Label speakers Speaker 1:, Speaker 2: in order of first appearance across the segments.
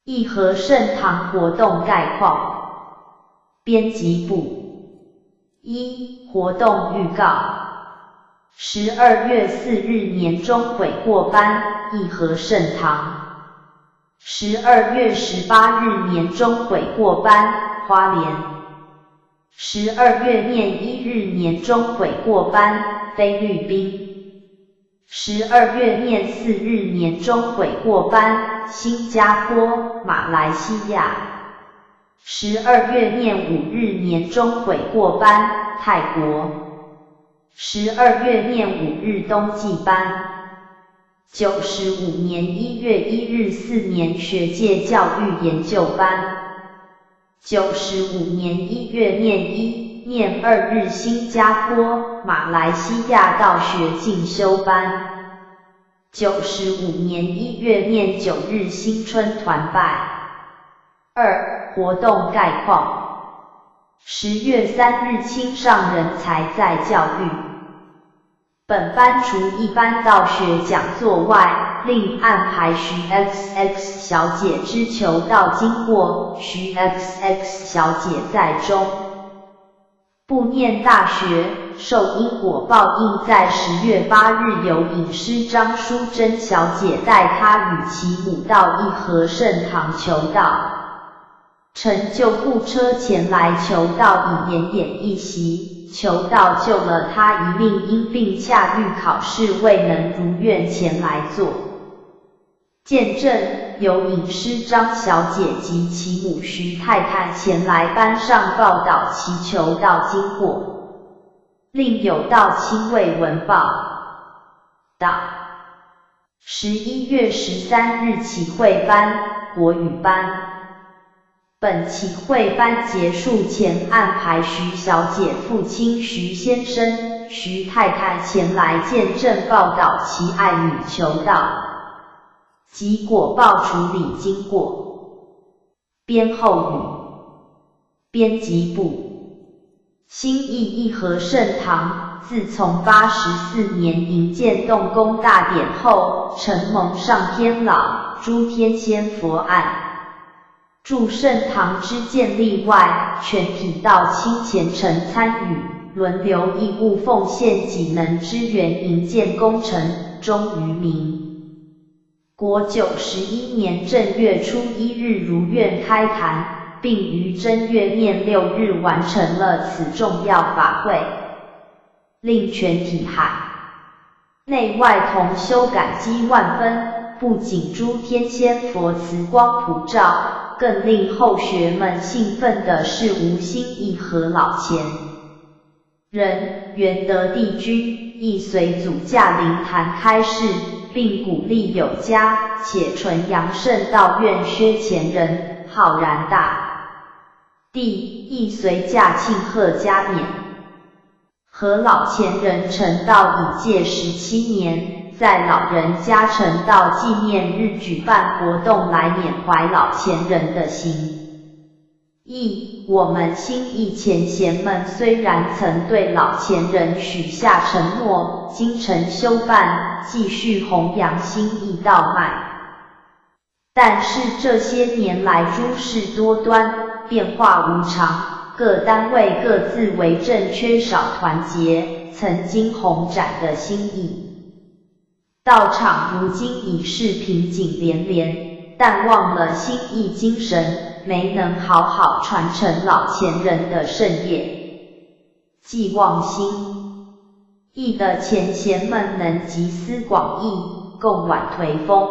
Speaker 1: 义和盛堂活动概况。编辑部。1. 活动预告。12月4日年终悔过班，义和盛堂。12月18日年终悔过班，花莲。12月1日年终悔过班，菲律宾。12月4日年终悔过班，新加坡、马来西亚。12月5日年终悔过班，泰国。12月5日冬季班。95年1月1日4年学界教育研究班。95年1月1日新加坡、马来西亚道学进修班。95年1月9日新春团拜。2. 活动概况。10月3日青上人才在教育。本班除一般道学讲座外，另安排徐 XX 小姐之求道经过，徐 XX 小姐在中部念大学，受因果报应，在10月8日由隐师张淑珍小姐带她与其母到义和盛堂求道。乘救护车前来求道，以奄奄一息，求道救了他一命，因病恰遇考试未能如愿前来做见证，由隐师张小姐及其母徐太太前来班上报道其求道经过，另有道亲为文报道。11月13日起会班，国语班。本期会班结束前，安排徐小姐父亲徐先生、徐太太前来见证报道其爱女求道及果报处理经过。编后语。编辑部。新义和盛堂自从84年营建动工大典后，承蒙上天老、诸天仙佛案祝圣堂之建立外，全体道亲虔诚参与，轮流义务奉献己能支援营建工程，终于民国91年正月初1日如愿开坛，并于正月6日完成了此重要法会，令全体海内外同修感激万分。不仅诸天仙佛慈光普照，更令后学们兴奋的是吴兴义和老前人元德帝君亦随祖驾灵坛开示，并鼓励有加且纯阳圣道院薛前人浩然大帝亦随驾庆贺加冕。和老前人成道已届17年，在老人家成道纪念日举办活动来缅怀老前人的心意。我们新义前贤们虽然曾对老前人许下承诺，精诚修办，继续弘扬新义道脉，但是这些年来诸事多端，变化无常，各单位各自为政，缺少团结，曾经弘展的新义道场如今已是瓶颈连连，但忘了新义精神，没能好好传承老前人的圣业。寄望新义的前贤们能集思广益，共挽颓风。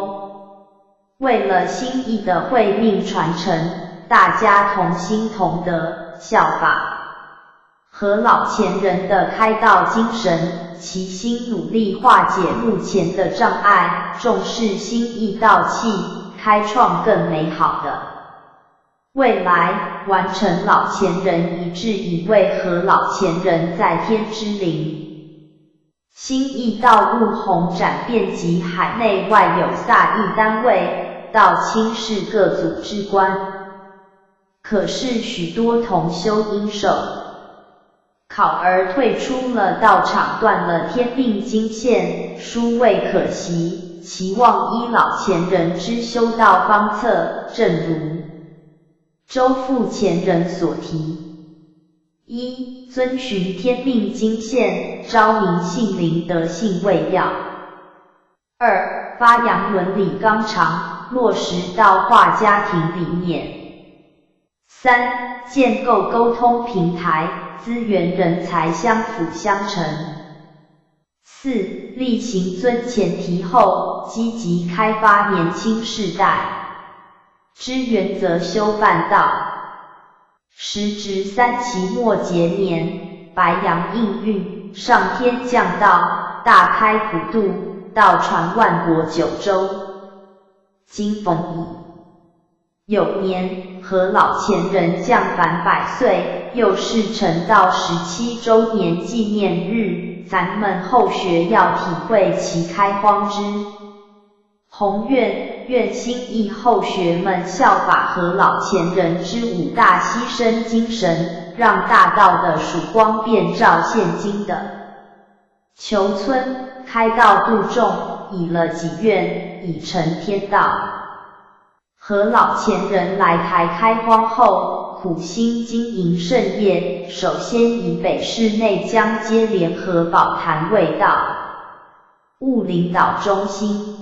Speaker 1: 为了新义的慧命传承，大家同心同德，效法和老前人的开道精神，齐心努力化解目前的障碍，重视新义道气，开创更美好的未来，完成老前人遗志，以为和老前人在天之灵。新义道路弘展遍及海内外有萨义单位，道亲是各组织官，可是许多同修因受考而退出了道场，断了天命经线，殊为可惜。期望依老前人之修道方策，正如周复前人所提：一、遵循天命经宪，昭明性灵德性为要；二、发扬伦理纲常，落实道化家庭理念；三、建构沟通平台，资源人才相辅相成；四、力行尊前提后，积极开发年轻世代之原则修办道。时值3期末节年，白阳应运，上天降道，大开普渡，道传万国九州。今逢乙酉年，和老前人降凡100岁，又是成道17周年纪念日，咱们后学要体会其开荒之宏愿心意，后学们效法和老前人之5大牺牲精神，让大道的曙光遍照现今的求村，开道度众，以了己愿，以成天道。和老前人来台开荒后，苦心经营圣业，首先以北市内江街联合宝坛为道务领导中心。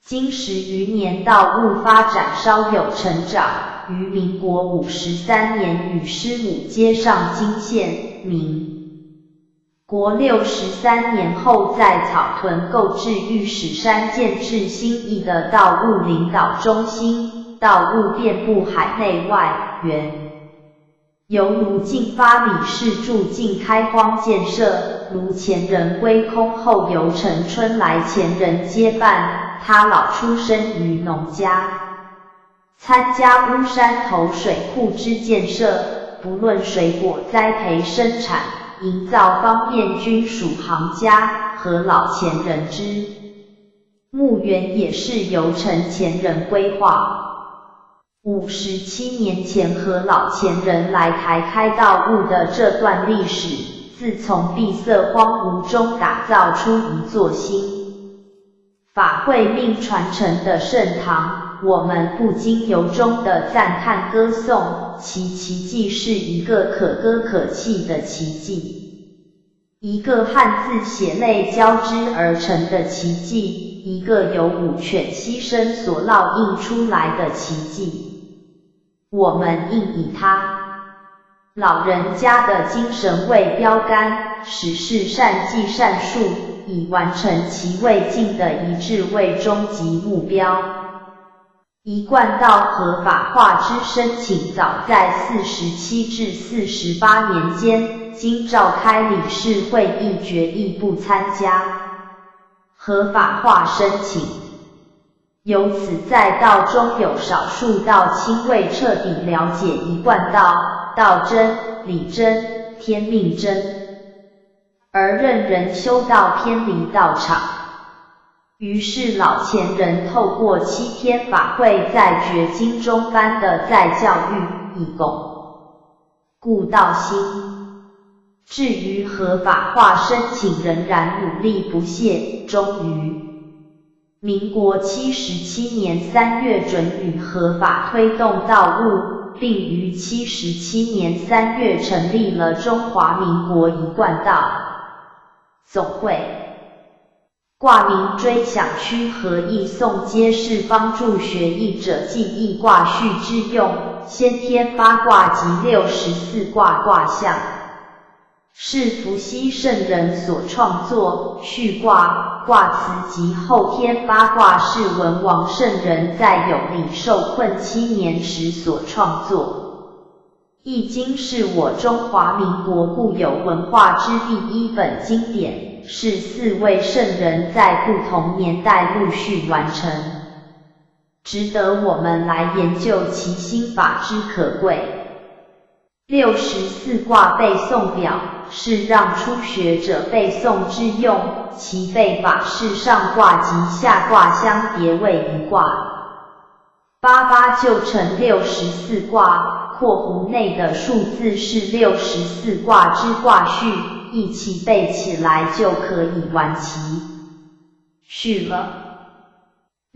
Speaker 1: 经10余年道务发展稍有成长，于民国53年与师母接上经线，民国63年后在草屯购置玉石山建置新义的道务领导中心，道务遍布海内外，由卢进发理事驻境开荒建设，卢前人归空后由陈春来前人接办。他老出身于农家，参加乌山头水库之建设，不论水果栽培生产、营造方面均属行家，和老前人之墓园也是由陈前人规划。57年前和老前人来台开道务的这段历史，自从闭塞荒芜中打造出一座新法会命传承的圣堂，我们不禁由衷的赞叹歌颂，其奇迹是一个可歌可泣的奇迹，一个汉字血泪交织而成的奇迹，一个由5犬牺牲所烙印出来的奇迹。我们应以他老人家的精神为标杆，使是善计善术，以完成其未尽的一致为终极目标。一贯道合法化之申请早在47至48年间，经召开理事会议决议不参加合法化申请。由此在道中有少数道亲未彻底了解一贯道、道真、理真、天命真，而任人修道偏离道场。于是老前人透过7天法会在觉经中般的再教育，以巩固道心。至于合法化申请仍然努力不懈，终于民国77年3月准予合法推动道务，并于77年3月成立了中华民国一贯道总会。挂名追想区合译诵皆是帮助学译者记忆卦序之用，先天八卦及64卦卦象是伏羲圣人所创作，序卦、卦辞及后天八卦是文王圣人在有理受困7年时所创作。易经是我中华民国固有文化之第一本经典，是4位圣人在不同年代陆续完成，值得我们来研究其心法之可贵。64卦背诵表是让初学者背诵之用，其背法是上卦及下卦相叠为一卦，88就成64卦，括弧内的数字是64卦之卦序，一起背起来就可以完其序了。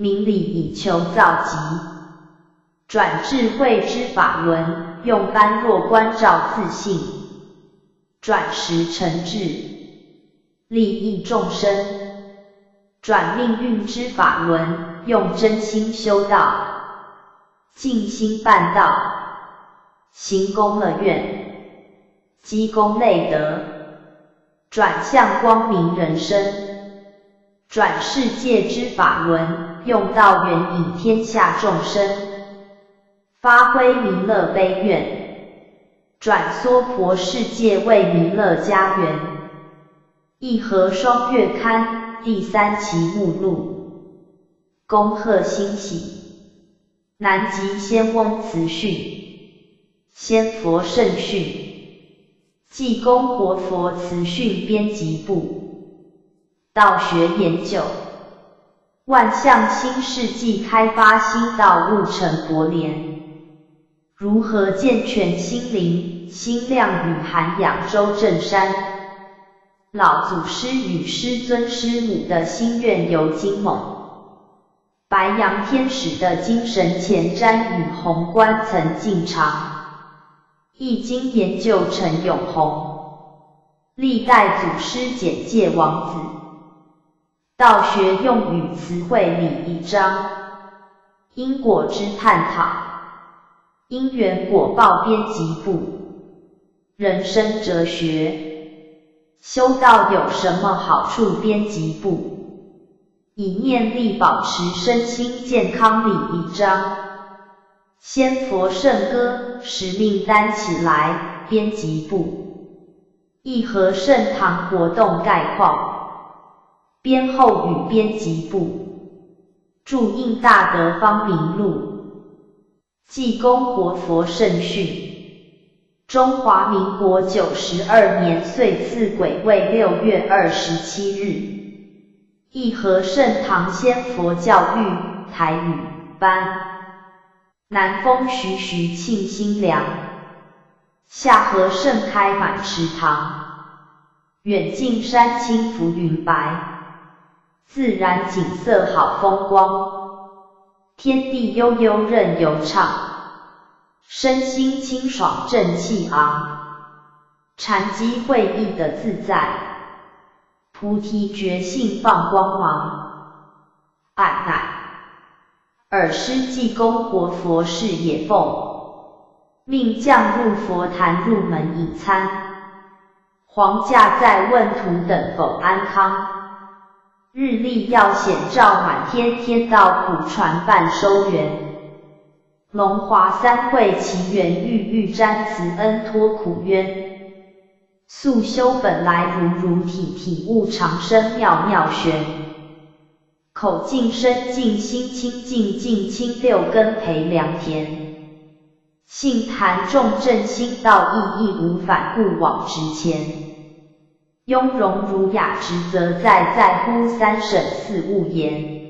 Speaker 1: 明理以求造极，转智慧之法轮，用般若观照自性，转识成智，利益众生，转命运之法轮，用真心修道，静心办道，行功乐愿，积功累德，转向光明人生，转世界之法轮，用道援引天下众生，发挥弥勒悲愿，转娑婆世界为弥勒家园。义和双月刊第3期目录。恭贺欣喜！南极仙翁慈训，仙佛圣训，济公活佛慈训编辑部，道学研究，万象新世纪开发新道路成佛莲，如何健全心灵，心量与涵养周正山，老祖师与师尊师母的心愿由金猛，白羊天使的精神前瞻与宏观曾进长，易经研究陈永宏，历代祖师简介王子，道学用语词汇里一章，因果之探讨，因缘果报编辑部，人生哲学，修道有什么好处编辑部，以念力保持身心健康里一章，仙佛圣歌，使命担起来编辑部，义和圣堂活动概况，编后语编辑部，注印大德方明录，济公活佛圣训，中华民国92年岁次癸未6月27日，义和圣堂仙佛教育台语班，南风徐徐沁心凉，夏荷盛开满池塘，远近山青浮云白，自然景色好风光，天地悠悠任游畅，身心清爽正气昂，禅机会意的自在，菩提觉性放光芒，爱乃尔师济公活佛是也奉，命降入佛坛入门饮餐，皇驾在问途等否安康，日历要显照满天天道苦传半收圆，龙华三会奇缘郁郁沾慈恩脱苦冤，素修本来如体，体悟长生妙妙玄，口净身净心清净净清六根培良田，性谈重正心道义义无反故往直前，雍容儒雅职责在乎三省四务言，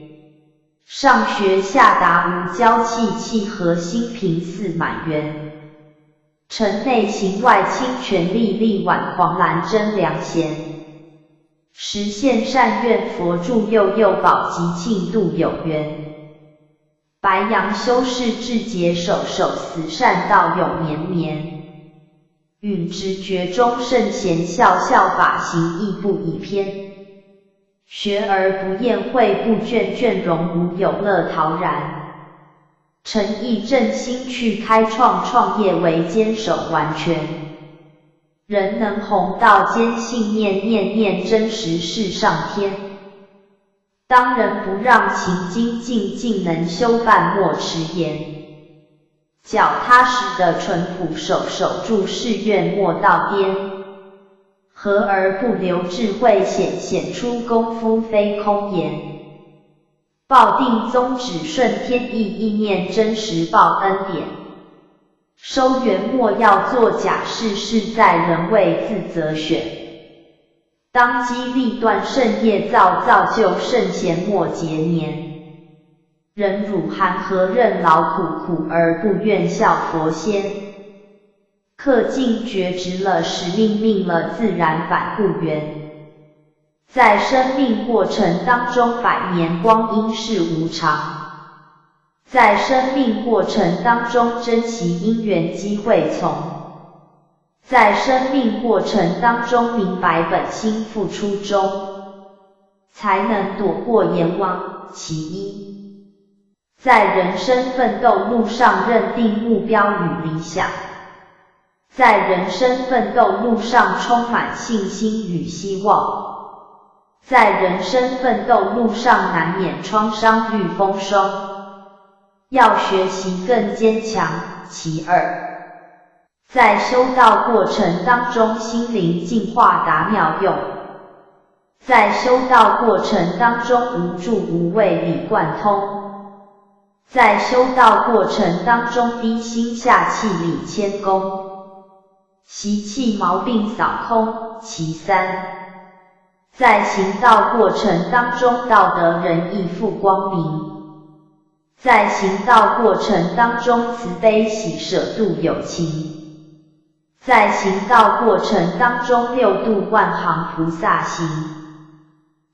Speaker 1: 上学下达无骄气气和心平似满园，城内行外清权力力挽狂澜真良贤，实现善愿佛助佑佑保吉庆度有缘，白羊修士志节守守死善道永绵绵，允直觉中圣贤效效法行亦不以偏，学而不厌会不倦倦容无有乐陶然，诚意正心去开创创业为坚守完全，人能弘道坚信念念念真实是上天，当仁不让勤精进尽能修办莫迟延，脚踏实的淳朴守住誓愿莫道边，和而不留智慧显出功夫非空言，抱定宗旨顺天意意念真实报恩典，收圆莫要做假事事在人为自责选，当机立断圣业造就圣贤莫结年，忍辱含和任劳苦而不愿效佛先，恪尽觉职了使命了自然反故缘，在生命过程当中百年光阴是无常。在生命过程当中珍惜因缘机会从。在生命过程当中明白本心付出中，才能躲过阎王。其一，在人生奋斗路上认定目标与理想。在人生奋斗路上充满信心与希望。在人生奋斗路上难免创伤与风霜。要学习更坚强。其二，在修道过程当中心灵净化达妙用。在修道过程当中无助无畏理贯通。在修道过程当中低心下气理谦恭。习气毛病扫空。其三，在行道过程当中道德仁义富光明。在行道过程当中慈悲喜舍度有情。在行道过程当中六度万行菩萨行。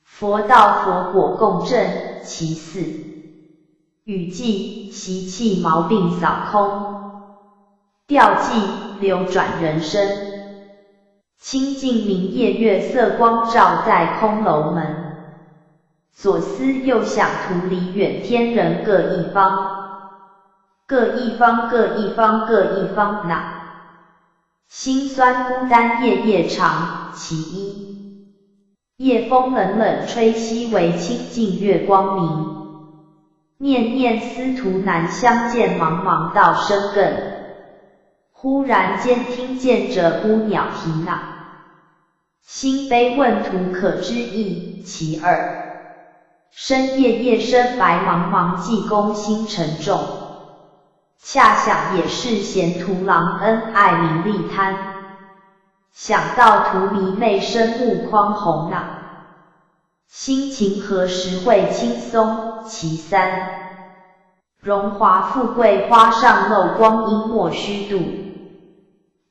Speaker 1: 佛道佛果共振。其四，语记习气毛病扫空。调剂流转人生。清净明夜月色光照在空楼门。左思右想图离远天人各一方。各一方各一方各一方哪。心酸孤单夜夜长。其一，夜风冷冷吹夕为清净月光明。念念思途难相见茫茫道深亘。忽然间听见这孤鸟啼呐。心悲问途可知意。其二，深夜夜深白茫茫济公心沉重。恰想也是闲途郎恩爱名利贪。想到荼迷昧身目眶红呐。心情何时会轻松。其三，荣华富贵花上漏光阴莫虚度。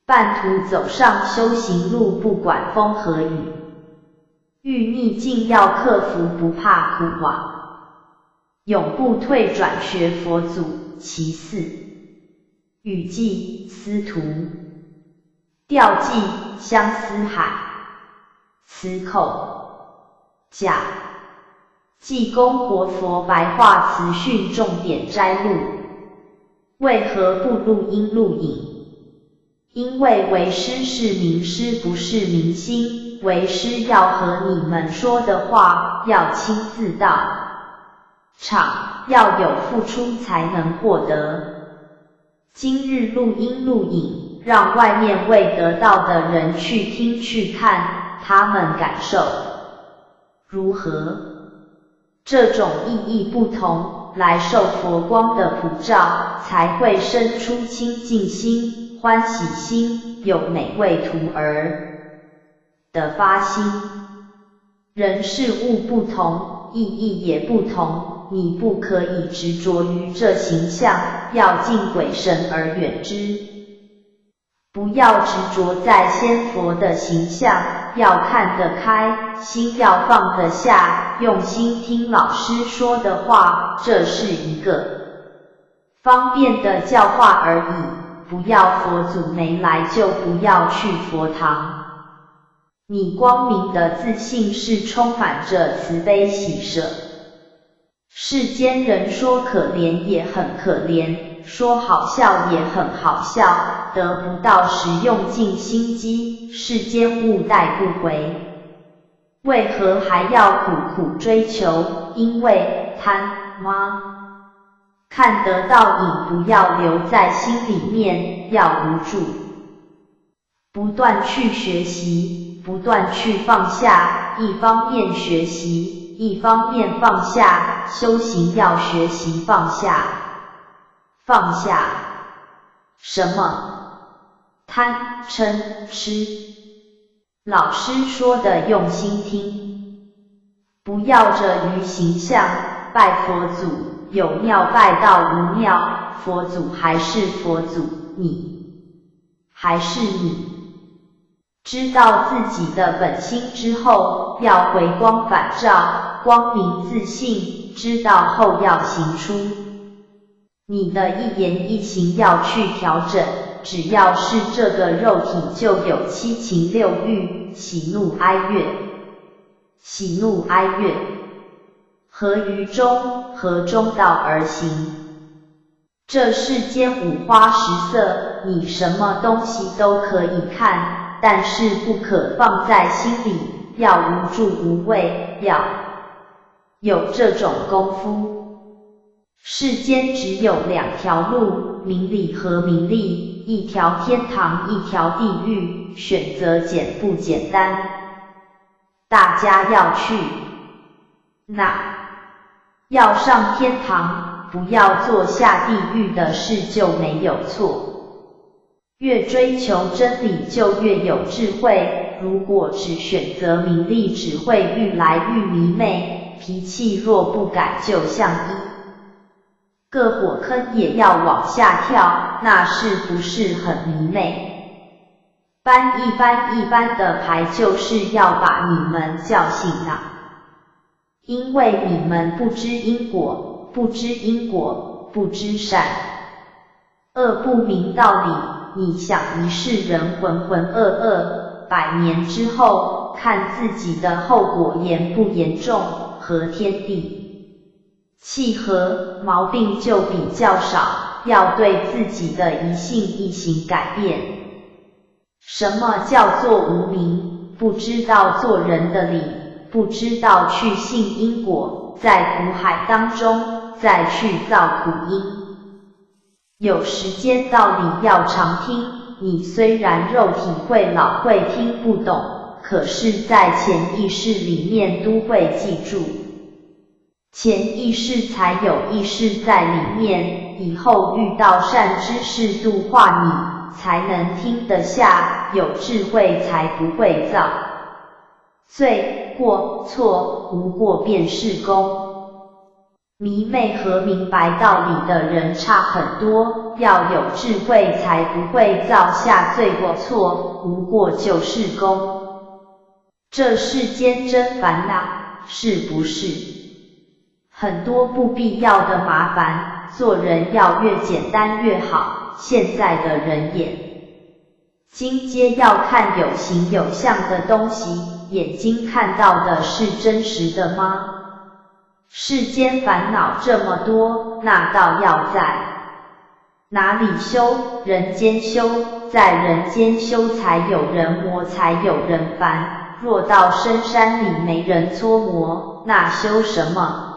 Speaker 1: 半途走上修行路不管风和雨。遇逆境要克服不怕苦往。永不退转学佛祖。其四，语记司徒。调剂相思海。此口甲济公活佛白话词训重点摘录。为何不录音录影？因为为师是名师不是明星，为师要和你们说的话要亲自到场，要有付出才能获得。今日录音录影，让外面未得到的人去听去看，他们感受如何？这种意义不同，来受佛光的普照，才会生出清净心、欢喜心，有每位徒儿的发心。人事物不同，意义也不同，你不可以执着于这形象，要敬鬼神而远之。不要执着在仙佛的形象，要看得开，心要放得下，用心听老师说的话，这是一个方便的教化而已，不要佛祖没来就不要去佛堂。你光明的自信是充满着慈悲喜舍。世间人说可怜也很可怜，说好笑也很好笑，得不到时用尽心机，世间物带不回。为何还要苦苦追求？因为贪吗？看得到瘾不要留在心里面，要无助。不断去学习，不断去放下，一方面学习，一方面放下，修行要学习放下。放下什么？贪、嗔、痴。老师说的用心听，不要着于形象，拜佛祖，有庙拜到无庙，佛祖还是佛祖，你还是你。知道自己的本心之后，要回光返照，光明自信，知道后要行出。你的一言一行要去调整，只要是这个肉体就有七情六欲，喜怒哀乐。喜怒哀乐，合于中，合中道而行。这世间五花十色，你什么东西都可以看，但是不可放在心里，要无助无畏，要有这种功夫。世间只有两条路，名利和名利，一条天堂，一条地狱，选择简不简单？大家要去哪？要上天堂，不要做下地狱的事就没有错。越追求真理就越有智慧，如果只选择名利，只会愈来愈迷昧，脾气若不改就像一个火坑也要往下跳，那是不是很迷昧？搬一般的牌就是要把你们叫醒啊！因为你们不知因果，不知因果，不知善恶不明道理，你想一世人浑浑噩噩，100年之后看自己的后果严不严重，和天地契合，毛病就比较少，要对自己的一性一行改变。什么叫做无明？不知道做人的理，不知道去信因果，在苦海当中再去造苦因。有时间道理要常听，你虽然肉体会老会听不懂，可是在潜意识里面都会记住。潜意识才有意识在里面，以后遇到善知识度化你，才能听得下，有智慧才不会造罪过错，无过便是功。迷昧和明白道理的人差很多，要有智慧才不会造下罪过错，无过就是功。这世间真烦恼，是不是？很多不必要的麻烦，做人要越简单越好。现在的人眼睛皆要看有形有相的东西，眼睛看到的是真实的吗？世间烦恼这么多，那倒要在哪里修？人间修，在人间修才有人磨，才有人烦。若到深山里没人搓磨，那修什么？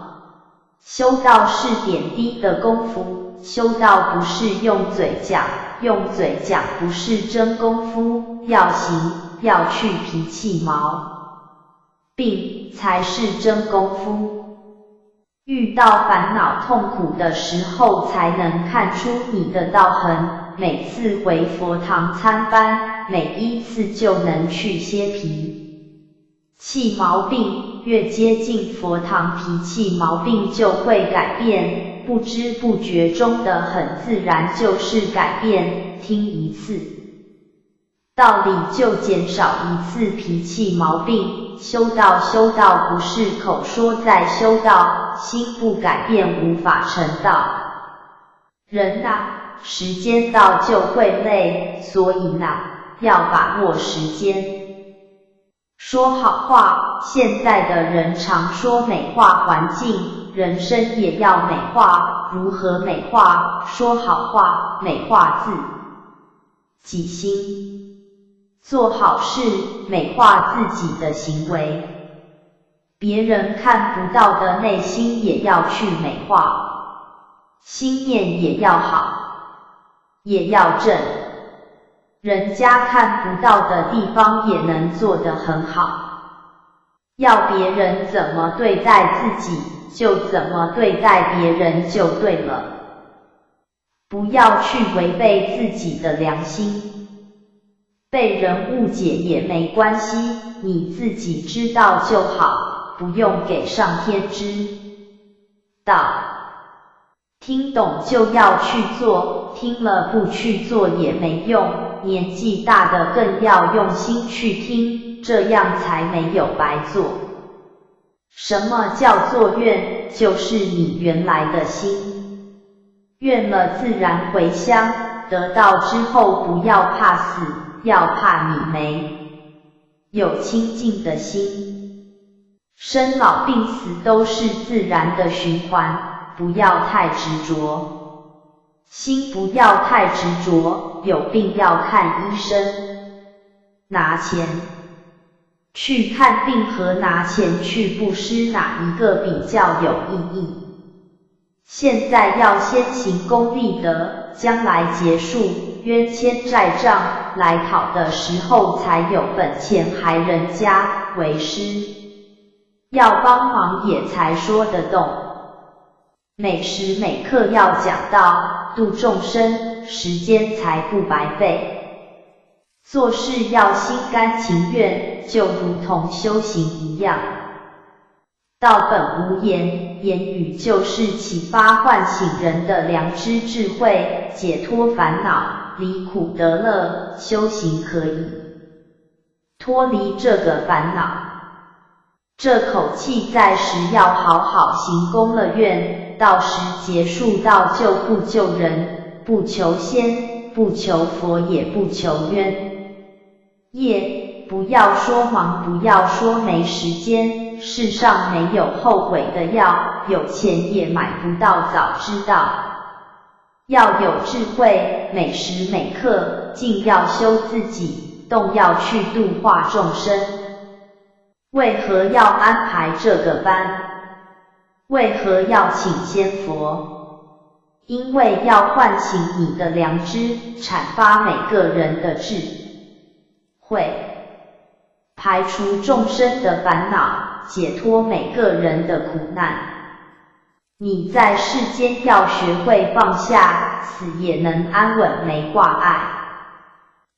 Speaker 1: 修道是点滴的功夫，修道不是用嘴讲，用嘴讲不是真功夫，要行，要去脾气毛病才是真功夫。遇到烦恼痛苦的时候，才能看出你的道痕。每次回佛堂参班，每一次就能去些脾气毛病。越接近佛堂，脾气毛病就会改变，不知不觉中的很自然就是改变。听一次道理就减少一次脾气毛病。修道不是口说在修道，心不改变无法成道。人啊，时间到就会累，所以要把握时间。说好话，现在的人常说美化环境，人生也要美化。如何美化？说好话，美化自己心，做好事，美化自己的行为。别人看不到的内心也要去美化，心念也要好，也要正。人家看不到的地方也能做得很好，要别人怎么对待自己，就怎么对待别人就对了。不要去违背自己的良心，被人误解也没关系，你自己知道就好，不用给上天知道。听懂就要去做，听了不去做也没用。年纪大的更要用心去听，这样才没有白做。什么叫做愿？就是你原来的心。愿了自然回乡，得到之后不要怕死，要怕你没有清净的心。生老病死都是自然的循环，不要太执着。心不要太执着，有病要看医生。拿钱去看病和拿钱去布施，哪一个比较有意义？现在要先行功立德，将来结束冤欠债障来讨的时候才有本钱还人家。为师要帮忙也才说得动，每时每刻要讲到度众生，时间才不白费。做事要心甘情愿，就如同修行一样。道本无言，言语就是启发唤醒人的良知智慧，解脱烦恼，离苦得乐，修行可以脱离这个烦恼。这口气在时要好好行功了愿，到时结束到救不救人，不求仙，不求佛，也不求冤业。不要说忙，不要说没时间，世上没有后悔的药，有钱也买不到早知道。要有智慧，每时每刻尽要修自己，动要去度化众生。为何要安排这个班？为何要请仙佛？因为要唤醒你的良知，阐发每个人的智慧，排除众生的烦恼，解脱每个人的苦难。你在世间要学会放下，死也能安稳没挂碍。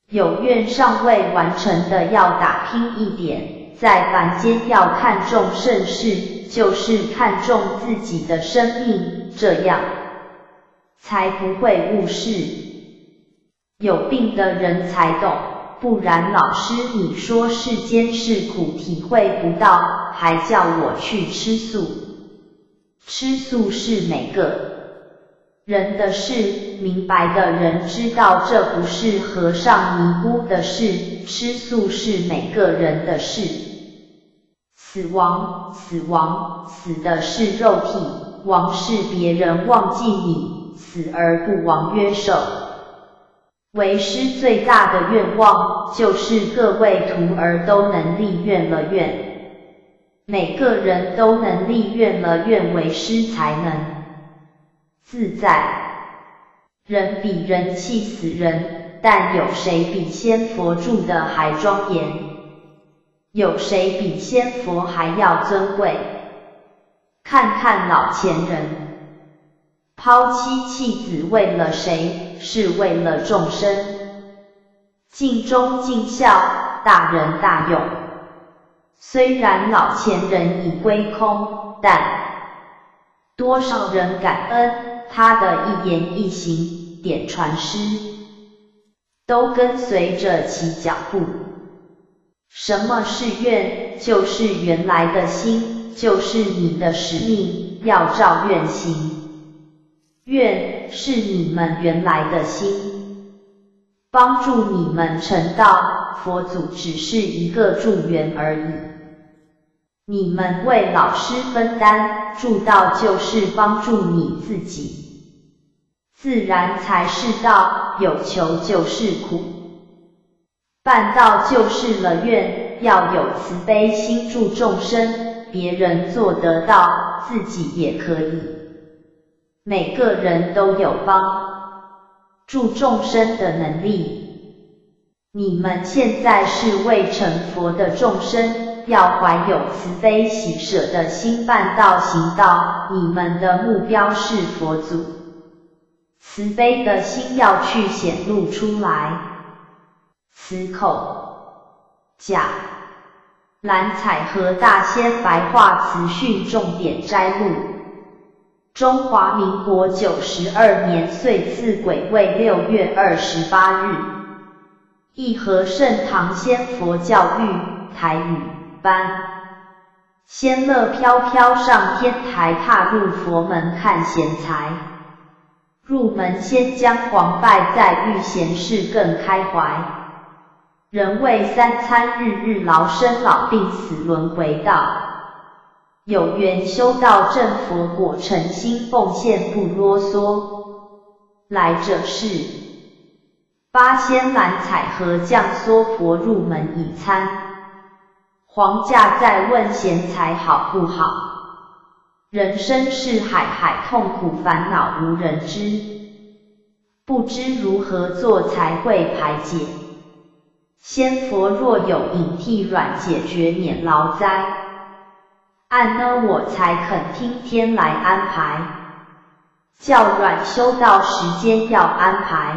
Speaker 1: 有愿尚未完成的要打拼一点，在凡间要看重盛世，就是看重自己的生命，这样才不会误事。有病的人才懂，不然老师你说世间是苦体会不到，还叫我去吃素。吃素是每个人的事，明白的人知道这不是和尚尼姑的事，吃素是每个人的事。死亡，死亡，死的是肉体，亡是别人忘记你，死而不亡曰寿。为师最大的愿望，就是各位徒儿都能立愿了愿。每个人都能立愿了愿，为师才能自在。人比人气死人，但有谁比仙佛住的还庄严？有谁比仙佛还要尊贵？看看老前人，抛妻弃子为了谁？是为了众生。尽忠尽孝，大仁大勇。虽然老前人已归空，但多少人感恩他的一言一行，点传师，都跟随着其脚步。什么是愿？就是原来的心，就是你的使命，要照愿行。愿是你们原来的心，帮助你们成道，佛祖只是一个助缘而已。你们为老师分担，助道就是帮助你自己，自然才是道，有求就是苦，办道就是了愿，要有慈悲心助众生，别人做得到，自己也可以。每个人都有帮助众生的能力。你们现在是未成佛的众生，要怀有慈悲喜舍的心办道行道，你们的目标是佛祖，慈悲的心要去显露出来。此口甲蓝采和大仙白话词训重点摘录。中华民国92年岁次癸未6月28日。义和盛唐仙佛教育台语班，仙乐飘飘上天台，踏入佛门看贤才。入门先将黄拜，再遇贤士更开怀。人为三餐，日日劳，生老病死轮回道。有缘修道证佛果，诚心奉献不啰嗦。来者是八仙蓝采和降娑婆，入门已参。皇驾在问贤才好不好？人生是海，海痛苦烦恼无人知，不知如何做才会排解。仙佛若有引替软，解决免劳灾。按呢我才肯听天来安排，叫软修道时间要安排，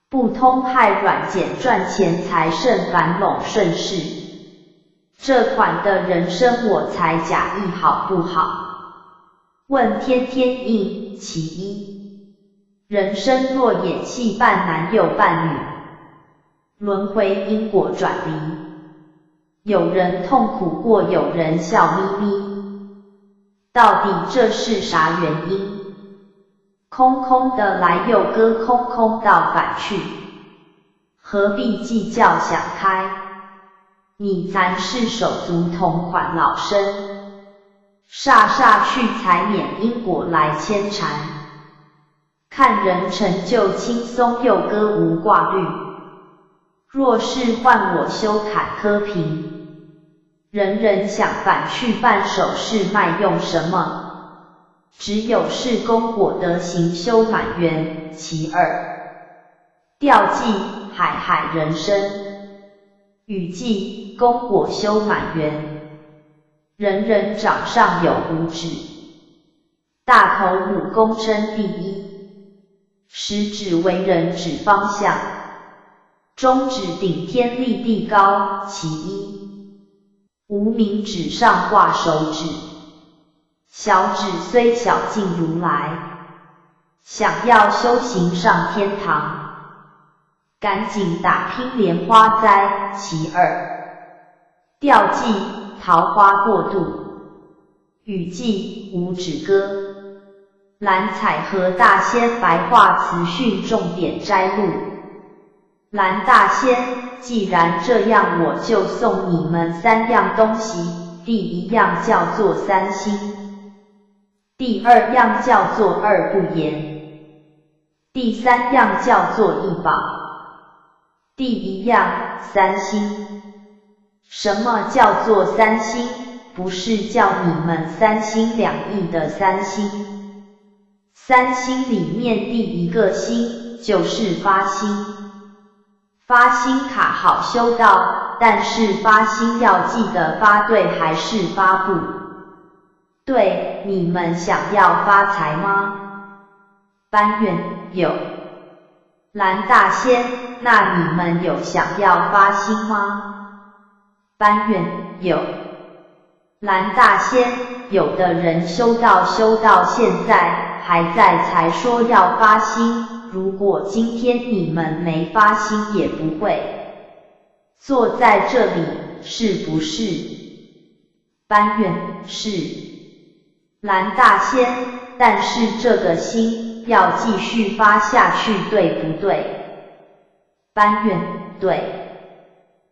Speaker 1: 不通害软减赚钱财，甚繁拢顺势。这款的人生我才假意好不好？问天天应其一。人生若演戏，半男又半女，轮回因果转离。有人痛苦过，有人笑眯眯，到底这是啥原因？空空的来又搁空空到返去，何必计较想开？你咱是手足同款老生，煞煞去才免因果来牵缠。看人成就轻松，又搁无挂虑。若是换我修坎坷平，人人想返去办手事，卖用什么？只有是功果德行修满圆。其二，调剂海海人生，雨季功果修满圆，人人掌上有五指，大头母功称第一，食指为人指方向，中指顶天立地高。其一，无名指上挂手指，小指虽小近如来，想要修行上天堂，赶紧打拼莲花栽。其二，调剂桃花过渡，雨季五指歌，蓝采和大仙白话词训重点摘录。蓝大仙，既然这样，我就送你们三样东西。第一样叫做三心，第二样叫做二不言，第三样叫做一宝。第一样，三心。什么叫做三心？不是叫你们三心两意的三心。三心里面第一个心就是发心。发心卡好修道，但是发心要记得发对还是发不对？你们想要发财吗？班院有。蓝大仙，那你们有想要发心吗？班院有。蓝大仙，有的人修到现在还在才说要发心，如果今天你们没发心也不会坐在这里，是不是？班院是。蓝大仙，但是这个心要继续发下去，对不对？班院对。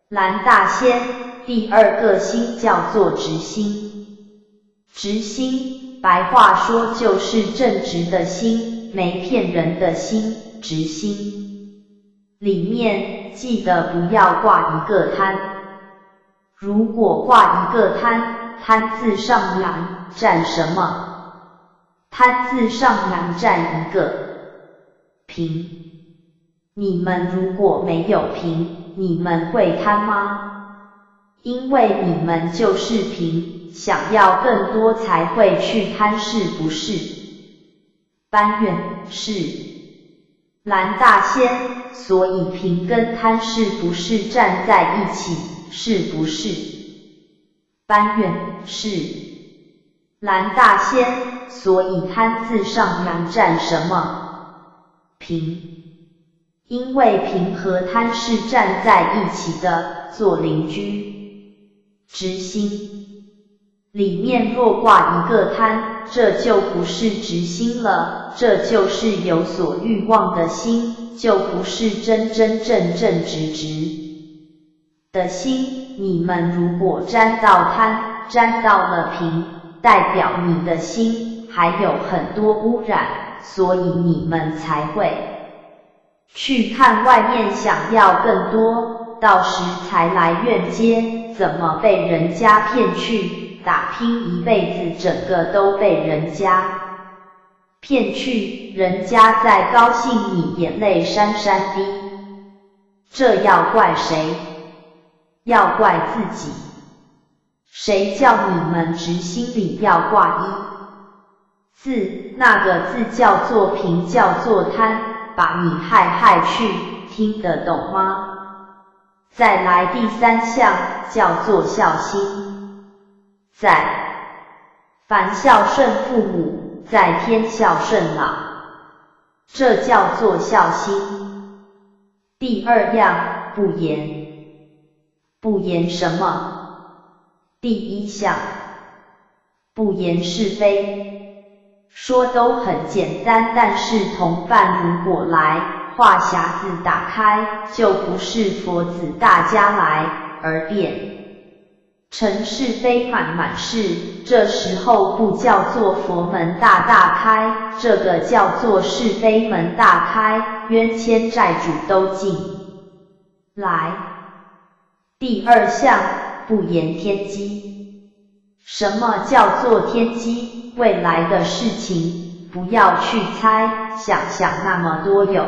Speaker 1: 蓝大仙，第二个心叫做直心。直心，白话说就是正直的心，没骗人的心，直心。里面记得不要挂一个贪，如果挂一个贪，贪字上蓝占什么？贪字上蓝占一个平。你们如果没有平，你们会贪吗？因为你们就是平，想要更多才会去贪，是不是？班院是。蓝大仙，所以平跟贪是不是站在一起，是不是？班院是。蓝大仙，所以贪字上蓝占什么？平。因为平和贪是站在一起的，做邻居。直心里面若挂一个贪，这就不是直心了，这就是有所欲望的心，就不是真真正正直的心。你们如果沾到贪，沾到了平，代表你的心还有很多污染，所以你们才会去看外面想要更多，到时才来怨街，怎么被人家骗去，打拼一辈子整个都被人家骗去，人家在高兴你眼泪潸潸滴，这要怪谁？要怪自己。谁叫你们直心里要挂一字，那个字叫做平，叫做贪，把你害去，听得懂吗？再来第三项，叫做孝心。在凡孝顺父母，在天孝顺老，这叫做孝心。第二样，不言。不言什么？第一项，不言是非。说都很简单，但是同伴如果来，话匣子打开，就不是佛子大家来，而变成是非满是，这时候不叫做佛门大开，这个叫做是非门大开，冤亲债主都进来。第二项，不言天机。什么叫做天机？未来的事情，不要去猜，想那么多有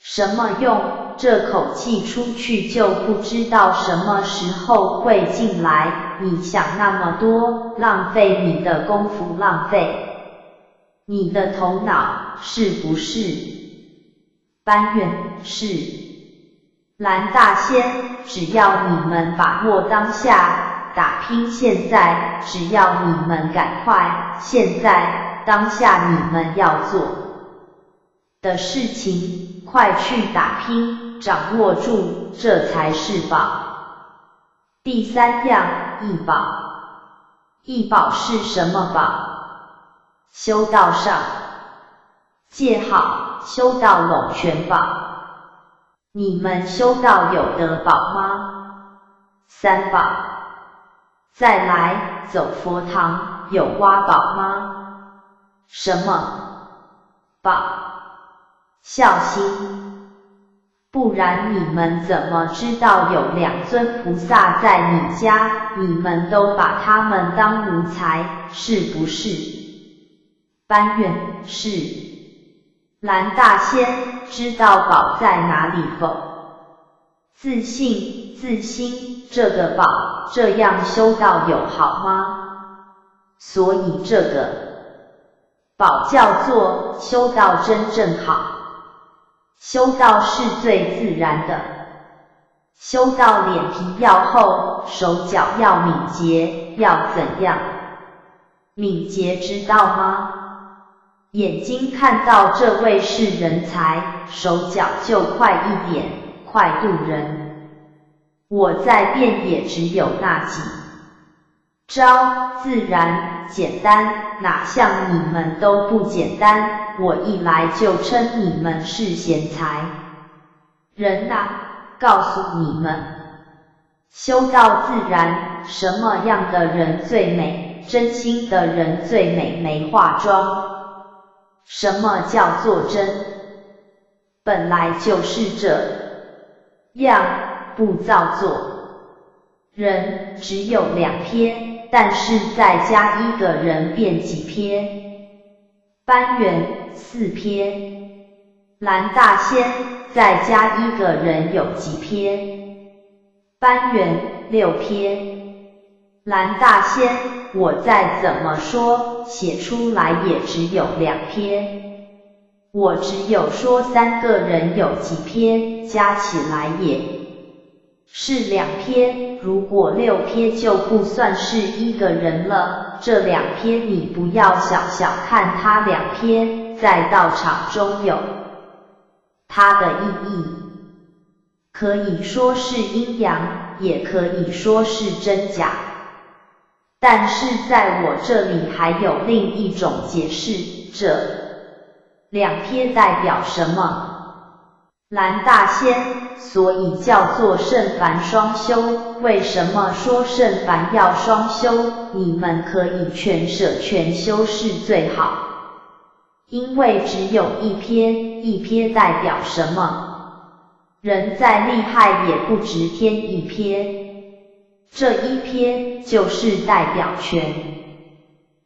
Speaker 1: 什么用？这口气出去就不知道什么时候会进来，你想那么多，浪费你的功夫，浪费你的头脑，是不是？班远是。蓝大仙，只要你们把握当下，打拼现在，只要你们赶快，现在当下你们要做的事情，快去打拼，掌握住，这才是宝。第三样，易宝。易宝是什么宝？修道上戒好，修道拢全宝。你们修道有得宝吗？三宝。再来，走佛堂有挖宝吗？什么宝？孝心。不然你们怎么知道有两尊菩萨在你家，你们都把他们当奴才，是不是？班远是。蓝大仙知道宝在哪里否？自信自心，这个宝这样修道有好吗？所以这个宝叫做修道真正好。修道是最自然的，修道脸皮要厚，手脚要敏捷，要怎样敏捷知道吗？眼睛看到这位是人才，手脚就快一点，快渡人。我在变也只有那几招，自然简单，哪像你们都不简单，我一来就称你们是贤才人啊，告诉你们，修道自然，什么样的人最美？真心的人最美，没化妆。什么叫做真？本来就是这样，不造作。人只有2撇，但是再加一个人变几撇？班远4撇。蓝大仙再加一个人有几撇？班远6撇。蓝大仙，我再怎么说，写出来也只有2撇。我只有说3个人有几撇，加起来也是2撇。如果6撇就不算是一个人了，这2撇你不要小看他2撇，在道场中有它的意义可以说是阴阳，也可以说是真假。但是在我这里还有另一种解释，这两撇代表什么？蓝大仙，所以叫做圣凡双修。为什么说圣凡要双修？你们可以全舍全修是最好。因为只有一撇，一撇代表什么？人再厉害也不值添一撇。这一撇就是代表权，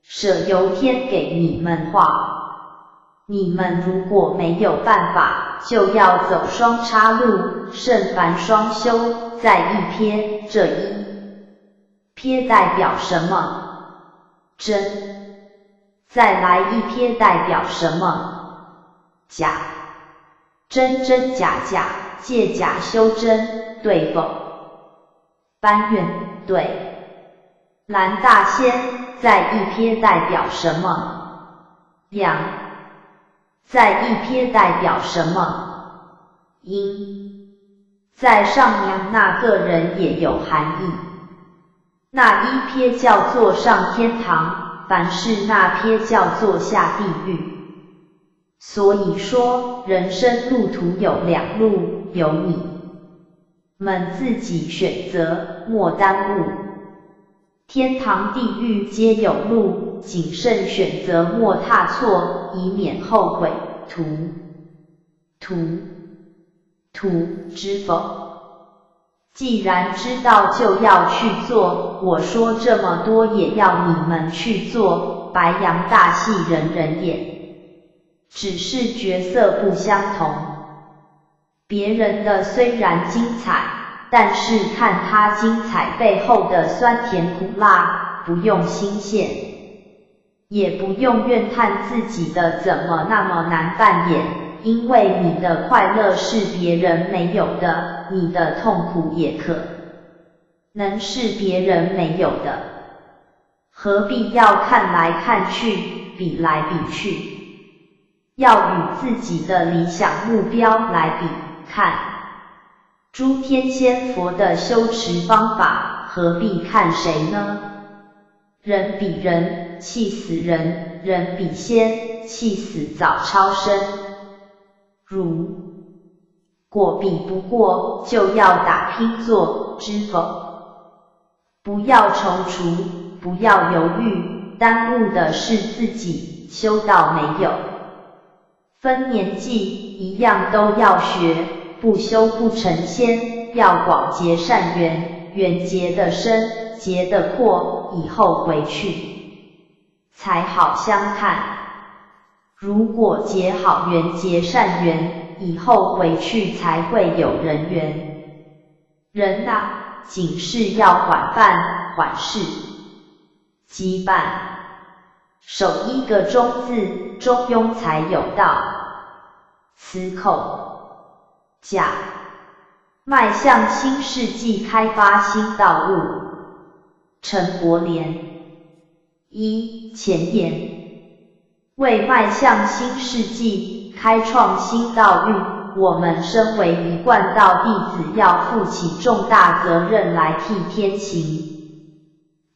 Speaker 1: 舍由天给你们画。你们如果没有办法，就要走双叉路，圣凡双修，再一撇。这一撇代表什么？真。再来一撇代表什么？假。真真假假，借假修真，对否？班愿，对。蓝大仙，再一撇代表什么？阳。再一撇代表什么？阴。在上阳那个人也有含义。那一撇叫做上天堂，凡是那撇叫做下地狱。所以说，人生路途有两路，由你们自己选择，莫耽误。天堂地狱皆有路，谨慎选择，莫踏错，以免后悔。知否？既然知道就要去做，我说这么多也要你们去做。白羊大戏人人演，只是角色不相同。别人的虽然精彩，但是看他精彩背后的酸甜苦辣，不用心羡，也不用怨叹自己的怎么那么难扮演，因为你的快乐是别人没有的，你的痛苦也可能是别人没有的，何必要看来看去，比来比去？要与自己的理想目标来比看。诸天仙佛的修持方法，何必看谁呢？人比人，气死人；人比仙，气死早超生。如果比不过，就要打拼做，知否？不要踌躇，不要犹豫，耽误的是自己，修到没有分年纪，一样都要学，不修不成仙，要广结善缘，缘结得深，结得阔，以后回去才好相看。如果结好缘结善缘，以后回去才会有人缘。人啊，警事要缓办，缓事即办，守一个中字，中庸才有道。此口甲，迈向新世纪，开发新道路。陈伯廉。一、前言。为迈向新世纪，开创新道路，我们身为一贯道弟子，要负起重大责任来替天行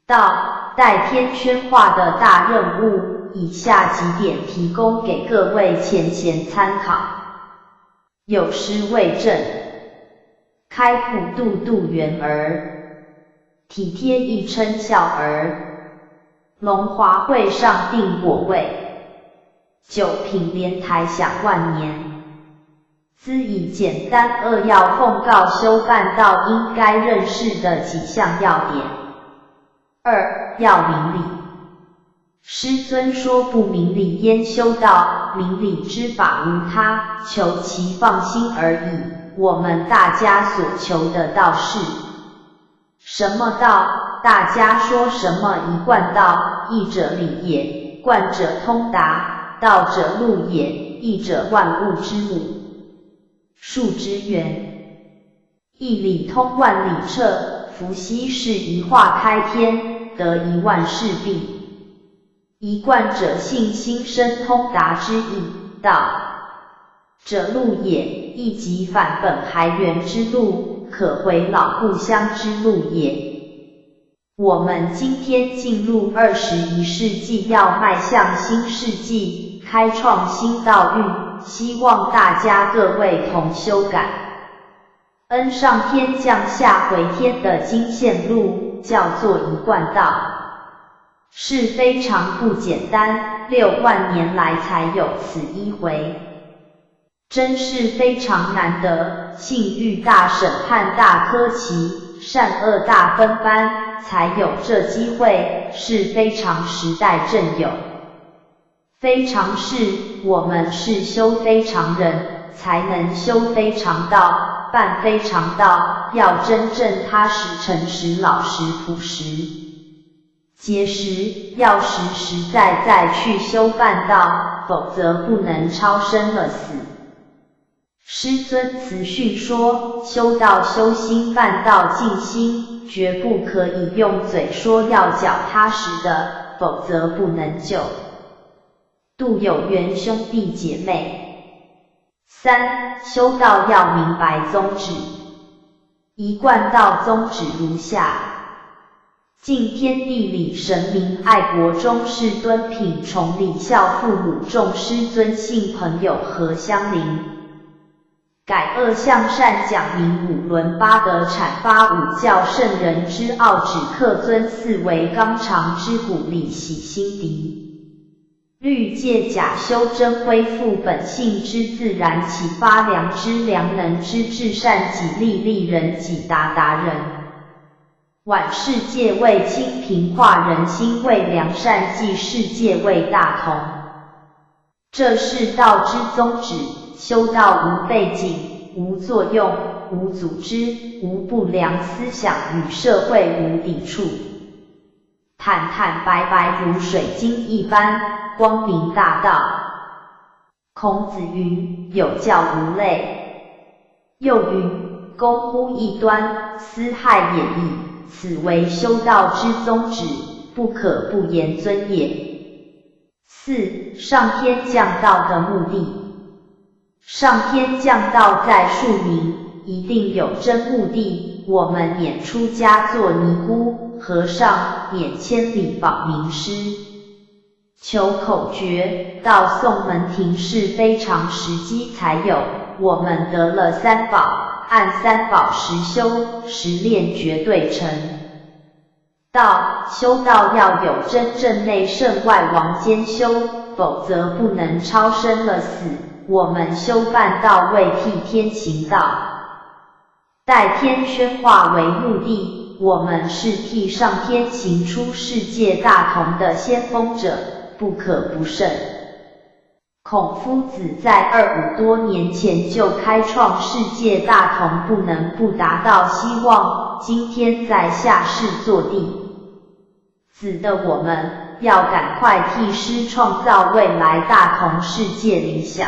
Speaker 1: 道，代天宣化的大任务。以下几点提供给各位浅参考。有诗为证：开普度度缘儿，体贴一称笑儿。龙华会上定果位，九品莲台享万年。兹以简单扼要奉告修办道应该认识的几项要点。二、要明理。师尊说不明理焉修道，明理之法无他，求其放心而已。我们大家所求的道是什么道？大家说什么一贯道？义者理也，贯者通达，道者路也，义者万物之母，数之源。一理通万里彻，伏羲是一化开天，得一万事毕。一贯者信心深通达之意，道者路也，亦即返本还原之路，可回老故乡之路也。我们今天进入21世纪，要迈向新世纪，开创新道运，希望大家各位同修感恩上天降下回天的经线路，叫做一贯道，是非常不简单，6万年来才有此一回，真是非常难得，信欲大审判大科期，善恶大分班，才有这机会，是非常时代正有。非常事，我们是修非常人，才能修非常道，办非常道，要真正踏实诚实老实朴实结实，要实实在在去修办道，否则不能超生了死。师尊慈训说，修道修心办道静心，绝不可以用嘴说，要脚踏实的，否则不能救。度有缘兄弟姐妹。3. 修道要明白宗旨。一贯道宗旨如下：敬天地礼神明，爱国忠士，敦品崇礼孝父母，重师尊信朋友和乡邻，改恶向善，讲明五伦八德，阐发五教圣人之奥旨，恪遵四维纲常之鼓励，洗心涤律，戒假修真，恢复本性之自然，启发良知良能之至善己，利利人己达达人，挽世界为清平，化人心为良善，济世界为大同。这是道之宗旨。修道无背景，无作用，无组织，无不良思想，与社会无抵触，坦坦白白如水晶一般，光明大道。孔子云：有教无类。又云：公乎异端，私害也异，此为修道之宗旨，不可不言尊也。4. 上天降道的目的。上天降道在庶民，一定有真目的。我们免出家做尼姑、和尚，免千里保名师，求口诀，到宋门庭是非常时机才有。我们得了三宝，按三宝实修，实练绝对成道。修道要有真正内圣外王兼修，否则不能超生了死。我们修办道为替天行道，待天宣化为目的。我们是替上天行出世界大同的先锋者，不可不慎。孔夫子在25多年前就开创世界大同，不能不达到希望。今天在下士做弟子的我们，要赶快替师创造未来大同世界理想。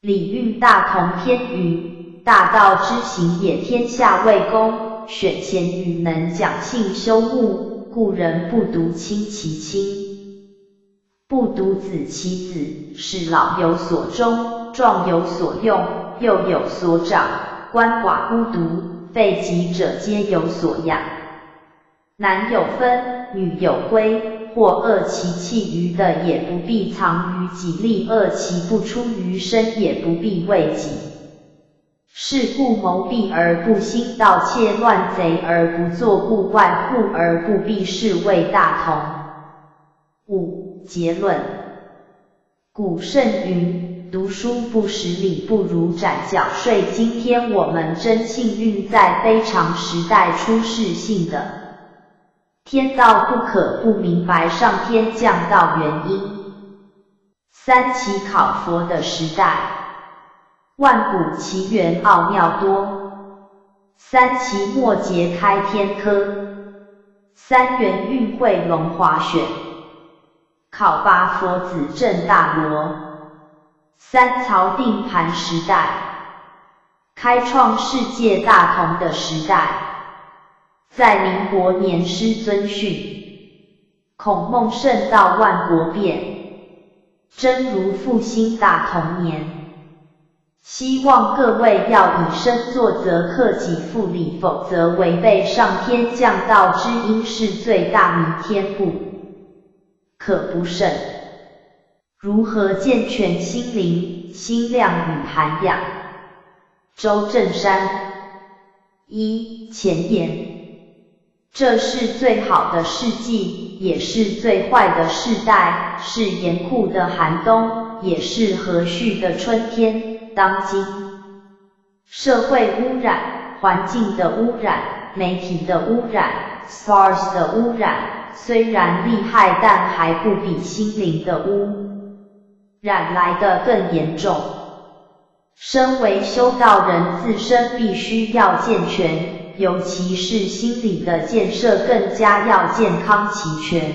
Speaker 1: 礼运大同篇云：大道之行也，天下为公，选贤与能，讲信修睦，故人不独亲其亲，不独子其子，使老有所终，壮有所用，幼有所长，鳏寡孤独，废疾者皆有所养。男有分，女有归，或恶其弃于的，也不必藏于己力；恶其不出于身，也不必为己。是故谋弊而不兴，盗窃乱贼而不作，故外户而不闭，是谓大同。5. 结论。古圣云：读书不识礼，不如斩缴税。今天我们真幸运，在非常时代出世性的天道，不可不明白上天降道原因。3. 起考佛的时代，万古奇缘奥妙多。3. 期末节开天科。3. 元运会龙华选，考拔佛子正大罗。3. 曹定盘时代，开创世界大同的时代。在民国年师尊训，孔孟圣道万国变，真如复兴大同年。希望各位要以身作则，克己复礼，否则违背上天降道之因是罪大，弥天不可不慎。如何健全心灵、心量与涵养？周震山。一、前言。这是最好的世纪，也是最坏的世代，是严酷的寒冬，也是和煦的春天。当今，社会污染、环境的污染、媒体的污染、SARS 的污染，虽然厉害，但还不比心灵的污染来得更严重。身为修道人，自身必须要健全，尤其是心理的建设更加要健康齐全。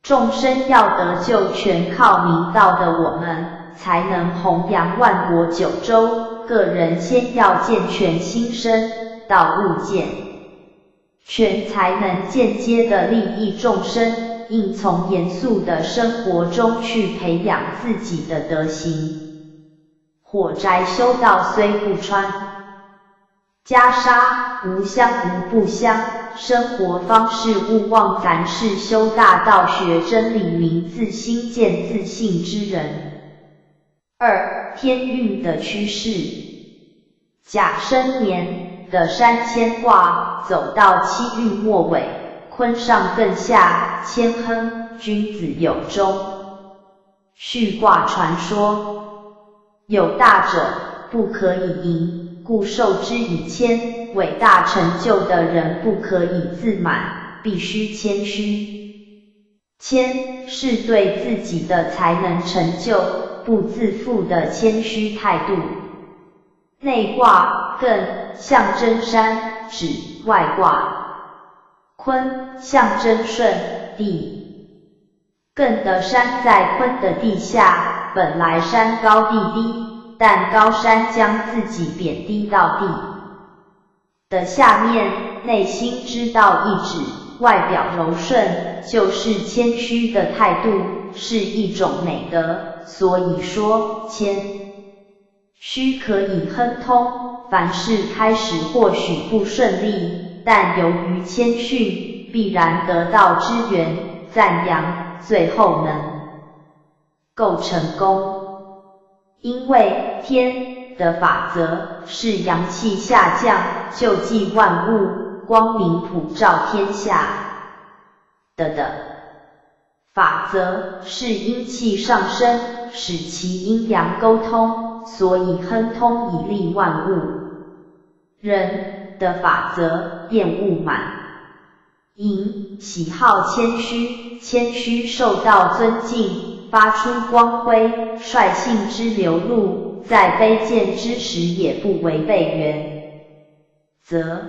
Speaker 1: 众生要得救，全靠明道的我们才能弘扬万国九州。个人先要健全心身，道物健全，才能间接的利益众生，应从严肃的生活中去培养自己的德行。火宅修道虽不穿袈裟，无香无不香，生活方式勿忘咱是修大道学真理明自心见自信之人。二、天运的趋势。甲申年的山牵卦走到七运末尾，坤上艮下，谦亨，君子有终。序卦传说，有大者不可以盈，故受之以谦。伟大成就的人不可以自满，必须谦虚。谦是对自己的才能成就不自负的谦虚态度。内卦艮象征山，指外卦坤象征顺地。艮的山在坤的地下，本来山高地低，但高山将自己贬低到地的下面，内心知道一指，外表柔顺，就是谦虚的态度，是一种美德。所以说，谦虚可以亨通，凡事开始或许不顺利，但由于谦逊，必然得到支援、赞扬，最后能够成功。因为天的法则是阳气下降，救济万物，光明普照天下的法则是阴气上升，使其阴阳沟通，所以亨通以利万物。人的法则厌恶满盈，喜好谦虚，谦虚受到尊敬，发出光辉，率性之流露，在卑贱之时也不违背原则。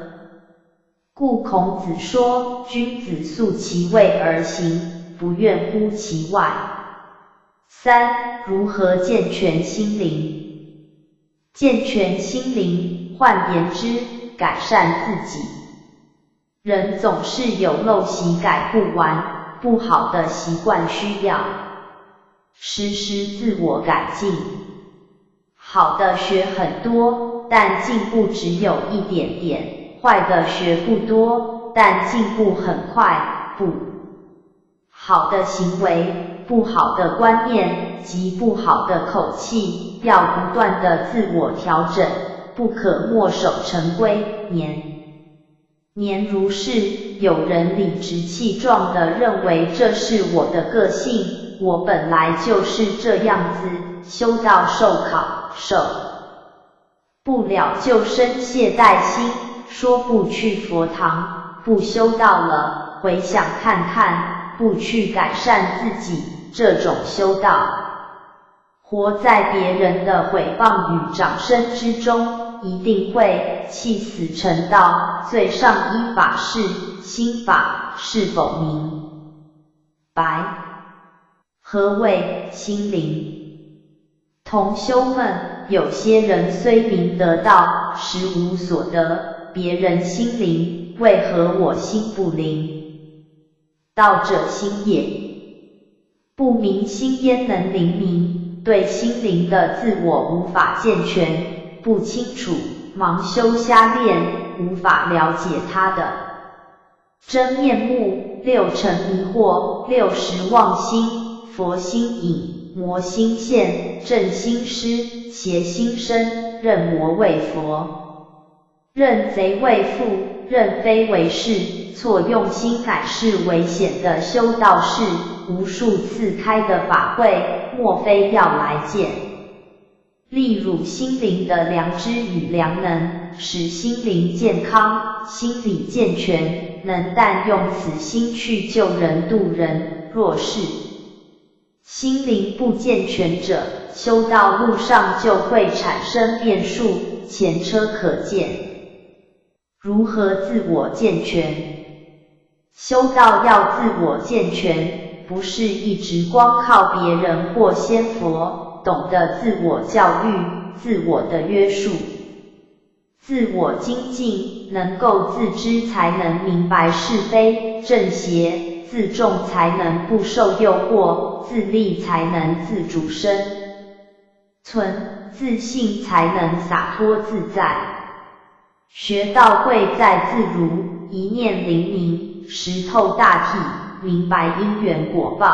Speaker 1: 故孔子说，君子素其位而行，不愿乎其外。三、如何健全心灵？健全心灵，换言之，改善自己。人总是有陋习改不完，不好的习惯需要时时自我改进。好的学很多，但进步只有一点点，坏的学不多，但进步很快。不好的行为、不好的观念及不好的口气，要不断的自我调整，不可墨守成规。年如是，有人理直气壮地认为这是我的个性，我本来就是这样子，修道受考，受不了就生懈怠心，说不去佛堂，不修道了。回想看看，不去改善自己，这种修道，活在别人的诽谤与掌声之中，一定会气死成道。最上依法是心法，是否明白？何谓心灵？同修们，有些人虽明得道，实无所得，别人心灵，为何我心不灵？道者心也，不明心焉能灵明？对心灵的自我无法健全，不清楚，盲修瞎练，无法了解它的真面目。六尘迷惑，60妄心，佛心隐，魔心现，正心失，邪心生，认魔为佛，认贼为父，认非为是，错用心乃是危险的修道士。无数次开的法会，莫非要来见？例如心灵的良知与良能，使心灵健康，心理健全，能但用此心去救人度人。若是心灵不健全者，修道路上就会产生变数，前车可鉴。如何自我健全？修道要自我健全，不是一直光靠别人或仙佛，懂得自我教育，自我的约束，自我精进，能够自知才能明白是非正邪，自重才能不受诱惑，自立才能自主生存，自信才能洒脱自在。学道贵在自如，一念灵明，识透大体，明白因缘果报，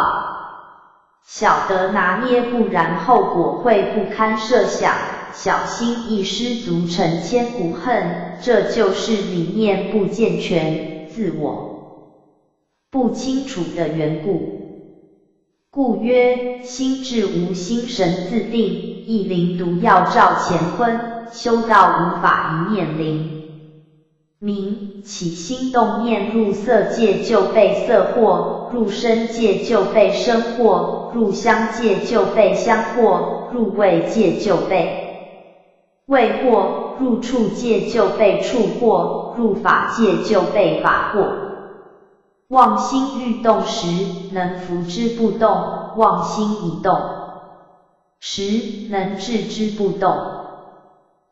Speaker 1: 晓得拿捏，不然后果会不堪设想，小心亦失足成千古恨。这就是理念不健全，自我不清楚的缘故。故曰：心智无心神自定，一灵毒药照乾坤，修道无法一念灵明。起心动念，入色界就被色惑，入声界就被声惑，入香界就被香惑，入味界就被味惑，入触界就被触惑，入法界就被法惑。妄心欲动时，能伏之不动；妄心已动时，能制之不动。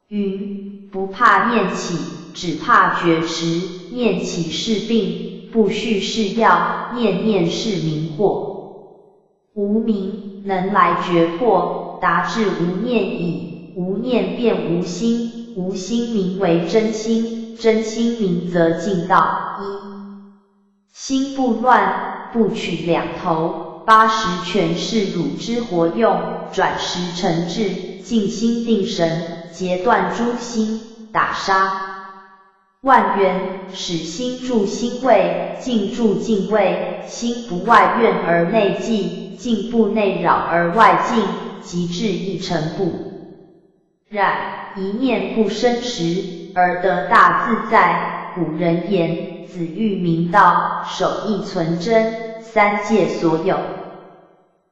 Speaker 1: 云：不怕念起，只怕觉迟。念起是病，不续是药，念念是明惑。无明能来觉破，达至无念矣。无念便无心，无心名为真心，真心名则净道。心不乱，不取两头，80全是汝之活用，转识成智，静心定神，截断诸心，打杀万缘，使心住心位，静住静位，心不外怨而内寂，静不内扰而外静，即至一尘不染，一念不生时，而得大自在。古人言：子欲明道，守义存真，三界所有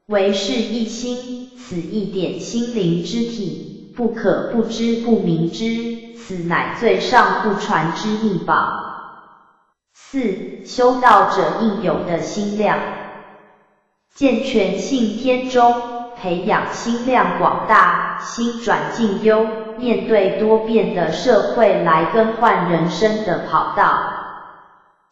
Speaker 1: 唯是一心，此一点心灵之体，不可不知不明之，此乃最上不传之秘宝。4. 修道者应有的心量。健全性天中，培养心量广大，心转境优，面对多变的社会来更换人生的跑道。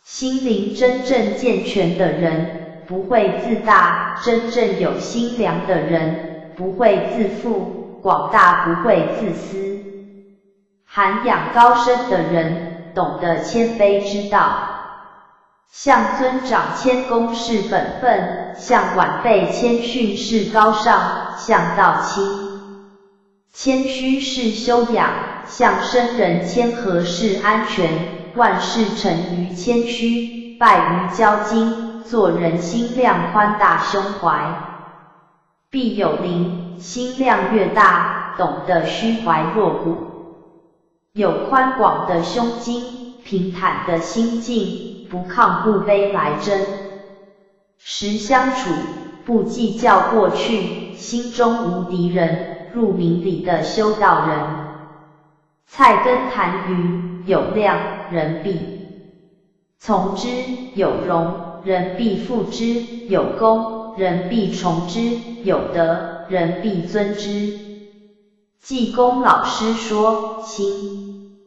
Speaker 1: 心灵真正健全的人，不会自大；真正有心量的人，不会自负；广大不会自私。涵养高深的人，懂得谦卑之道。向尊长谦恭是本分，向晚辈谦逊是高尚，向道亲谦虚是修养，向生人谦和是安全。万事成于谦虚，败于骄矜。做人心量宽大，胸怀必有灵。心量越大，懂得虚怀若谷。有宽广的胸襟，平坦的心境，不亢不卑来争。时相处，不计较过去，心中无敌人。入明理的修道人。菜根谭云：有量，人必从之；有容，人必附之；有功，人必崇之；有德，人必尊之。济公老师说：心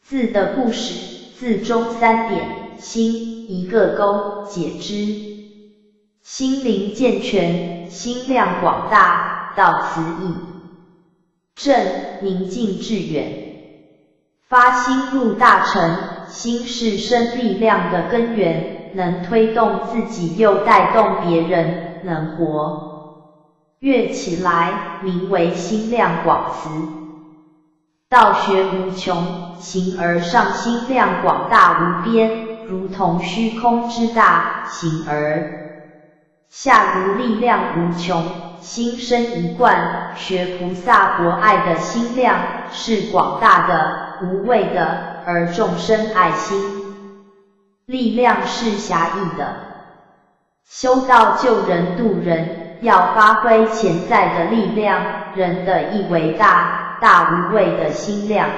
Speaker 1: 字的故事，字中3点，心一个勾，解之。心灵健全，心量广大，道此意。正宁静致远，发心入大成，心是生力量的根源，能推动自己又带动别人，能活跃起来，名为心量广慈。道学无穷，形而上心量广大无边，如同虚空之大，形而下如力量无穷，心生一贯，学菩萨博爱的心量，是广大的、无畏的，而众生爱心力量是狭义的。修道救人度人，要发挥潜在的力量，人的一为大，大无畏的心量，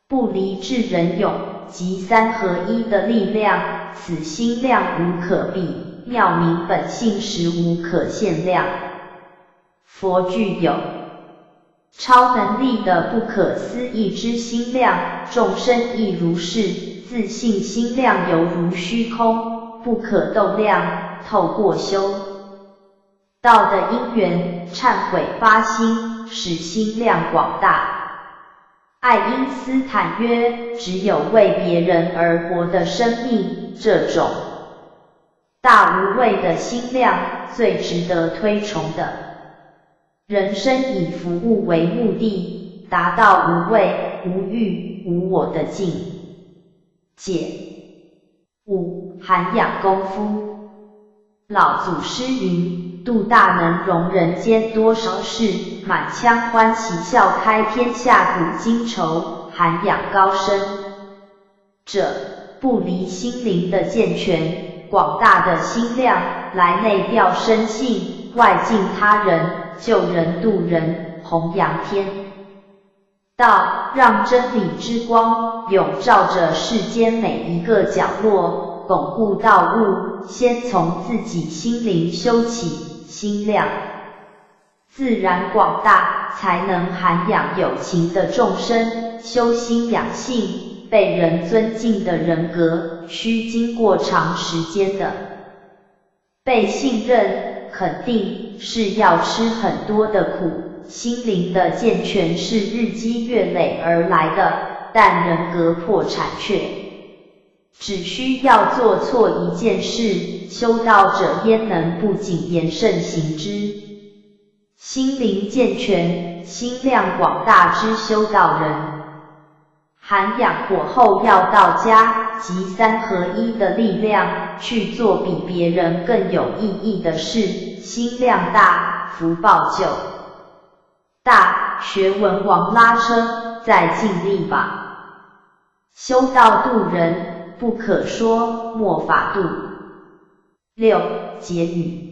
Speaker 1: 不离智人勇，即三合一的力量，此心量无可比，妙明本性实无可限量。佛具有超能力的不可思议之心量，众生亦如是，自信心量犹如虚空，不可动量，透过修道的因缘，忏悔发心，使心量广大。爱因斯坦曰，只有为别人而活的生命，这种大无畏的心量最值得推崇的。人生以服务为目的，达到无畏、无欲、无我的境界。5. 涵养功夫。老祖师云，度大能容人间多少事，满腔欢喜笑开天下古今愁。涵养高深者，不离心灵的健全，广大的心量，来内调生性，外敬他人，救人度人，弘扬天道，让真理之光永照着世间每一个角落，巩固道路，先从自己心灵修起，心量自然广大，才能涵养有情的众生，修心养性，被人尊敬的人格，需经过长时间的被信任肯定，是要吃很多的苦。心灵的健全是日积月累而来的，但人格破产却只需要做错一件事，修道者焉能不谨言慎行之？心灵健全、心量广大之修道人，涵养火候要到家，集三合一的力量，去做比别人更有意义的事，心量大，福报就大。学文王拉车，再尽力吧。修道度人，不可说，莫法度。6. 结语。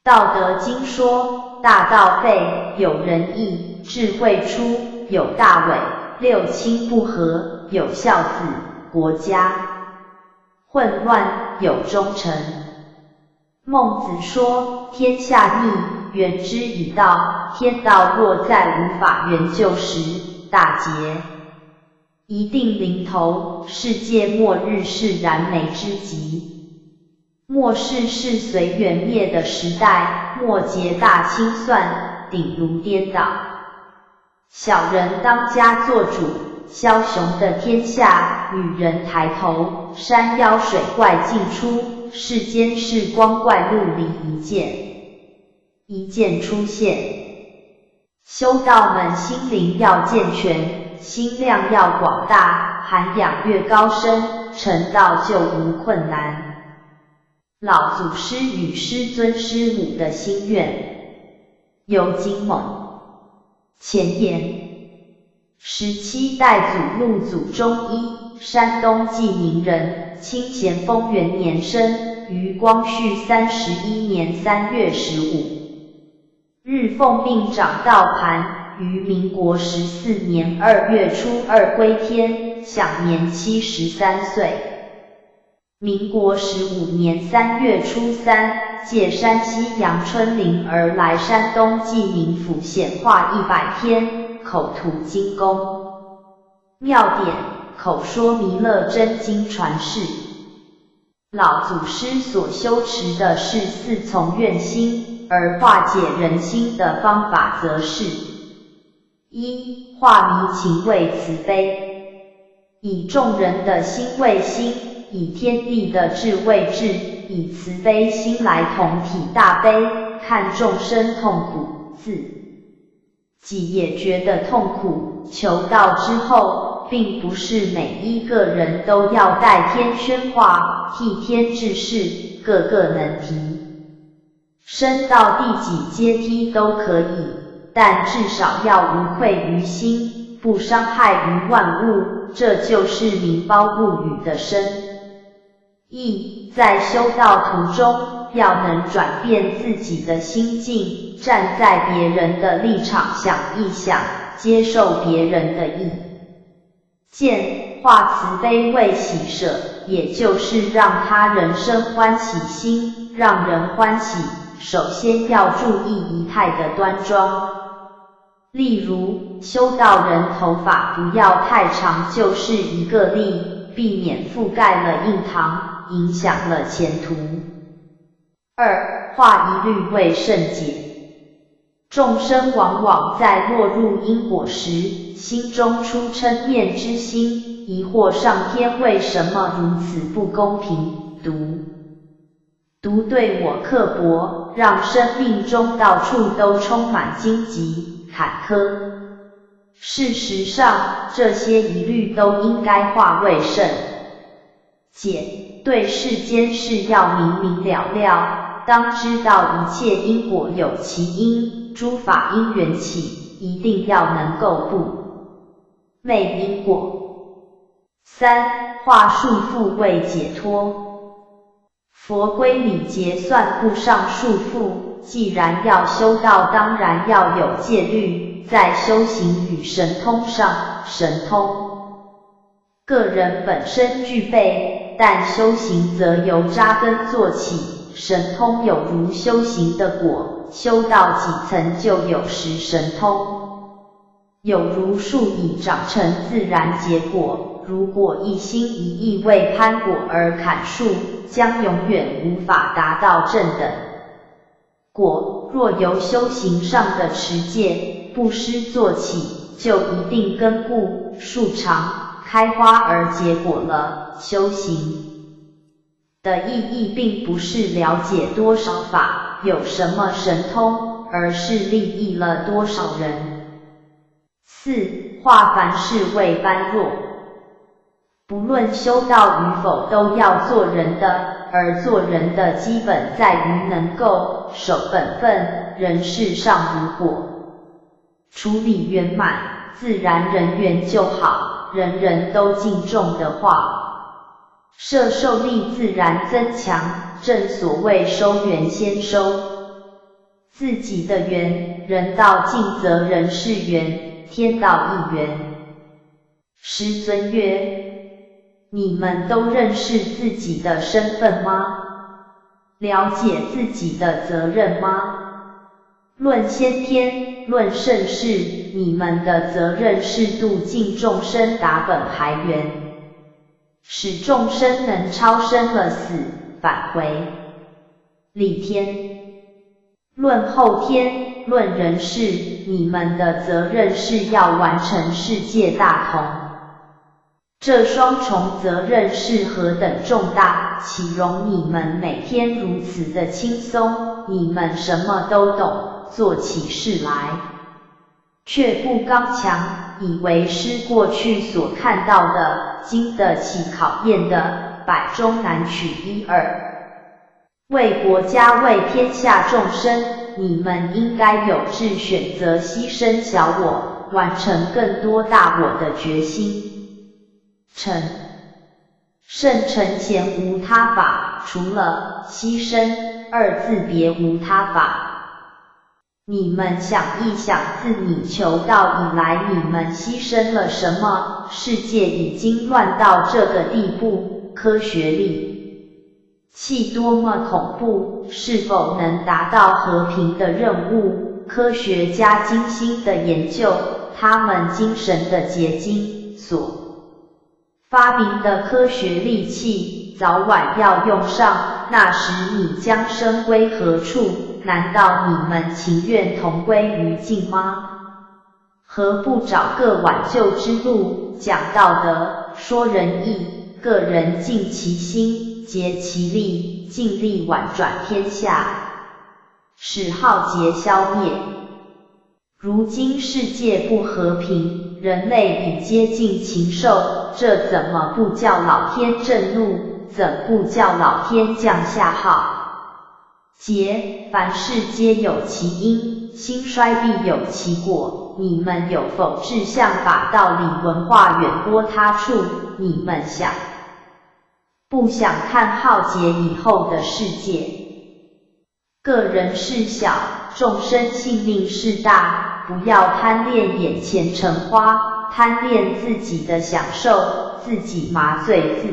Speaker 1: 道德经说，大道废，有仁义；智慧出，有大伪；六亲不和，有孝子；国家混乱，有忠臣。孟子说，天下逆，原之以道，天道若在无法援救时，大劫一定临头，世界末日是燃眉之急。末世是随缘灭的时代，末节大清算，鼎炉颠倒。小人当家作主，枭雄的天下，女人抬头，山妖水怪尽出，世间是光怪陆离一件出现。修道们心灵要健全，心量要广大，涵养越高深，成道就无困难。老祖师与师尊师母的心愿。尤金猛。前言：17代祖陆祖中医，山东济宁人，清咸丰元年生，于光绪31年3月15日奉命掌道盘，于民国14年2月初2归天，享年73岁。民国15年3月初3，借山西阳春陵而来山东济宁府显化100天，口吐金功。妙典：口说弥勒真经传世。老祖师所修持的是4从愿心，而化解人心的方法则是：一、化迷情为慈悲，以众人的心为心，以天地的智为智，以慈悲心来同体大悲，看众生痛苦，自己也觉得痛苦，求道之后，并不是每一个人都要代天宣化，替天治世，个个能提升到第几阶梯都可以，但至少要无愧于心，不伤害于万物，这就是名包不语的深意。在修道途中，要能转变自己的心境，站在别人的立场想一想，接受别人的意见，化慈悲为喜舍，也就是让他人生欢喜心，让人欢喜，首先要注意仪态的端庄。例如，修道人头发不要太长就是一个例，避免覆盖了印堂，影响了前途。二、化疑虑为圣解。众生往往在落入因果时，心中出嗔念之心，疑惑上天为什么如此不公平，独对我刻薄，让生命中到处都充满荆棘坎坷。事实上，这些疑虑都应该化为圣解，对世间事要明明了了，当知道一切因果有其因，诸法因缘起，一定要能够不昧因果。三、化束缚为解脱。佛规礼节算不上束缚，既然要修道，当然要有戒律，在修行与神通上，神通个人本身具备，但修行则由扎根做起，神通有如修行的果，修到几层就有时神通，有如树已长成自然结果，如果一心一意为攀果而砍树，将永远无法达到正等果。若由修行上的持戒、布施做起，就一定根固树长，开花而结果了。修行的意义并不是了解多少法，有什么神通，而是利益了多少人。四、化凡事为般若。不论修道与否，都要做人的，而做人的基本在于能够守本分，人事上如果处理圆满，自然人缘就好，人人都敬重的话，摄受力自然增强，正所谓收缘先收自己的缘，人道尽则人事缘，天道亦缘。师尊曰：你们都认识自己的身份吗？了解自己的责任吗？论先天，论盛世，你们的责任是度尽众生达本还原，使众生能超生了死，返回利天。论后天，论人事，你们的责任是要完成世界大同。这双重责任是何等重大，岂容你们每天如此的轻松？你们什么都懂，做起事来却不刚强，以为是过去所看到的经得起考验的百中难取一二。为国家为天下众生，你们应该有志选择牺牲小我，完成更多大我的决心。圣成前无他法，除了牺牲二字别无他法。你们想一想，自你求道以来，你们牺牲了什么？世界已经乱到这个地步，科学利器多么恐怖，是否能达到和平的任务？科学家精心的研究，他们精神的结晶所发明的科学利器，早晚要用上，那时你将身归何处？难道你们情愿同归于尽吗？何不找个挽救之路，讲道德，说仁义，个人尽其心，竭其力，尽力挽转天下，使浩劫消灭。如今世界不和平，人类已接近禽兽，这怎么不叫老天震怒？怎不叫老天降下浩劫？凡事皆有其因，兴衰必有其果。你们有否志向把道理文化远播他处？你们想不想看浩劫以后的世界？个人事小，众生性命是大，不要贪恋眼前尘花，贪恋自己的享受，自己麻醉自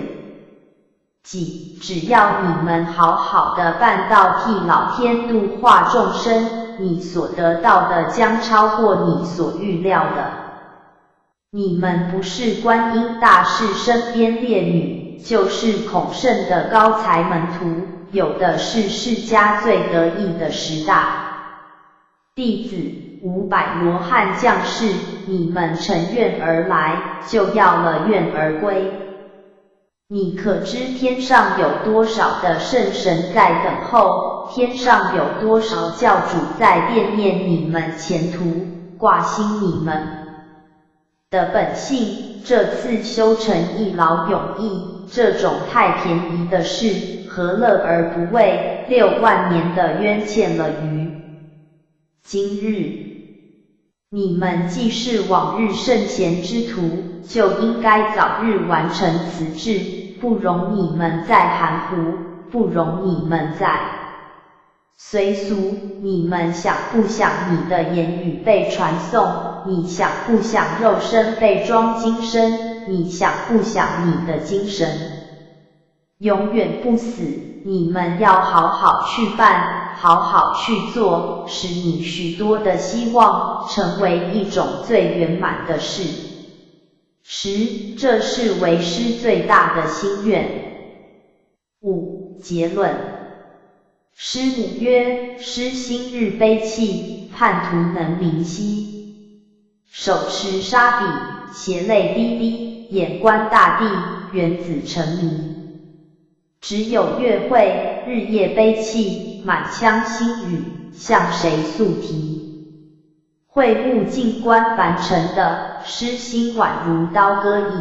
Speaker 1: 己。只要你们好好的办道，替老天度化众生，你所得到的将超过你所预料的。你们不是观音大士身边烈女，就是孔圣的高才门徒，有的是释迦最得意的10大弟子500罗汉将士，你们乘愿而来，就要了愿而归。你可知天上有多少的圣神在等候？天上有多少教主在惦念你们前途，挂心你们的本性？这次修成一劳永逸，这种太便宜的事，何乐而不为？6万年的冤欠了于今日。你们既是往日圣贤之徒，就应该早日完成此志，不容你们再含糊，不容你们再随俗。你们想不想你的言语被传颂？你想不想肉身被装金身？你想不想你的精神永远不死？你们要好好去办，好好去做，使你许多的希望成为一种最圆满的事实，这是为师最大的心愿。5. 结论。师母曰：师心日悲泣，叛徒能明晰，手持沙笔，斜泪滴滴，眼观大地，缘子成谜。只有月会，日夜悲泣，满腔心语，向谁诉提？会悟静观凡尘的，诗心宛如刀割意，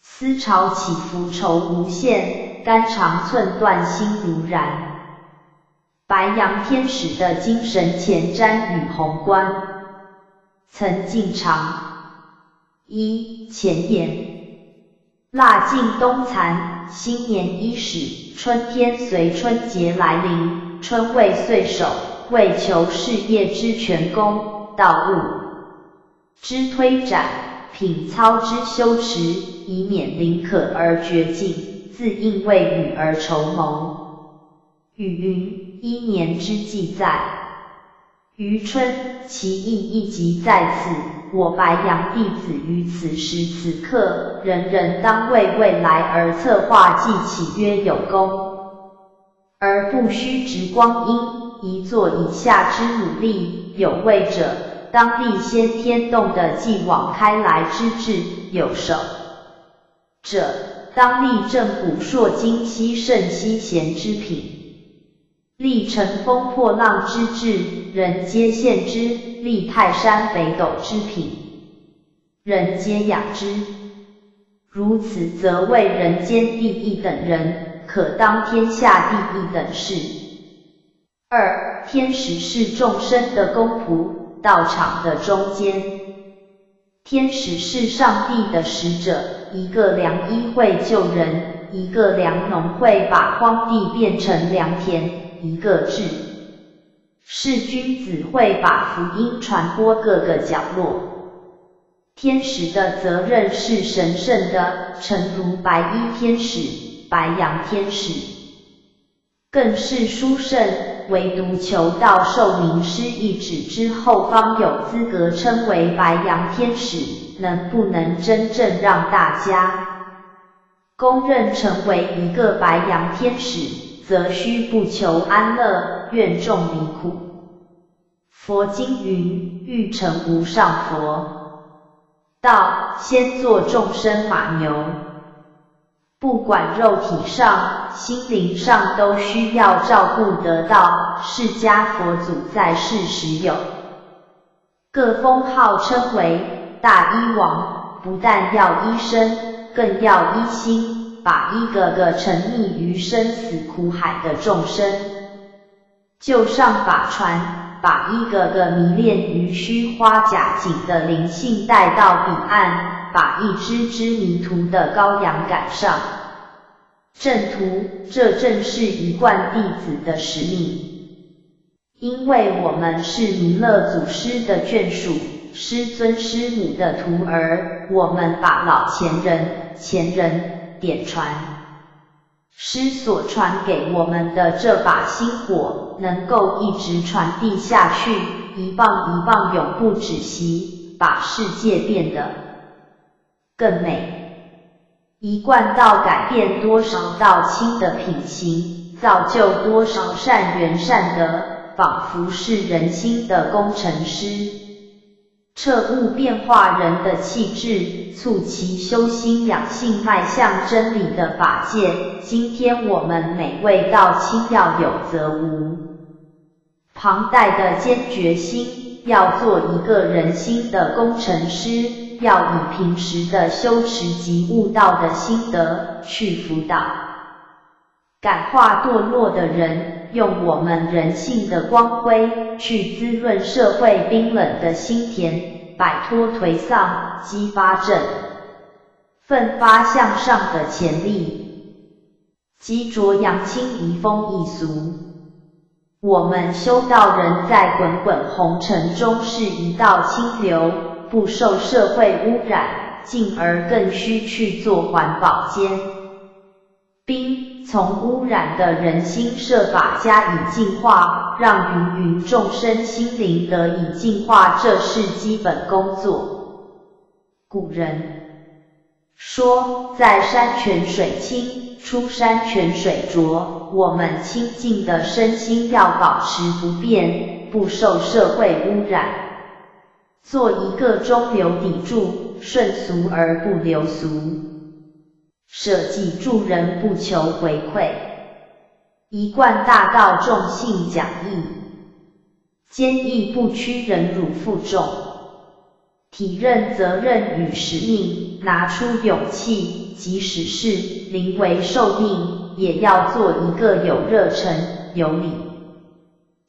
Speaker 1: 思潮起伏愁无限，肝肠寸断心如燃。白羊天使的精神前瞻与宏观。曾进场。1. 前言。腊尽冬残，新年伊始，春天随春节来临，春未岁首，为求事业之全功，道务之推展，品操之修持，以免临可而绝境，自应为予而筹谋。语云：1年之计在于春，其意亦即在此。我白羊弟子于此时此刻，人人当为未来而策划计起，约有功，而不须执光阴，宜做以下之努力。有为者，当立先天动的继往开来之志；有守者，当立正古烁今昔圣西贤之品，立乘风破浪之志，人皆羡之；立泰山北斗之品，人皆仰之。如此则为人间第一等人，可当天下第一等事。2. 天使是众生的公仆，道场的中间。天使是上帝的使者，一个良医会救人，一个良农会把荒地变成良田，一个智是君子会把福音传播各个角落。天使的责任是神圣的，诚如白衣天使、白羊天使，更是殊胜，唯独求道受名师一指之后，方有资格称为白羊天使。能不能真正让大家公认成为一个白羊天使，则须不求安乐，愿众离苦。佛经云：欲成无上佛道，先做众生马牛。不管肉体上、心灵上都需要照顾得到。释迦佛祖在世时有各封号称为大医王，不但要医身，更要医心，把一个个沉溺于生死苦海的众生救上法船，把一个个迷恋于虚花假景的灵性带到彼岸，把一只只迷途的羔羊赶上正途。这正是一贯弟子的使命。因为我们是弥勒祖师的眷属，师尊师母的徒儿，我们把老前人点传师所传给我们的这把心火，能够一直传递下去，一棒一棒永不止息，把世界变得更美。一贯道改变多少道亲的品行，造就多少善缘善德，仿佛是人心的工程师，彻悟变化人的气质，促其修心养性，迈向真理的法界。今天我们每位道亲要有则无旁贷的坚决心，要做一个人心的工程师，要以平时的修持及悟道的心得去辅导感化堕落的人，用我们人性的光辉去滋润社会冰冷的心田，摆脱颓丧，激发振奋发向上的潜力，激浊扬清，移风易俗。我们修道人在滚滚红尘中是一道清流，不受社会污染，进而更需去做环保尖兵，从污染的人心设法加以净化，让芸芸众生心灵得以净化，这是基本工作。古人说，在山泉水清，出山泉水浊，我们清净的身心要保持不变，不受社会污染，做一个中流砥柱，顺俗而不流俗，舍己助人不求回馈，一贯大道重信讲义，坚毅不屈，忍辱负重，体认责任与使命，拿出勇气，即使是临危受命，也要做一个有热忱、有理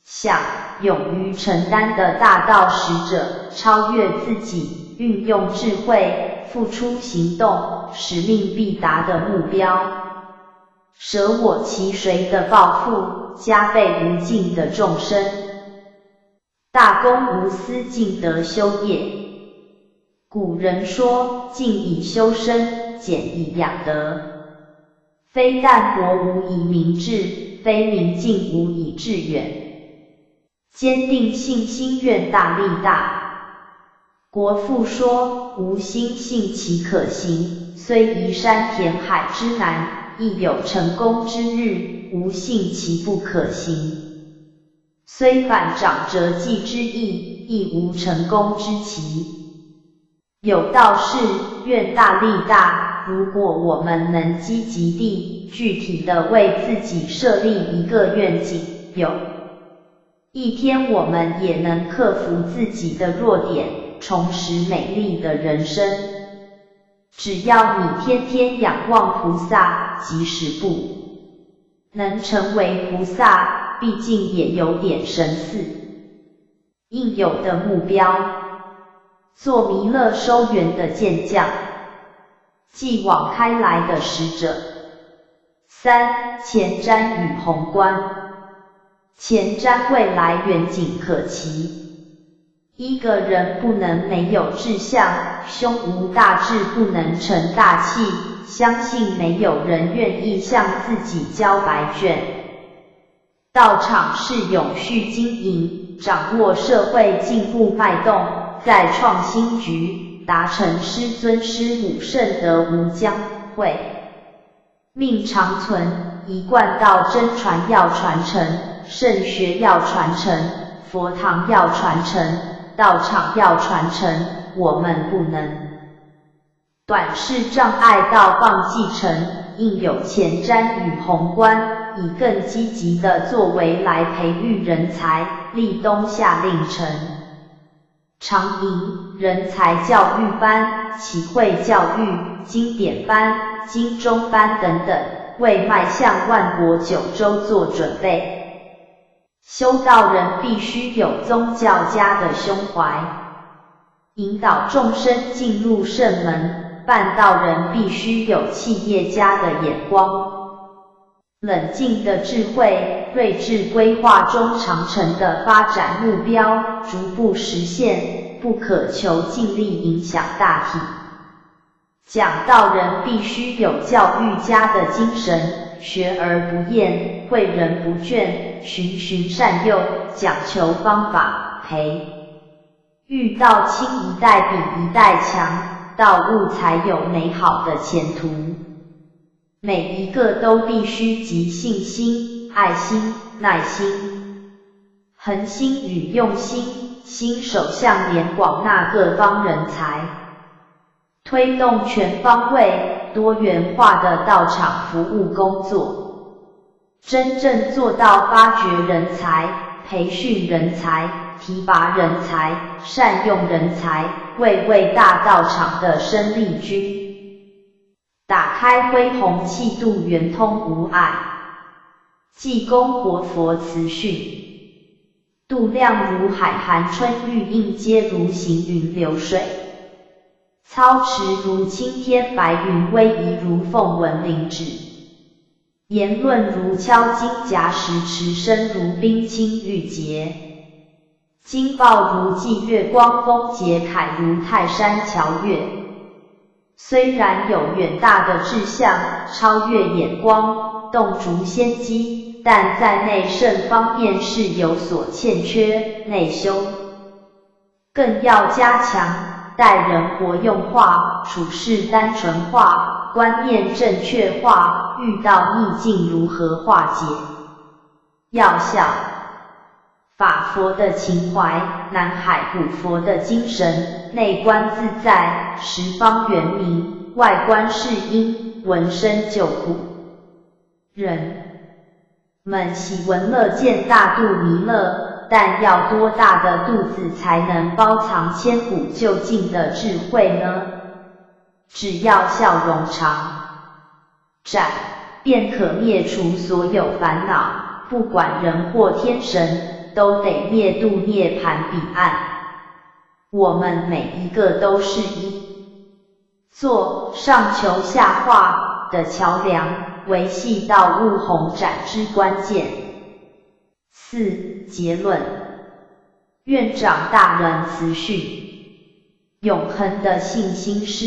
Speaker 1: 想、勇于承担的大道使者，超越自己，运用智慧，付出行动，使命必达的目标，舍我其谁的抱负，加倍无尽的众生，大公无私，尽得修业。古人说，静以修身，俭以养德，非淡泊无以明志，非宁静无以致远。坚定信心，愿大利大。国父说，无心信其可行，虽移山填海之难，亦有成功之日，无信其不可行，虽反掌折计之意，亦无成功之期。有道是，愿大利大。如果我们能积极地、具体地为自己设立一个愿景，有一天我们也能克服自己的弱点，重拾美丽的人生。只要你天天仰望菩萨，即使不能成为菩萨，毕竟也有点神似应有的目标。做弥勒收圆的健将，继往开来的使者。3. 前瞻与宏观。前瞻未来远景可期。一个人不能没有志向，胸无大志不能成大器，相信没有人愿意向自己交白卷。道场是永续经营，掌握社会进步脉动，在创新局达成师尊师母圣德无疆会，命长存，一贯道真传要传承，圣学要传承，佛堂要传承，道场要传承，我们不能短视障碍到忘继承，应有前瞻与宏观，以更积极的作为来培育人才，立冬夏令成。常营人才教育班、启慧教育、经典班、经中班等等，为迈向万国九州做准备。修道人必须有宗教家的胸怀，引导众生进入圣门；办道人必须有企业家的眼光，冷静的智慧，睿智规划中长程的发展目标，逐步实现，不可求尽力影响大体。讲道人必须有教育家的精神，学而不厌，诲人不倦，循循善诱，讲求方法，培育道亲一代比一代强，道路才有美好的前途。每一个都必须集信心、爱心、耐心、恒心与用心，心手向连广纳各方人才，推动全方位、多元化的道场服务工作，真正做到发掘人才、培训人才、提拔人才、善用人才，为大道场的生力军打开恢弘气度圆通无碍，济公活佛慈训，度量如海涵春玉映皆如行云流水，操持如青天白云威仪如凤纹灵指，言论如敲金夹石持声如冰清玉洁，经报如霁月光风节凯如泰山桥岳。虽然有远大的志向，超越眼光，洞烛先机，但在内圣方面是有所欠缺，内修更要加强，待人活用化，处事单纯化，观念正确化，遇到逆境如何化解。要效法佛的情怀，南海古佛的精神，内观自在，十方圆明，外观是因，闻声救苦。人们喜闻乐见，大肚弥勒，但要多大的肚子才能包藏千古究竟的智慧呢？只要笑容常展，便可灭除所有烦恼，不管人或天神，都得灭度涅槃彼岸。我们每一个都是一座上求下化的桥梁，维系道路弘展之关键。4. 结论。院长大人慈训，永恒的信心是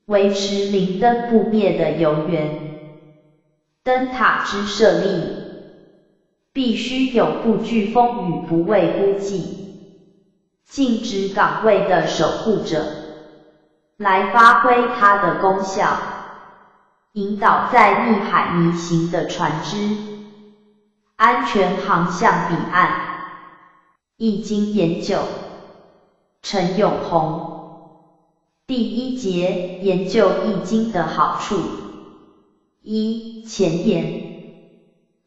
Speaker 1: 维持灵灯不灭的由缘。灯塔之设立，必须有不惧风雨、不畏孤寂、尽职岗位的守护者，来发挥它的功效，引导在逆海迷行的船只，安全航向彼岸。易经研究，陈永红。第一节，研究易经的好处。1. 前言。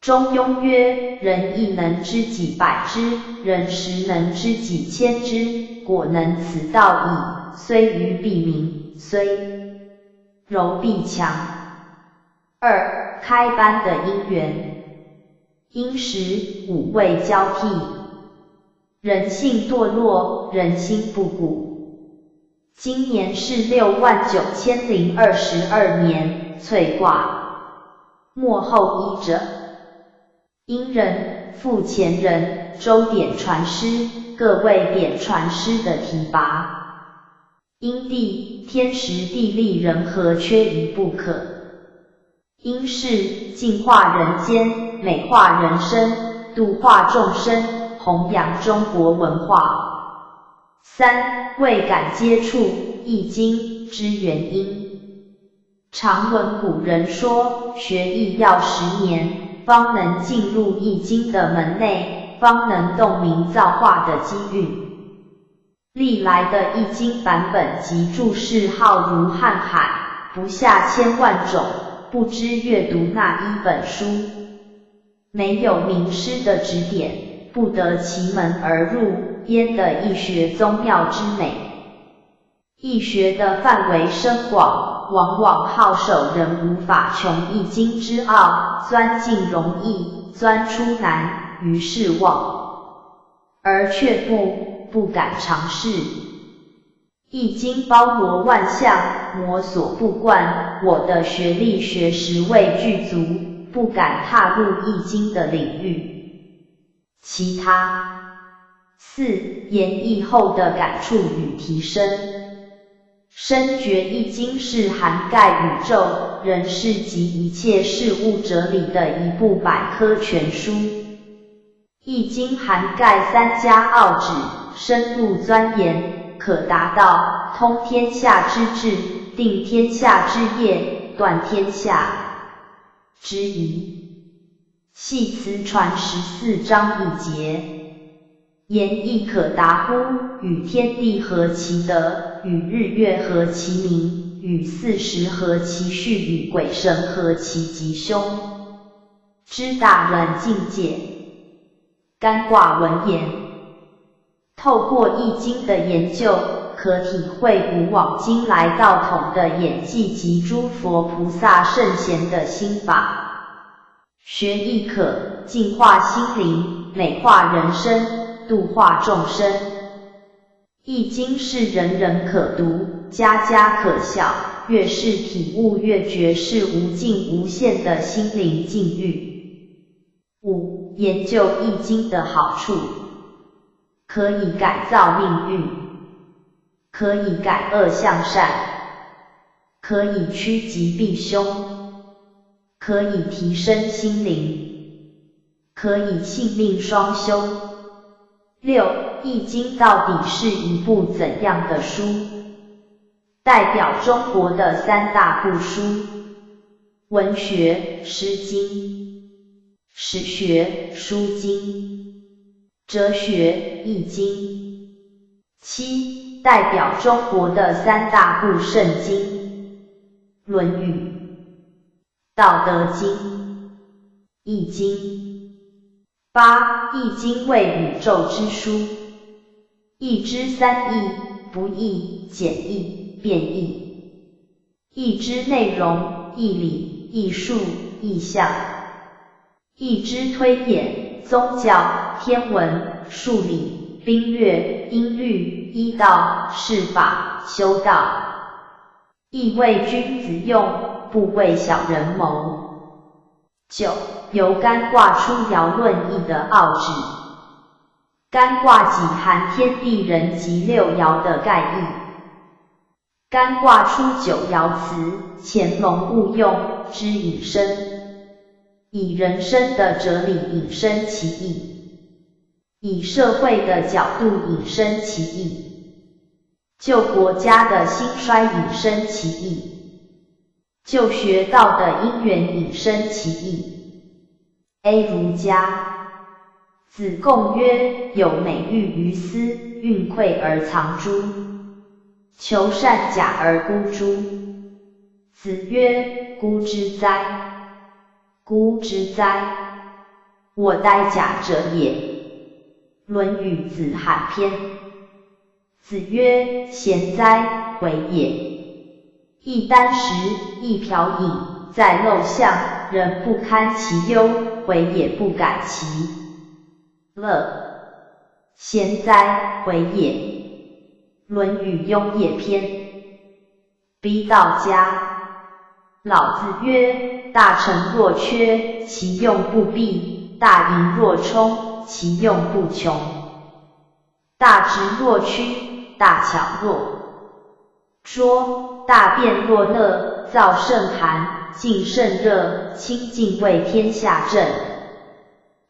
Speaker 1: 中庸曰：人亦能知己百之，人实能知己千之，果能此道矣。虽愚必明，虽柔必强。2. 开班的因缘。因时五味交替，人性堕落，人心不古。今年是69022年，萃卦，末后一者。殷人、傅前人、周典传师，各为典传师的提拔。因地、天时地利人和缺一不可。因事净化人间，美化人生，度化众生，弘扬中国文化。3. 未敢接触易经之原因。常闻古人说，学艺要10年，方能进入易经的门内，方能洞明造化的机运。历来的易经版本及注释浩如瀚海，不下1000万种，不知阅读哪一本书。没有名师的指点，不得其门而入，焉得易学宗妙之美。易学的范围深广，往往好手人无法穷易经之奥，钻进容易，钻出难，于是忘，而却不敢尝试。易经包罗万象，摸索不惯，我的学历学识未具足，不敢踏入易经的领域。其他4. 研译后的感触与提升。深觉易经是涵盖宇宙、人世及一切事物哲理的一部百科全书。易经涵盖3家奥旨，深入钻研，可达到通天下之治、定天下之业、断天下之宜。系辞传14章1节。言亦可达乎？与天地合其德，与日月合其明，与40合其序，与鬼神合其吉凶，之大人境界。干卦文言。透过易经的研究，可体会古往今来道统的演技及诸佛菩萨圣贤的心法。学易可净化心灵，美化人生，度化众生。易经是人人可读，家家可晓，越是体悟越觉是无尽无限的心灵境遇。5. 研究易经的好处。可以改造命运，可以改恶向善，可以趋吉避凶，可以提升心灵，可以性命双修。6. 易经到底是一部怎样的书？代表中国的3大部书：文学《诗经》，史学《书经》，哲学《易经》。7. 代表中国的3大部圣经：《论语》、《道德经》、《易经》。8. 易经为宇宙之书，易之3易：不易、简易、变易。易之内容：义理、艺术、意象。易之推演：宗教、天文、数理、兵略、音律、医道、释法、修道。易为君子用，不为小人谋。9. 由干卦出爻论易的奥旨。干卦己含天地人及6爻的概义。干卦出9爻辞：潜龙勿用，之引申。以人生的哲理引申其意，以社会的角度引申其意，就国家的兴衰引申其意，就学道的因缘引申其意。A 儒家。子贡曰：有美玉于斯，运馈而藏诸，求善假而孤诸。子曰：孤之哉！孤之哉！我待假者也。论语子罕篇。子曰：贤哉，回也！一箪食，一瓢饮，在陋巷，人不堪其忧，回也不改其乐。贤哉，回也！论语雍也篇。B 道家。老子曰：大成若缺，其用不弊；大盈若冲，其用不穷；大直若曲，大巧若拙；大辩若讷，燥甚寒，静甚热，清静为天下正。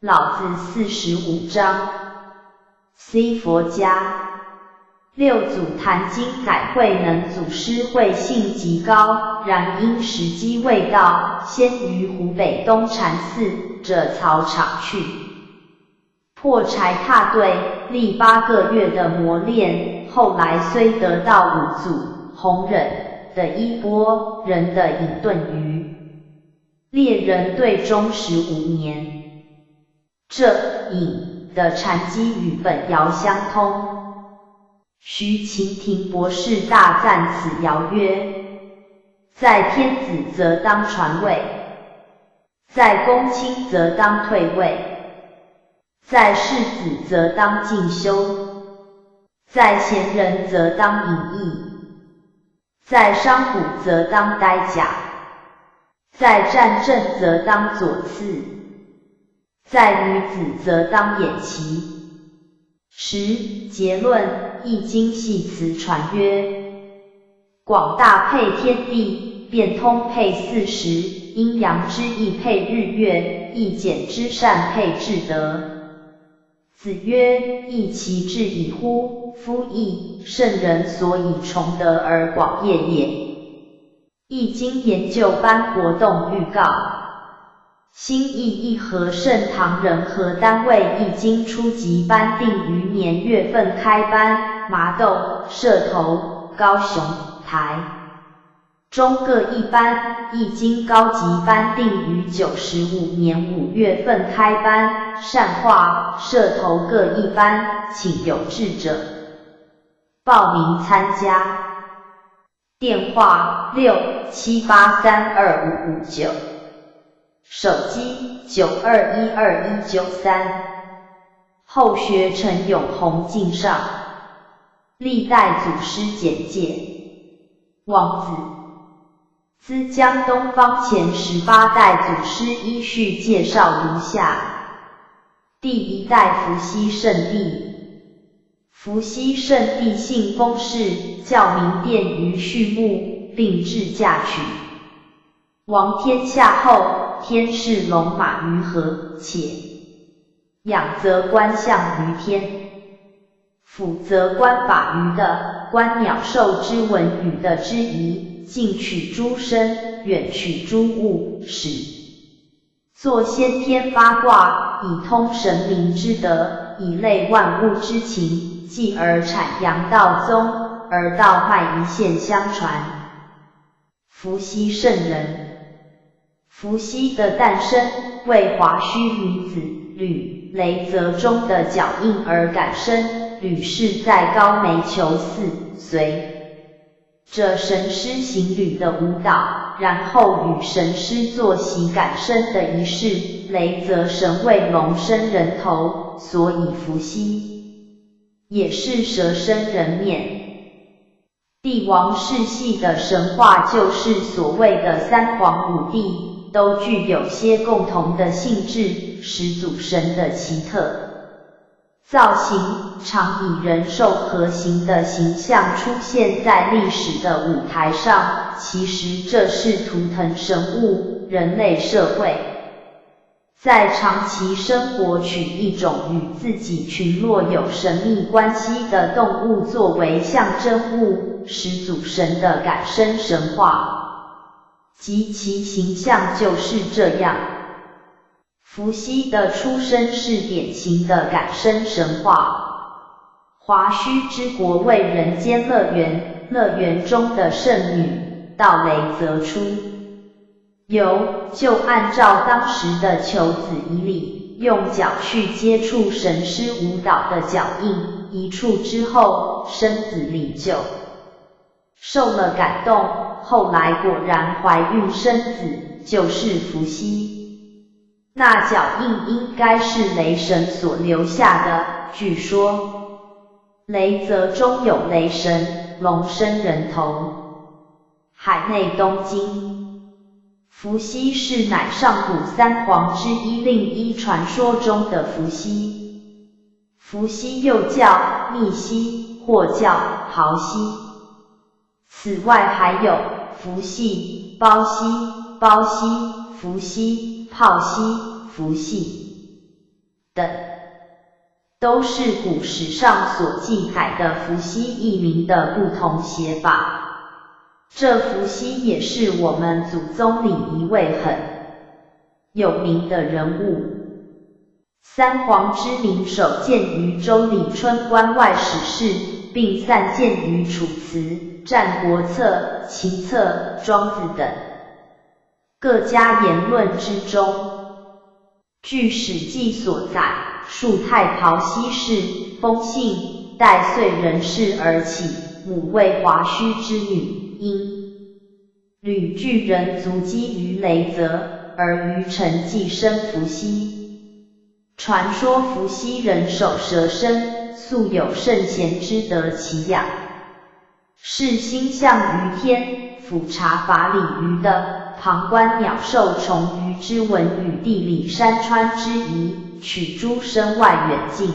Speaker 1: 老子45章。C 佛家。六祖坛经改慧能祖师慧性极高，然因时机未到，先于湖北东禅寺者草场去。破柴踏对，历8个月的磨练，后来虽得到五祖、弘忍的衣钵，人的隐遁于猎人队中15年。这隐的禅机与本谣相通。徐勤亭博士大赞此谣曰：在天子则当传位，在公卿则当退位，在士子则当进修，在贤人则当隐逸，在商贾则当呆甲，在战阵则当左次，在女子则当眼旗。10. 结论，易经系辞传曰：广大配天地，变通配40，阴阳之意配日月，易简之善配至德。子曰：易其志矣乎！夫易，圣人所以崇德而广业也。易经研究班活动预告。新义义和盛唐人和单位易经初级班定于年月份开班，麻豆、社头、高雄、台中各一班。易经高级班定于95年5月份开班，善化、社头各一班，请有志者报名参加。电话678325559。手机92121193，后学陈永红敬上，历代祖师简介。王子兹江东方前18代祖师依序介绍如下：第1代伏羲圣帝。伏羲圣帝姓封氏，教明殿于畜牧，并制嫁娶。王天下后，天视龙马于河，且养则观象于天，辅则观法于的，观鸟兽之文与的之宜，近取诸身，远取诸物，使作先天八卦，以通神明之德，以类万物之情，继而阐扬道宗，而道脉一线相传。伏羲圣人。伏羲的诞生，为华胥女子吕雷泽中的脚印而感生。吕氏在高梅求寺，随着神师行吕的舞蹈，然后与神师坐席感生的仪式。雷泽神为龙生人头，所以伏羲也是蛇生人面。帝王世系的神话就是所谓的三皇五帝，都具有些共同的性质，始祖神的奇特造型，常以人兽合形的形象出现在历史的舞台上。其实这是图腾神物，人类社会在长期生活取一种与自己群落有神秘关系的动物作为象征物，始祖神的感生神话及其形象就是这样。伏羲的出生是典型的感生神话。华胥之国为人间乐园，乐园中的圣女道雷泽出游，就按照当时的求子仪礼，用脚去接触神师舞蹈的脚印，一触之后，生子领救，受了感动，后来果然怀孕生子，就是伏羲。那脚印应该是雷神所留下的，据说雷泽中有雷神，龙生人头。海内东京，伏羲是乃上古三皇之一，另一传说中的伏羲。伏羲又叫密羲，或叫豪羲。此外还有伏羲、包羲、包羲、伏羲、炮羲、伏羲等。都是古史上所记载的伏羲译名的不同写法。这伏羲也是我们祖宗里一位很有名的人物。三皇之名首见于周礼春关外史事，并散见于楚辞、战国策、秦策、庄子等各家言论之中。据《史记》所载，树太袍羲氏，封姓，代遂人氏而起，母为华胥之女，因吕巨人足击于雷泽，而于陈既生伏羲。传说伏羲人首蛇身，素有圣贤之德其养，是星象于天，俯察法理于的，旁观鸟兽虫鱼之文与地理山川之宜，取诸身外远近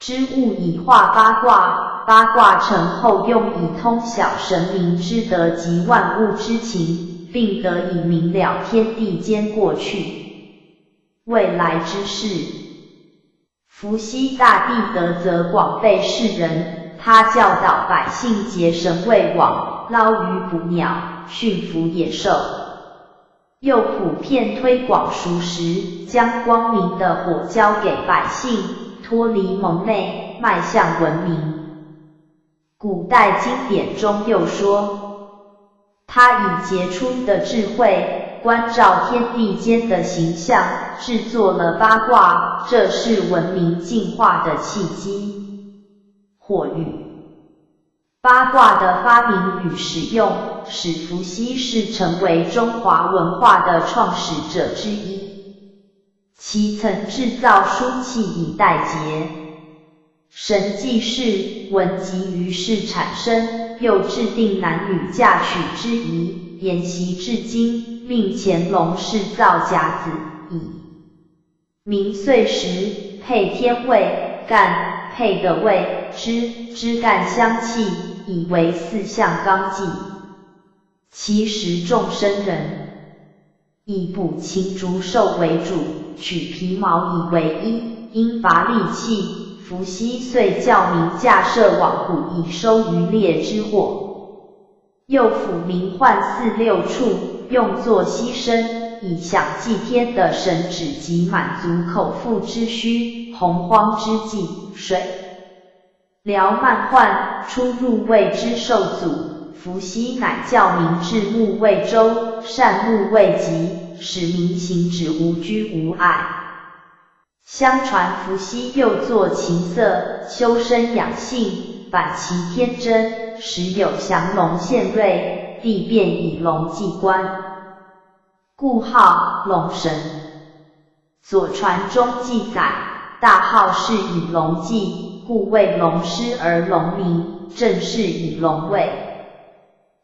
Speaker 1: 之物以化八卦，八卦成后用以通晓神明之德及万物之情，并得以明了天地间过去未来之事。伏羲大帝德则广被世人，他教导百姓结绳为网，捞鱼捕鸟，驯服野兽，又普遍推广熟食，将光明的火交给百姓，脱离蒙昧，迈向文明。古代经典中又说，他以杰出的智慧关照天地间的形象，制作了八卦，这是文明进化的契机。或语八卦的发明与使用，使伏羲氏成为中华文化的创始者之一。其曾制造书契以代节，神迹事，文集于是产生，又制定男女嫁娶之仪，沿袭至今，命乾隆氏造甲子，以明岁时配天位，干配的位，枝干相契，以为四象纲纪。其实众生人以捕禽逐兽为主，取皮毛以为衣，因乏力气，伏羲遂教民架设网捕以收渔猎之获，又抚民患4、6处，用作牺牲，以享祭天的神旨及满足口腹之需，洪荒之际，水疗漫患，出入未之受阻，伏羲乃教民治木为舟，善木为楫，使民行止无拘无碍。相传伏羲又作琴瑟，修身养性，反其天真，时有降龙献瑞，帝便以龙祭官，故号龙神。左传中记载，大号是以龙祭，故为龙师而龙名，正是以龙位。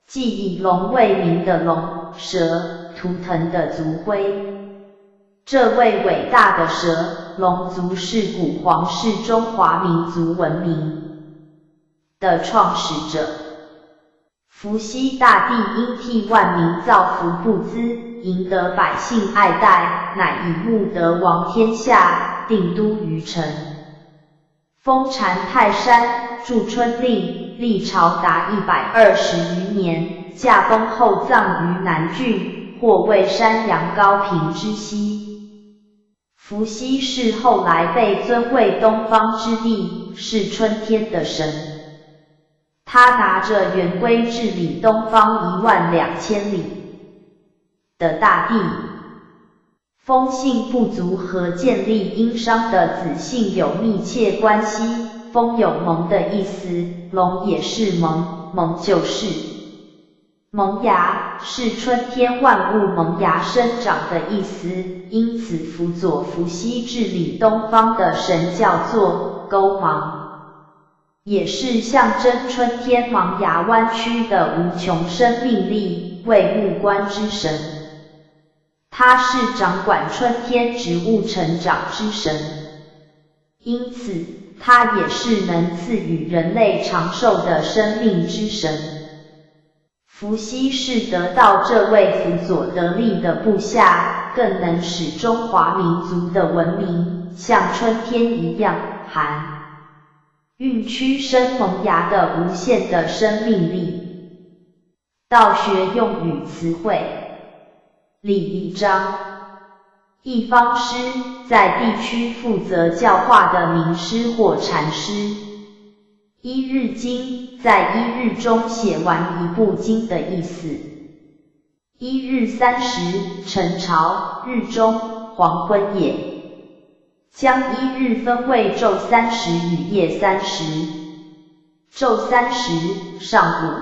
Speaker 1: 即以龙为名的龙蛇，图腾的族徽。这位伟大的蛇龙族是古皇室中华民族文明的创始者。伏羲大帝因替万民造福布资，赢得百姓爱戴，乃以穆德王天下，定都于城，封禅泰山，著春令，历朝达120余年，驾崩后葬于南郡，或谓山阳高平之西。伏羲是后来被尊为东方之帝，是春天的神。他拿着元规治理东方12000里的大地。封姓部族和建立殷商的子姓有密切关系，封有萌的意思，龙也是萌，萌就是萌芽，是春天万物萌芽生长的意思，因此辅佐伏羲治理东方的神叫做勾芒，也是象征春天萌芽弯曲的无穷生命力，为木观之神。他是掌管春天植物成长之神，因此他也是能赐予人类长寿的生命之神。伏羲是得到这位辅佐得力的部下，更能使中华民族的文明明，像春天一样含蕴屈生萌芽的无限的生命力。道学用语词汇，礼仪章。一方师，在地区负责教化的名师或禅师。一日经，在一日中写完一部经的意思。一日30，晨朝，日中，黄昏也。将一日分为昼30与夜30。昼30，上午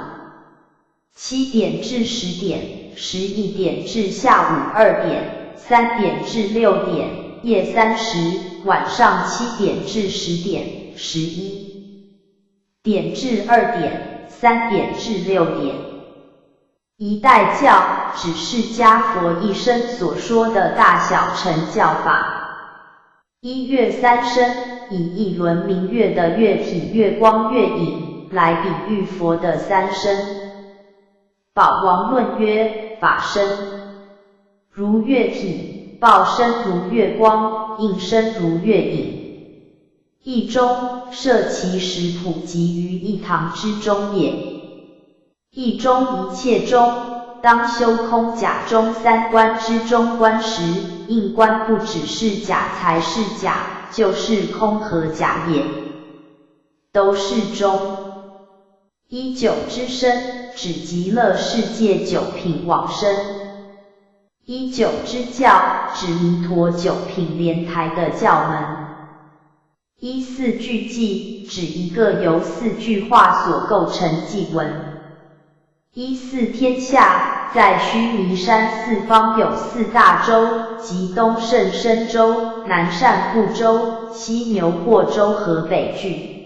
Speaker 1: 7点至10点，11点至下午2点，3点至6点；夜30，晚上7点至10点，11点至2点，3点至6点。一代教只是家佛一生所说的大小乘教法。1月3升，以一轮明月的月体月光月影来比喻佛的3身。宝王论曰：法身如月体，报身如月光，应身如月影。一中，摄其实普及于一堂之中也。一中一切中，当修空假中3观之中观时，应观不只是假才是假，就是空和假也，都是中。一九之身，指极乐世界9品往生。一九之教，指弥陀9品莲台的教门。一四句偈，指一个由4句话所构成偈文。一四天下，在须弥山四方有4大洲，即东胜身洲、南赡部洲、西牛货洲和北俱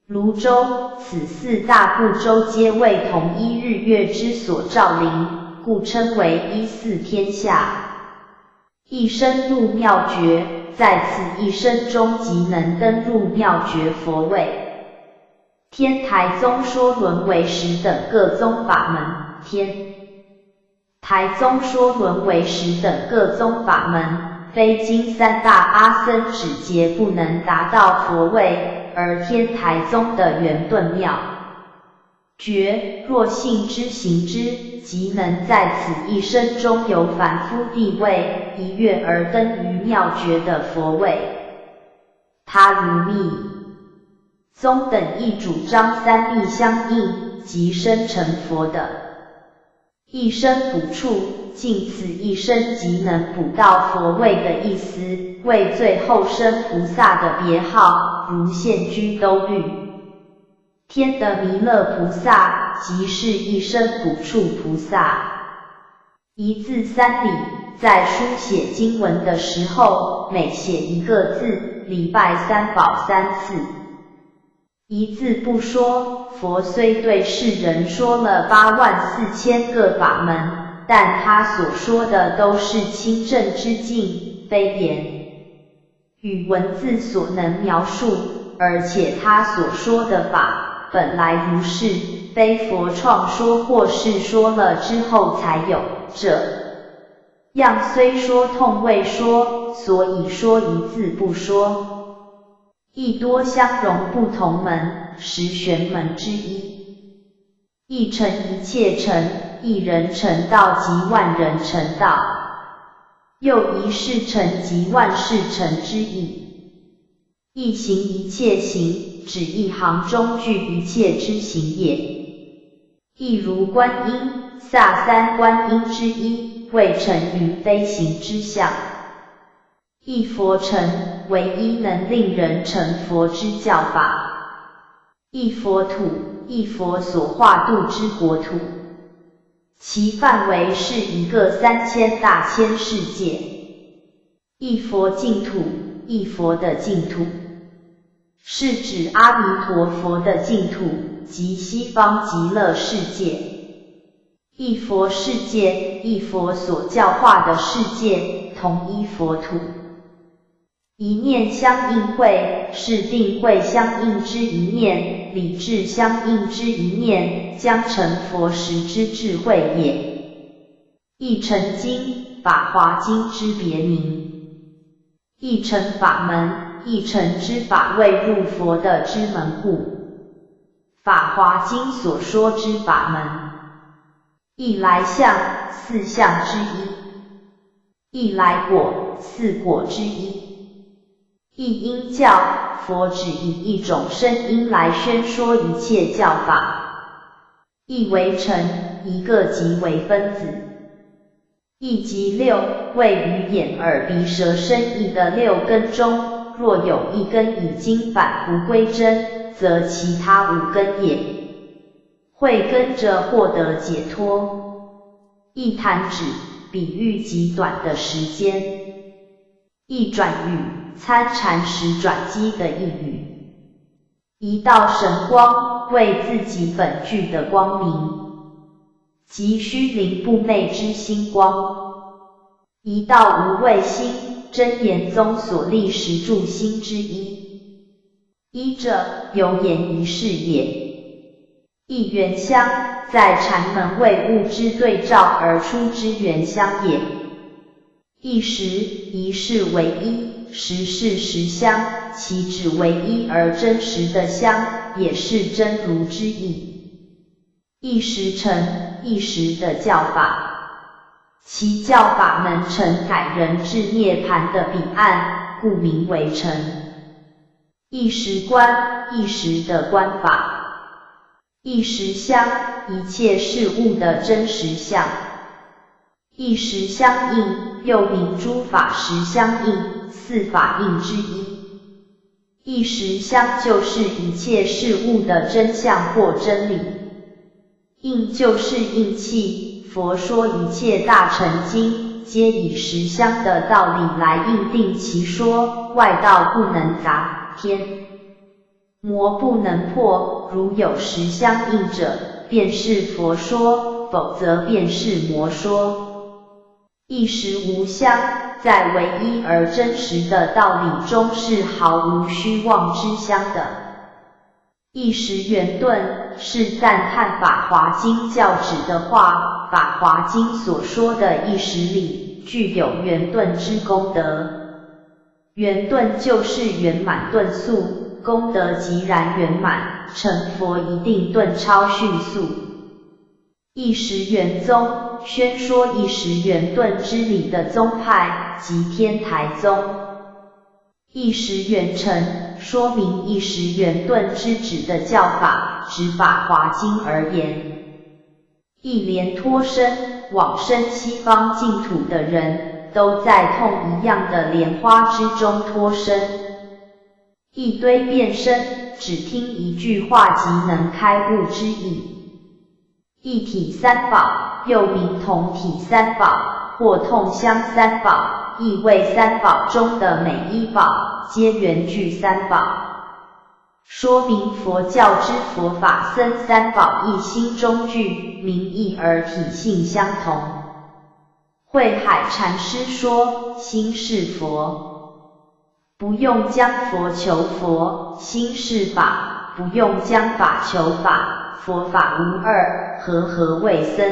Speaker 1: 泸州，此4大部洲皆为同一日月之所照临，故称为一四天下。一生入妙觉，在此一生中即能登入妙觉佛位。天台宗说轮为10等各宗法门，天台宗说轮为10等各宗法门，非经3大阿僧只劫不能达到佛位，而天台宗的圆顿妙觉，若信之行之，即能在此一生中由凡夫地位一跃而登于妙觉的佛位。他如密宗等亦主张3密相应，即生成佛的一生补处，尽此一生即能补到佛位的意思，为最后生菩萨的别号，如现居兜率天的弥勒菩萨，即是一生补处菩萨。一字3礼，在书写经文的时候，每写一个字，礼拜3宝3次。一字不说，佛虽对世人说了84000个法门，但他所说的都是清正之境，非言语文字所能描述，而且他所说的法本来如是，非佛创说或是说了之后才有，这样虽说痛未说，所以说一字不说。亦多相容不同门，十玄门之一。一成一切成，一人成道即万人成道，又一事成即万事成之意。一行一切行，指一行中具一切之行也。亦如观音、萨3观音之一，未成于非行之相。一佛成，唯一能令人成佛之教法。一佛土，一佛所化度之国土，其范围是一个3000大千世界。一佛净土，一佛的净土，是指阿弥陀佛的净土，即西方极乐世界。一佛世界，一佛所教化的世界，同一佛土。一念相应会，是定慧相应之一念，理智相应之一念，将成佛时之智慧也。一成经，法华经之别名。义成法门，义成之法谓入佛的之门故。法华经所说之法门，一来相，四相之一；一来果，四果之一。一因教，佛只以一种声音来宣说一切教法。一为成，一个即为分子。一即六，谓于眼耳鼻舌身意的六根中，若有一根已经返不归真，则其他五根也会跟着获得解脱。一弹指，比喻极短的时间。一转语，参禅时转机的一语。一道神光，为自己本具的光明，即虚灵不昧之星光。一道无畏心，真言宗所立十住心之一。一者，有言一事也。一原香，在禅门为物之对照而出之原香也。一时，一事为一，实是实香，其只为一而真实的香，也是真如之意。一时成，一时的教法，其教法能成改人至涅槃的彼岸，故名为成。一时观，一时的观法。一时相，一切事物的真实相。一时相应，又名诸法实相应，四法应之一。一时相就是一切事物的真相或真理。应就是应气，佛说一切大乘经，皆以实相的道理来印定其说，外道不能杂，天魔不能破，如有实相应者，便是佛说，否则便是魔说。一时无相，在唯一而真实的道理中是毫无虚妄之相的。一时圆顿，是赞叹法华经教旨的话，法华经所说的一时里，具有圆顿之功德。圆顿就是圆满顿速，功德即然圆满，成佛一定顿超迅速。一时圆宗，宣说一时圆顿之理的宗派，即天台宗。一时圆成，说明一时圆顿之旨的教法，指法华经而言。一莲脱身，往生西方净土的人，都在同一样的莲花之中脱身。一堆变身，只听一句话即能开悟之意。一体三宝，又名同体三宝，或同相三宝，亦为三宝中的每一宝，皆源具三宝。说明佛教之佛法僧三宝一心中具，名义而体性相同。慧海禅师说，心是佛，不用将佛求佛；心是法，不用将法求法。佛法无二，和为僧。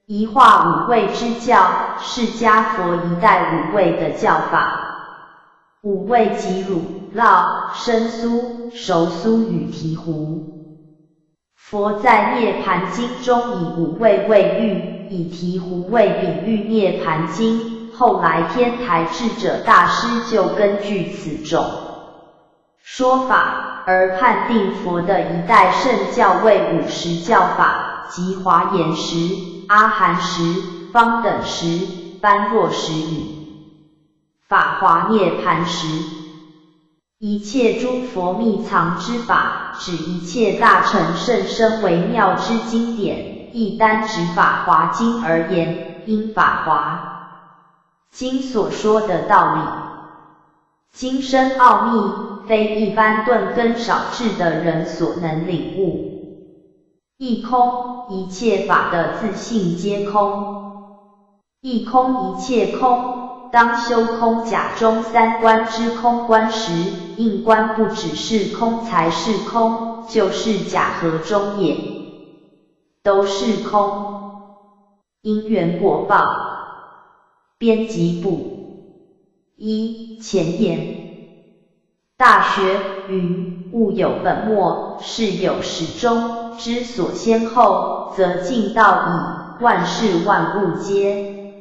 Speaker 1: 一化五位之教，释迦佛一代五位的教法。五位即乳、酪、生酥、熟酥与醍醐。佛在《涅盘经》中以五位为喻，以醍醐为比喻《涅盘经》，后来天台智者大师就根据此种说法，而判定佛的一代圣教为50教法，即华严时、阿含时、方等时、般若时与法华涅盘时。一切诸佛密藏之法，指一切大乘甚深微妙之经典，亦单指法华经而言，因法华经所说的道理，经深奥秘，非一般钝根少智的人所能领悟。一空，一切法的自性皆空。一空，一切空，当修空假中三观之空观时，应观不只是空才是空，就是假和中也，都是空。因缘果报。编辑部。一、前言。大学云：物有本末，事有始终，知所先后，则近道矣。万事万物皆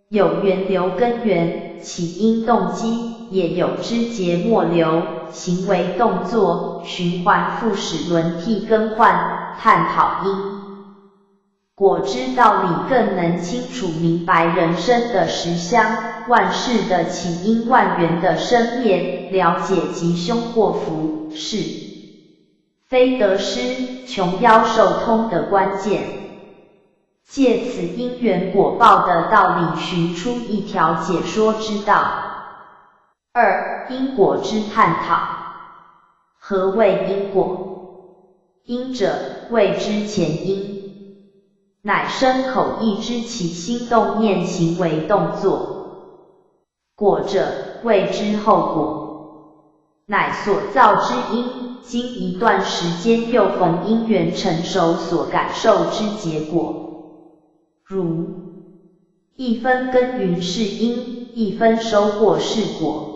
Speaker 1: 有源流根源，起因动机，也有枝节末流，行为动作，循环复始，轮替更换，探讨因果之道理，更能清楚明白人生的实相，万事的起因，万缘的生灭，了解吉凶祸福，是非得失、穷妖寿通的关键。借此因缘果报的道理，寻出一条解说之道。二、因果之探讨。何谓因果？因者，谓之前因，乃身口意之起心动念行为动作。果者，谓之后果，乃所造之因，经一段时间又逢因缘成熟所感受之结果。如一分耕耘是因，一分收获是果。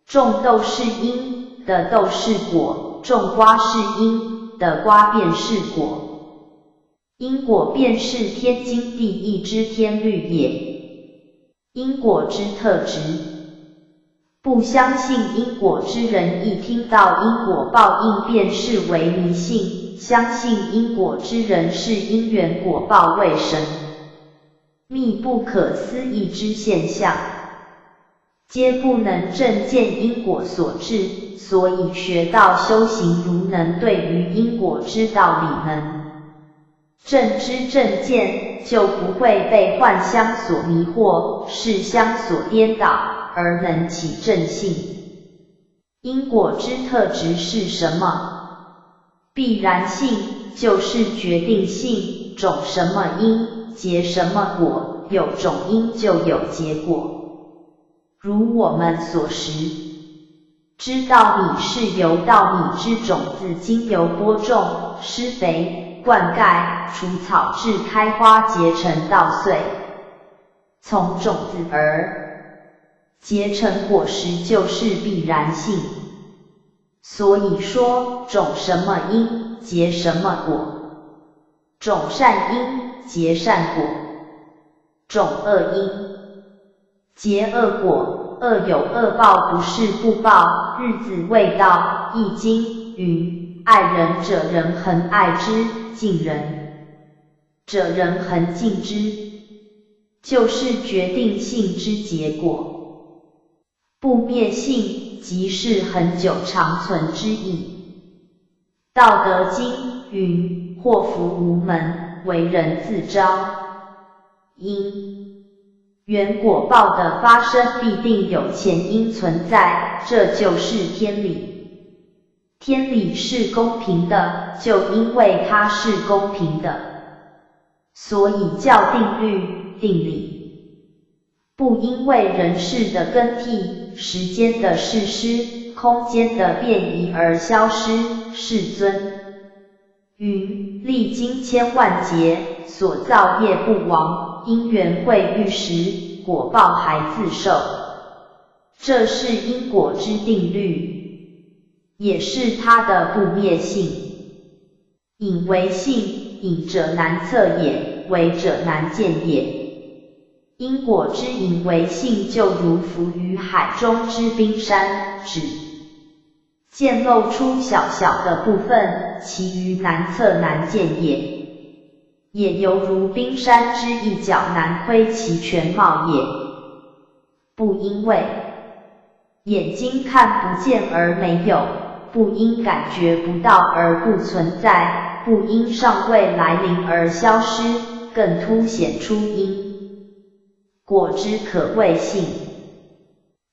Speaker 1: 种豆是因的豆是果，种瓜是因的瓜便是果。因果便是天经地义之天律也。因果之特质。不相信因果之人，一听到因果报应便视为迷信；相信因果之人，是因缘果报为神秘不可思议之现象，皆不能正见因果所致。所以学道修行，如能对于因果之道理能正知正见，就不会被幻相所迷惑，事相所颠倒，而能起正信。因果之特质是什么？必然性，就是决定性，种什么因，结什么果，有种因就有结果。如我们所识，知道米是由稻米之种子经由播种、施肥、灌溉、除草至开花结成稻穗，从种子而结成果实，就是必然性。所以说，种什么因，结什么果；种善因，结善果；种恶因，结恶果。恶有恶报，不是不报，日子未到。易经云：爱人者人恒爱之，敬人者人恒敬之，就是决定性之结果。不灭性，即是恒久长存之意。道德经云：祸福无门，为人自招。因缘果报的发生，必定有前因存在，这就是天理。天理是公平的，就因为它是公平的，所以叫定律、定理。不因为人事的更替、时间的逝失、空间的变移而消失。世尊云：历经千万劫，所造业不亡，因缘会遇时，果报还自受。这是因果之定律，也是它的不灭性。隐为性，隐者难测也，为者难见也。因果之隐为性，就如浮于海中之冰山，只见露出小小的部分，其余难测难见也。也犹如冰山之一角，难窥其全貌也。不因为眼睛看不见而没有，不因感觉不到而不存在，不因尚未来临而消失，更凸显出因果之可畏性、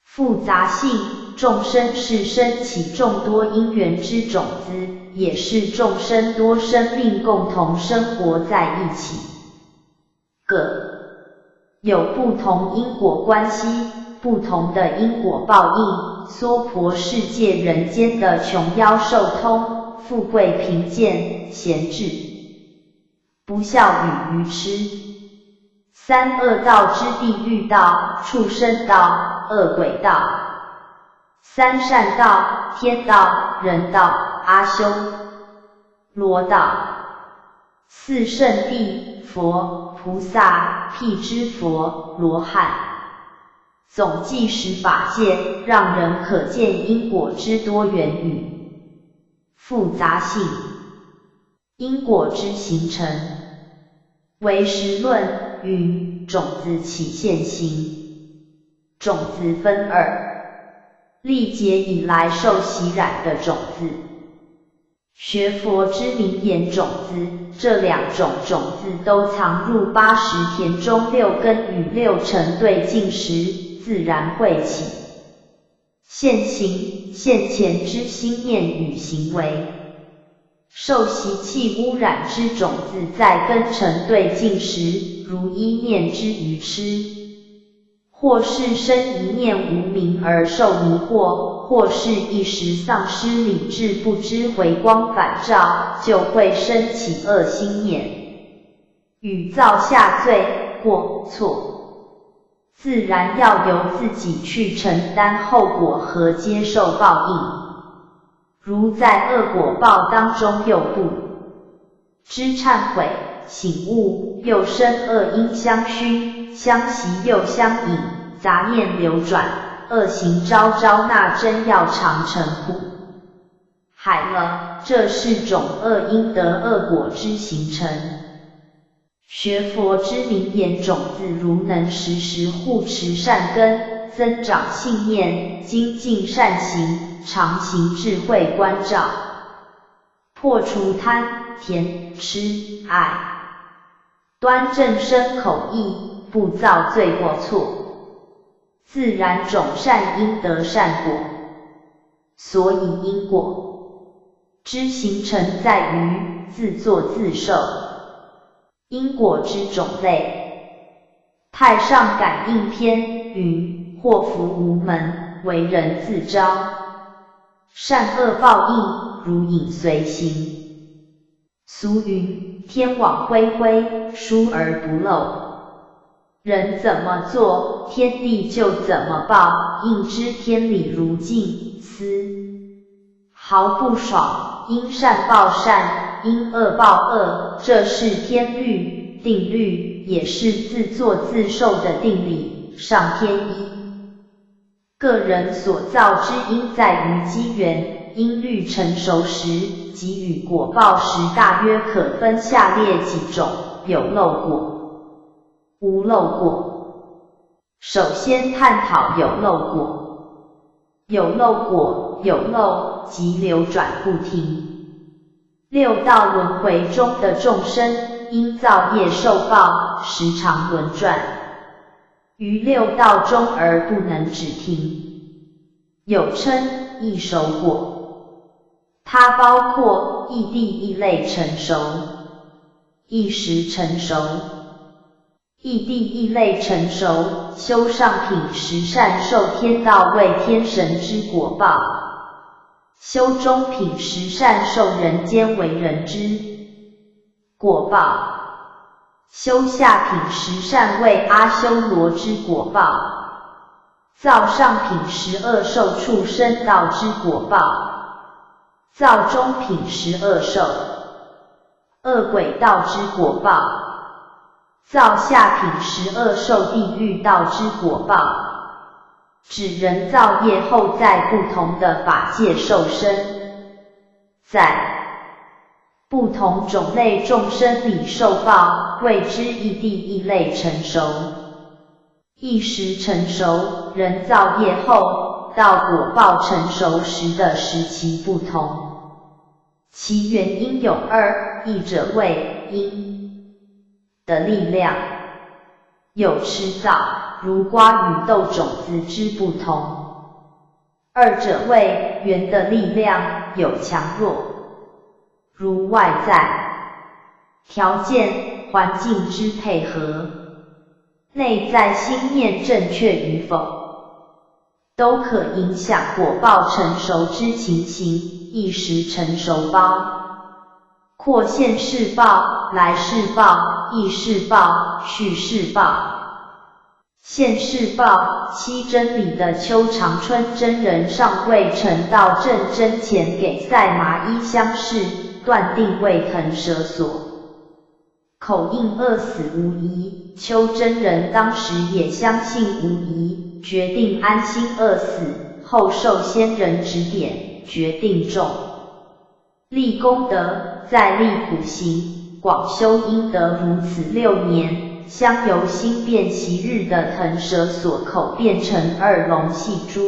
Speaker 1: 复杂性。众生是生起众多因缘之种子，也是众生多生命共同生活在一起，有不同因果关系，不同的因果报应，娑婆世界人间的穷妖寿通，富贵贫贱，贤智不孝与愚痴，三恶道之地狱道、畜生道、恶鬼道；三善道、天道、人道、阿修罗道；四圣地、佛、菩萨、辟支佛、罗汉。总计10法界，让人可见因果之多元与复杂性。因果之形成，唯识论云：种子起现行，种子分二，历劫以来受洗染的种子，学佛之名言种子，这两种种子都藏入80田中6根与6尘对境时，自然会起现行现前之心念与行为。受习气污染之种子在根尘对境时，如一念之愚痴，或是生一念无明而受迷惑，或是一时丧失理智不知回光返照，就会生起恶心念，与造下罪过错，自然要由自己去承担后果和接受报应。如在恶果报当中又不知忏悔醒悟，又生恶因相熏相袭又相引，杂念流转，恶行昭昭，那真要长成苦海了。这是种恶因得恶果之形成。学佛之名言种子，如能时时护持善根，增长信念，精进善行，常行智慧关照，破除贪甜痴爱，端正身口意，不造罪过错，自然种善因得善果。所以因果之形成在于自作自受。因果之种类，太上感应篇云：祸福无门，为人自招，善恶报应，如影随形。俗云：天网恢恢，疏而不漏。人怎么做，天地就怎么报，应知天理如镜，丝毫不爽。因善报善，因恶报恶，这是天律定律，也是自作自受的定理。上天一个人所造之因在于机缘，因律成熟时，给予果报时，大约可分下列几种：有漏果、无漏果。首先探讨有漏果。有漏果，有漏即流转不停。六道轮回中的众生，因造业受报，时常轮转于六道中而不能止停，有称异熟果。它包括异地异类成熟、异时成熟。异地异类成熟，修上品十善受天道为天神之果报，修中品十善受人间为人之果报，修下品十善为阿修罗之果报，造上品12受畜生道之果报，造中品12受恶鬼道之果报，造下品12受地狱道之果报。指人造业后在不同的法界受生，在不同种类众生里受报，谓之异地异类成熟。异时成熟，人造业后到果报成熟时的时期不同，其原因有二：一者谓因的力量有迟早，如瓜与豆种子之不同；二者谓缘的力量有强弱，如外在条件、环境之配合，内在心念正确与否，都可影响果报成熟之情形。一时成熟包括现世报、来世报、异事报、叙事报。现世报七真理的邱长春真人尚未呈到正真前给赛麻衣相视，断定为腾蛇所。口印饿死无疑，邱真人当时也相信无疑，决定安心饿死，后受仙人指点，决定重立功德，再立苦行，广修阴德。如此6年，香由新变其日的腾蛇所口变成2龙戏珠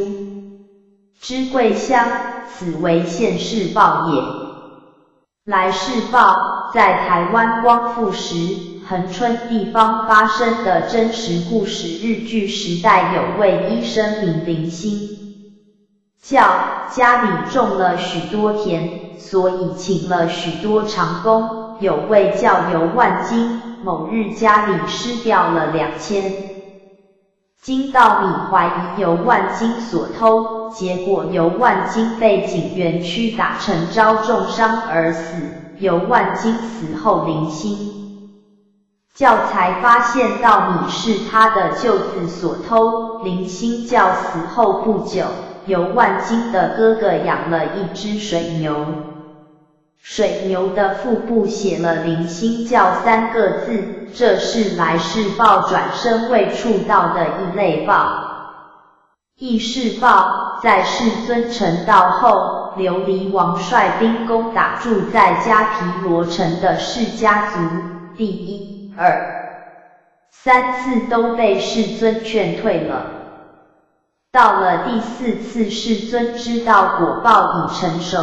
Speaker 1: 之桂香，此为现世报也。来世报在台湾光复时恒春地方发生的真实故事。日据时代有位医生名林兴教，家里种了许多田，所以请了许多长工。有位叫游万金，某日家里失掉了2000斤稻米，怀疑游万金所偷，结果游万金被警员屈打成招，重伤而死。游万金死后，林兴教才发现稻米是他的舅子所偷。林兴教死后不久，游万金的哥哥养了一只水牛，水牛的腹部写了林兴教3个字，这是来世报转生未触到的异类报。异世报在世尊成道后，琉璃王率兵攻打住在迦毗罗城的释家族，第1、2、3次都被世尊劝退了。到了第4次，世尊知道果报已成熟，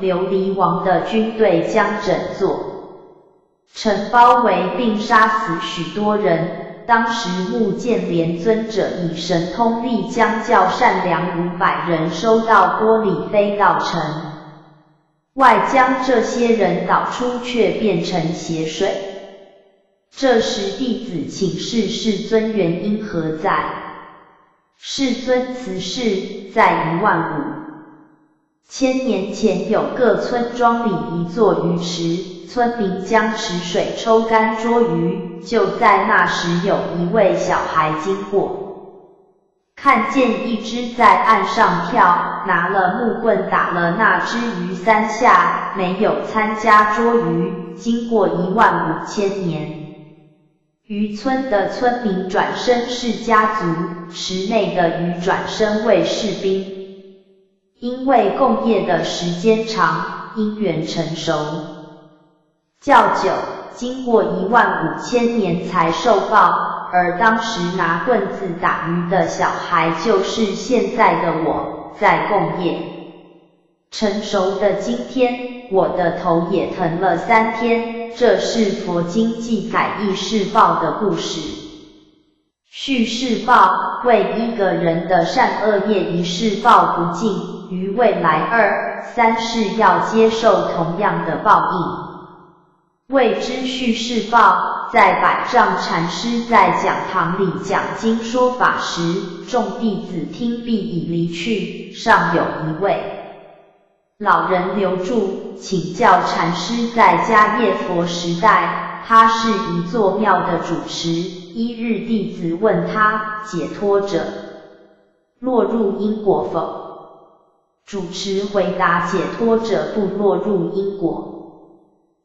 Speaker 1: 琉璃王的军队将整座城包围并杀死许多人。当时目犍连尊者以神通力将较善良500人收到玻璃飞到城外，将这些人导出，却变成血水。这时弟子请示世尊原因何在？世尊此事在15000年前，有个村庄里一座鱼池，村民将池水抽干捉鱼。就在那时，有一位小孩经过，看见一只在岸上跳，拿了木棍打了那只鱼3下，没有参加捉鱼。经过15000年，渔村的村民转生是家族，池内的鱼转生为士兵。因为共业的时间长，因缘成熟较久，经过15000年才受报，而当时拿棍子打鱼的小孩就是现在的我。在共业成熟的今天，我的头也疼了3天。这是佛经记载异世报的故事。叙世报为一个人的善恶业一世报不尽，于未来2、3世要接受同样的报应，谓之叙世报。在百丈禅师在讲堂里讲经说法时，众弟子听毕已离去，尚有一位老人留住，请教禅师在迦叶佛时代，他是一座庙的主持。一日弟子问他，解脱者落入因果否？主持回答，解脱者不落入因果。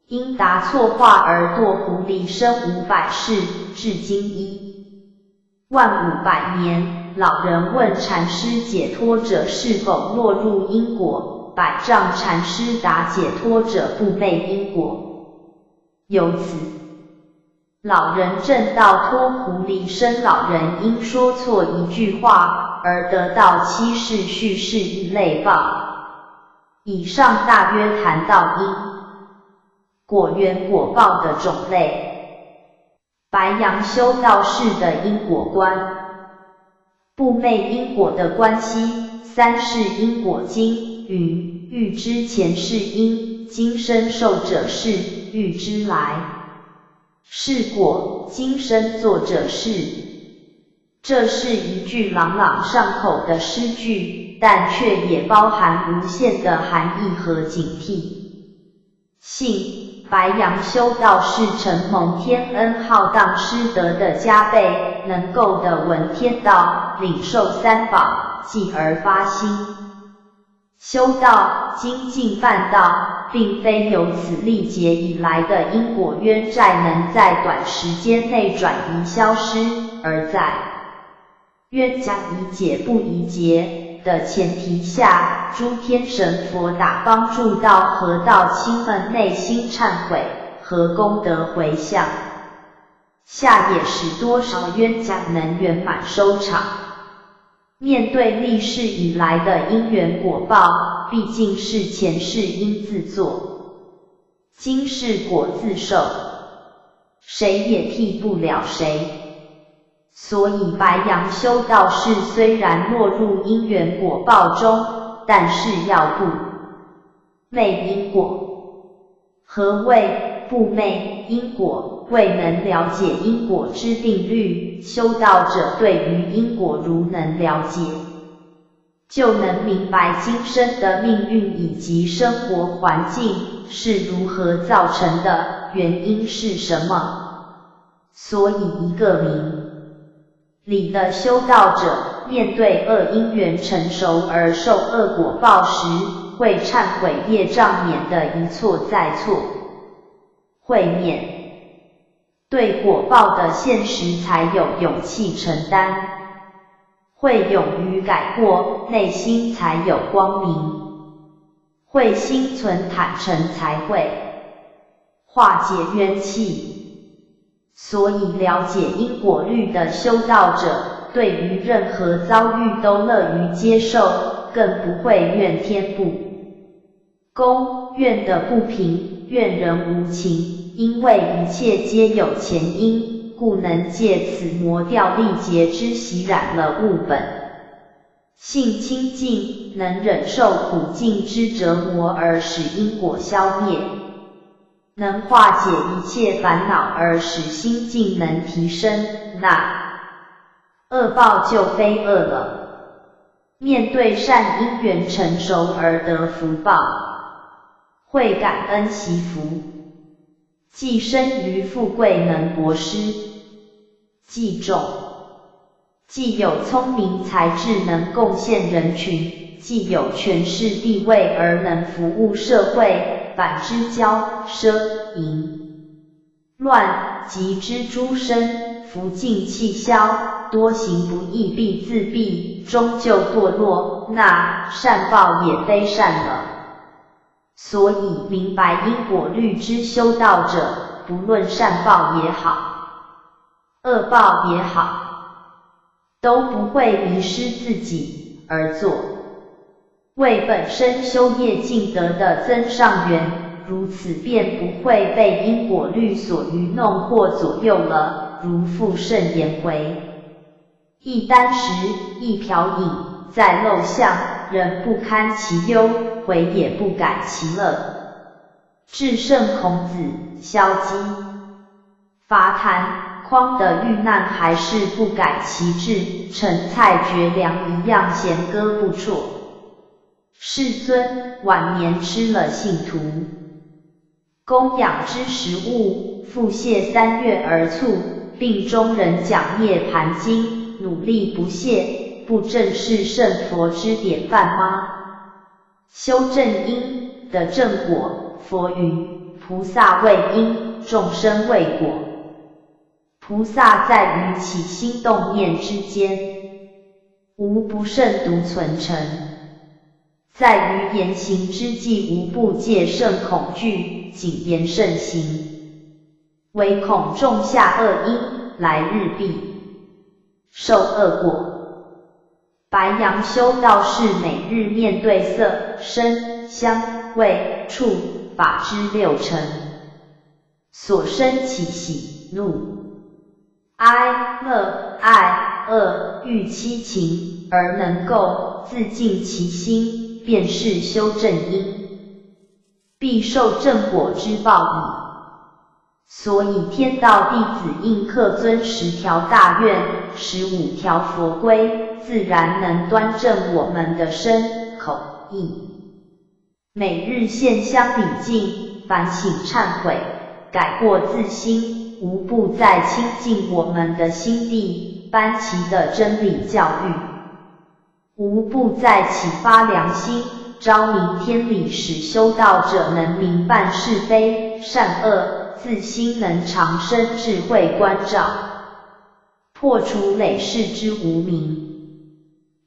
Speaker 1: 因答错话而堕狐狸生500世，至今11500年。老人问禅师，解脱者是否落入因果？百丈禅师答，解脱者不昧因果。由此，老人证道脱狐狸生。老人因说错一句话而得到7世叙事异类报。以上大约谈到因果缘果报的种类。白羊修道士的因果观，不昧因果的关系。3世因果经云：欲知前世因，今生受者是；欲知来世果，今生作者是。这是一句朗朗上口的诗句，但却也包含无限的含义和警惕性。白羊修道士承蒙天恩浩荡施德的加倍，能够得闻天道，领受三宝，继而发心修道，精进办道，并非由此历劫以来的因果冤债能在短时间内转移消失，而在冤家宜解不宜结的前提下，诸天神佛打帮助到合道亲们内心忏悔和功德回向，下也使多少冤家能圆满收场。面对历世以来的因缘果报，毕竟是前世因自作，今世果自受，谁也替不了谁。所以白羊修道士虽然落入因缘果报中，但是要不昧因果。何谓不昧因果？未能了解因果之定律，修道者对于因果如能了解，就能明白今生的命运以及生活环境是如何造成的，原因是什么。所以一个明理的修道者，面对恶因缘成熟而受恶果报时，会忏悔业障，免得一错再错，会面对果报的现实才有勇气承担，会勇于改过，内心才有光明，会心存坦诚才会化解冤气。所以了解因果律的修道者，对于任何遭遇都乐于接受，更不会怨天不公，怨得不平，怨人无情，因为一切皆有前因，故能借此磨掉历劫之习染了物本性清净，能忍受苦境之折磨而使因果消灭，能化解一切烦恼而使心境能提升，那恶报就非恶了。面对善因缘成熟而得福报，会感恩惜福，既生于富贵能博施，既重，既有聪明才智能贡献人群，既有权势地位而能服务社会，反之骄奢淫乱及之诸身，福尽气消，多行不义必自毙，终究堕落，那善报也非善了。所以明白因果律之修道者，不论善报也好，恶报也好，都不会迷失自己而做为本身修业尽德的增上缘，如此便不会被因果律所愚弄或左右了。如复圣言回：一箪食，一瓢饮，在陋巷，人不堪其忧，回也不改其乐。至圣孔子，萧姬伐檀匡的遇难还是不改其志，陈蔡绝粮一样弦歌不辍。世尊晚年吃了信徒供养之食物，腹泻3月而卒，病中仍讲涅盘经，努力不懈，不正是圣佛之典范吗？修正因的正果，佛云：菩萨为因，众生为果。菩萨在于起心动念之间，无不慎独存成；在于言行之际，无不戒慎恐惧，谨言慎行，唯恐种下恶因，来日必受恶果。白羊修道士每日面对色、声、香、味、触、法之6尘，所生起喜、怒、哀、乐、爱、恶、欲七情，而能够自净其心，便是修正因，必受正果之报矣。所以天道弟子应恪遵10条大愿、15条佛规，自然能端正我们的身、口、意。每日献香礼敬，反省忏悔，改过自新，无不在亲近我们的心地，班齐的真理教育，无不在启发良心，昭明天理，使修道者能明辨是非善恶，自心能长生智慧关照，破除累世之无明。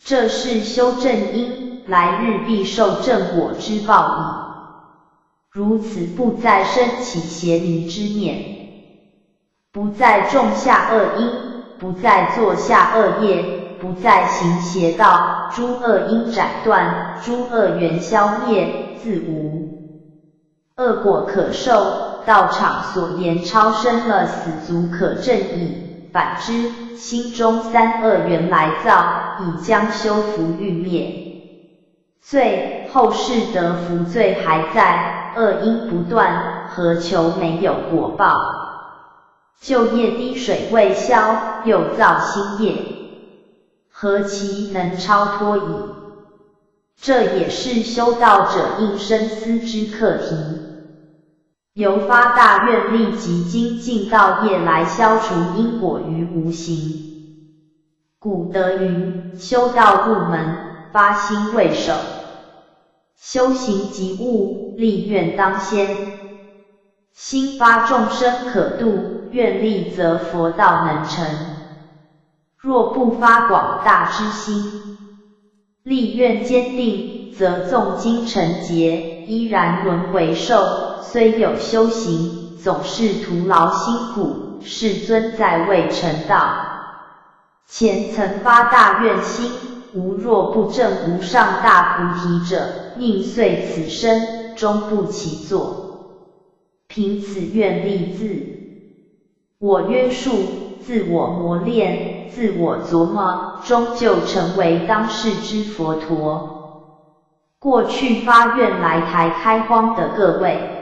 Speaker 1: 这是修正因，来日必受正果之报矣。如此不再生起邪迷之念，不再种下恶因，不再做下恶业，不再行邪道，诸恶因斩断，诸恶缘消灭，自无恶果可受。道场所言超生了死足可证矣。反之，心中三恶缘来造，已将修福欲灭，罪后世得福罪还在，恶因不断，何求没有果报？旧业滴水未消，又造新业，何其能超脱矣？这也是修道者应深思之课题。由发大愿力及精进道业来消除因果于无形。古德云：修道入门，发心为首，修行即悟，立愿当先。心发众生可度，愿力则佛道能成。若不发广大之心，立愿坚定，则纵经成劫，依然轮回受。虽有修行，总是徒劳辛苦，世尊在未成道前曾发大愿心，吾若不证无上大菩提者，宁遂此生终不起作。凭此愿力自我约束，自我磨练，自我琢磨，终究成为当世之佛陀。过去发愿来台开荒的各位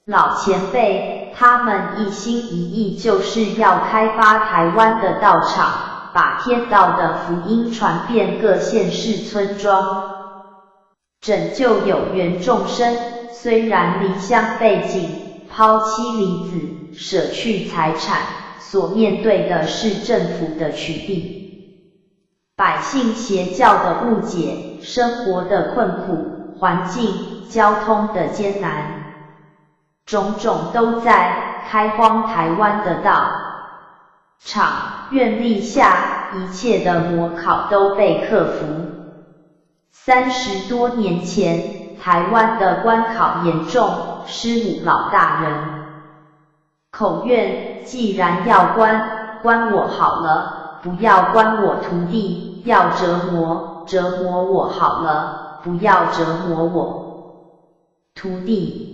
Speaker 1: 老前辈，他们一心一意就是要开发台湾的道场，把天道的福音传遍各县市村庄，拯救有缘众生。虽然离乡背井，抛妻离子，舍去财产，所面对的是政府的取缔，百姓邪教的误解，生活的困苦，环境、交通的艰难，种种都在开荒台湾的道场愿力下，一切的模考都被克服。30多年前，台湾的关考严重，师母老大人口愿：既然要关我好了，不要关我徒弟；要折磨我好了，不要折磨我徒弟。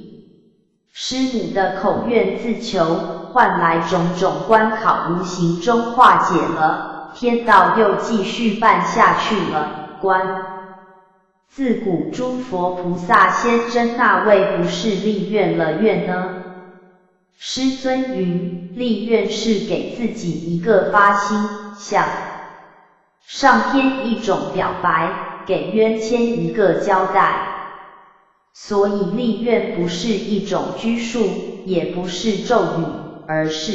Speaker 1: 师母的口愿自求，换来种种关考无形中化解了，天道又继续办下去了。自古诸佛菩萨仙真那位不是立愿了愿呢？师尊云：立愿是给自己一个发心，向上天一种表白，给冤签一个交代。所以立愿不是一种拘束，也不是咒语，而是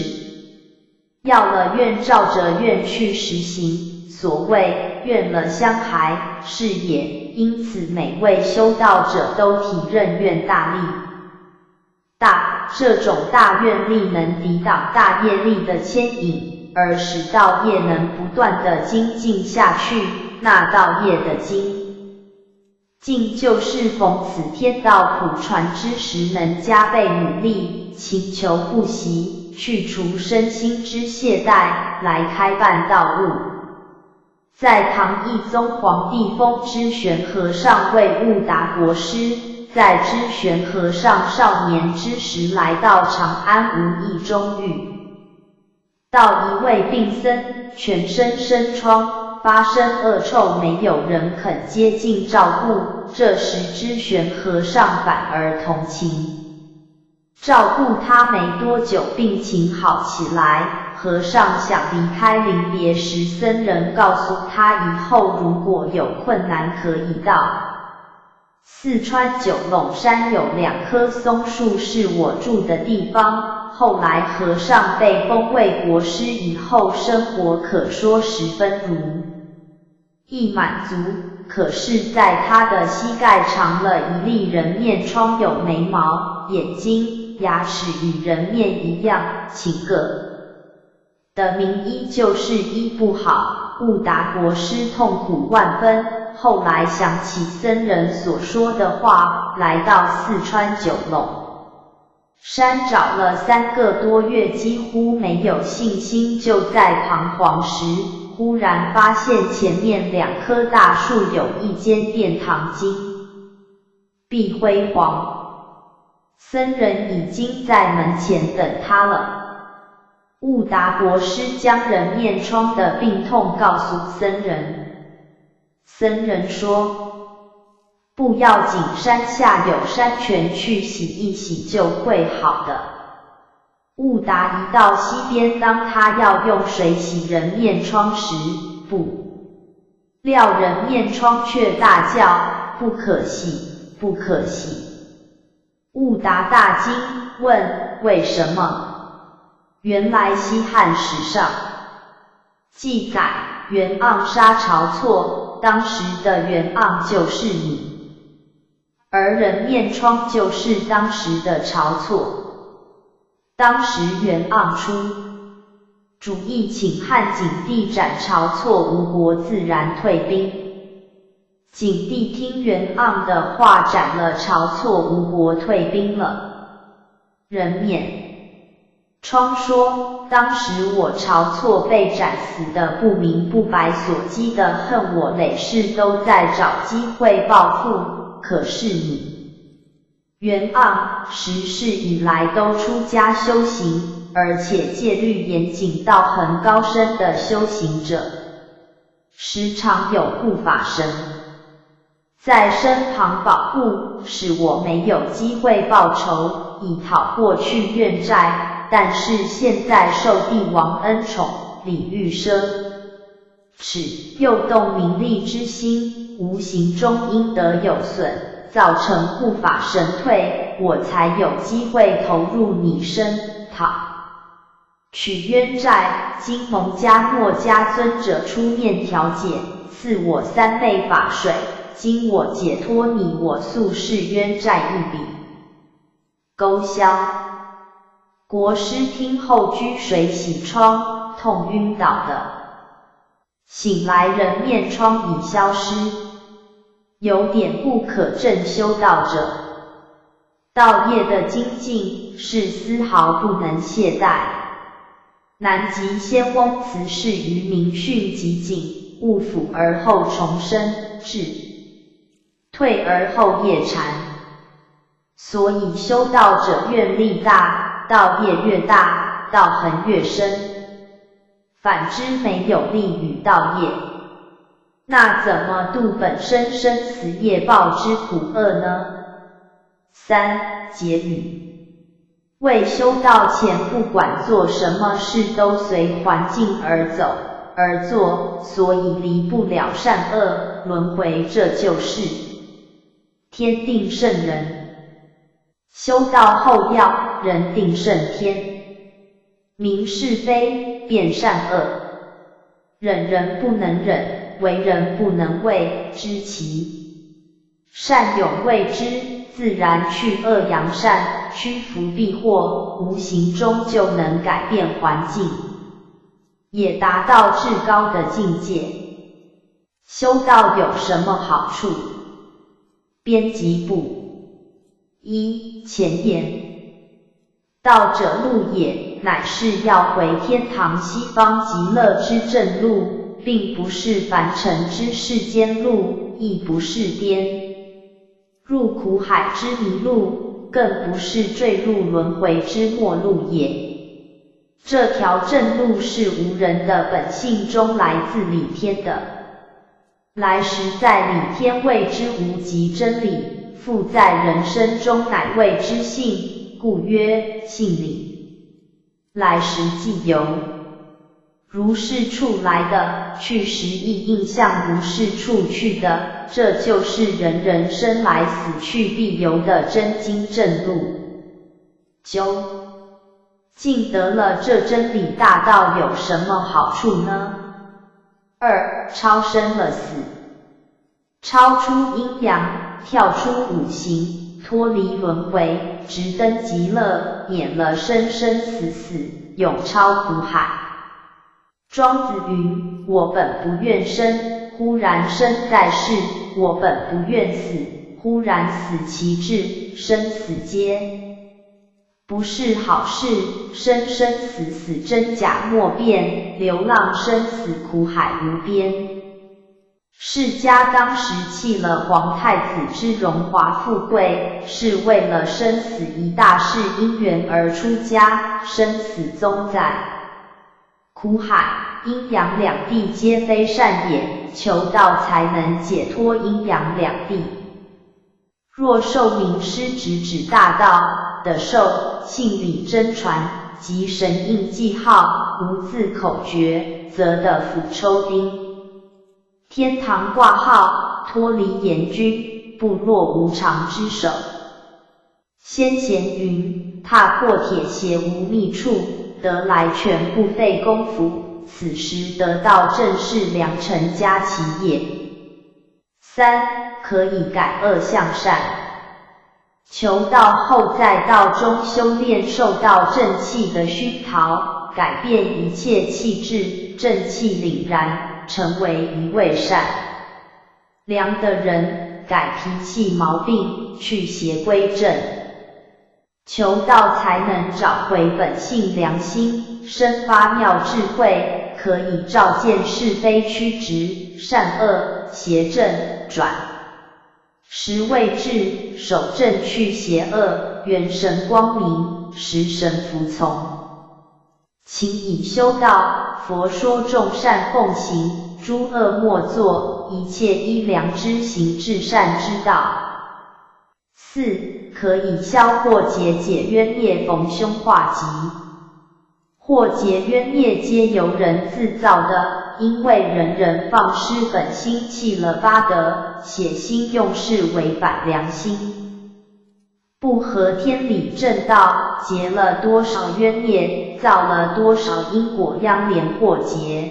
Speaker 1: 要了愿照着愿去实行，所谓愿了相孩，是也。因此每位修道者都体认愿大力大，这种大愿力能抵挡大业力的牵引，而使道业能不断的精进下去，那道业的精进就是逢此天道普传之时能加倍努力，勤求不息，去除身心之懈怠，来开办道路。在唐懿宗皇帝封知玄和尚为悟达国师，在知玄和尚少年之时来到长安无意中遇到一位病僧，全身生疮，发生恶臭，没有人肯接近照顾。这时知玄和尚反而同情，照顾他没多久，病情好起来。和尚想离开临别时，僧人告诉他以后如果有困难可以到寺四川九龙山有2棵松树是我住的地方，后来和尚被封为国师以后，生活可说十分如意满足。可是在他的膝盖长了一粒人面疮，有眉毛、眼睛、牙齿与人面一样，请个的名医就是医不好，悟达国师痛苦万分。后来想起僧人所说的话，来到四川九龙山找了3个多月，几乎没有信心，就在彷徨时，忽然发现前面2棵大树有一间殿堂，金碧辉煌，僧人已经在门前等他了。悟达国师将人面疮的病痛告诉僧人，僧人说不要紧，山下有山泉，去洗一洗就会好的。悟达一到溪边，当他要用水洗人面疮时，不料人面疮却大叫不可洗，不可洗。悟达大惊，问为什么？原来西汉史上记载，袁盎杀晁错，当时的袁盎就是你，而人面疮就是当时的晁错。当时袁盎出主意，请汉景帝斩晁错，吴国自然退兵。景帝听袁盎的话，斩了晁错，吴国退兵了。人面疮说，当时我晁错被斩死的不明不白，所积的恨我累世都在找机会报复，可是你袁盎10世以来都出家修行，而且戒律严谨到很高深的修行者，时常有护法神在身旁保护，使我没有机会报仇，以讨过去怨债。但是现在受帝王恩宠，礼遇奢侈，又动名利之心，无形中阴德有损，造成护法神退，我才有机会投入你身，讨取冤债。今蒙迦诺迦尊者出面调解，赐我3昧法水，今我解脱你我宿世冤债一笔勾销。国师听后居水洗疮，痛晕倒的醒来，人面疮已消失，有点不可证修道者道业的精进是丝毫不能懈怠。南极仙翁辞世于明训极景，勿腐而后重生，至退而后业禅。所以修道者愿力大，道业越大，道行越深。反之没有力与道业，那怎么度本身生死业报之苦厄呢？3. 结语：为修道前，不管做什么事都随环境而走而做，所以离不了善恶轮回，这就是天定圣人。修道后要人定胜天，明是非，辨善恶，忍人不能忍，为人不能为，知其善永谓之，自然去恶扬善，趋福避祸，无形中就能改变环境，也达到至高的境界。修道有什么好处？编辑部。1. 前言：道者路也，乃是要回天堂西方极乐之正路，并不是凡尘之世间路，亦不是颠入苦海之迷路，更不是坠入轮回之末路也。这条正路是无人的本性中来自理天的，来时在理天谓之无极真理，复在人生中乃谓之性，故曰性理。来时既由如是处来的，去时亦应向如是处去的，这就是人人生来死去必由的真经正路。究竟得了这真理大道有什么好处呢？2. 超生了死，超出阴阳，跳出五行，脱离轮回，直登极乐，免了生生死死，永超苦海。庄子云：我本不愿生，忽然生在世；我本不愿死，忽然死其志，生死皆不是好事，生生死死真假莫辨，流浪生死苦海无边。释迦当时弃了皇太子之荣华富贵，是为了生死一大事因缘而出家，生死宗在苦海，阴阳两地皆非善也，求道才能解脱阴阳两地。若受名师直指大道的受，信理真传及神印记号，无字口诀，则得斧抽钉。天堂挂号，脱离阎君，不落无常之手。先贤云：踏破铁鞋无觅处，得来全不费功夫，此时得道正是良辰佳期也。3. 可以改恶向善。求道后在道中修炼，受到正气的熏陶，改变一切气质，正气凛然，成为一位善良的人，改脾气毛病，去邪归正。求道才能找回本性良心，生发妙智慧，可以照见是非曲直，善恶邪正转时为智，守正去邪恶，元神光明，时神服从。请以修道，佛说众善奉行，诸恶莫作，一切依良知行至善之道。4. 可以消祸结解冤孽，逢凶化吉。祸结冤孽皆由人自造的，因为人人放失本心，弃了八德，写心用事，违反良心，不合天理正道，结了多少冤孽，造了多少因果殃连祸结。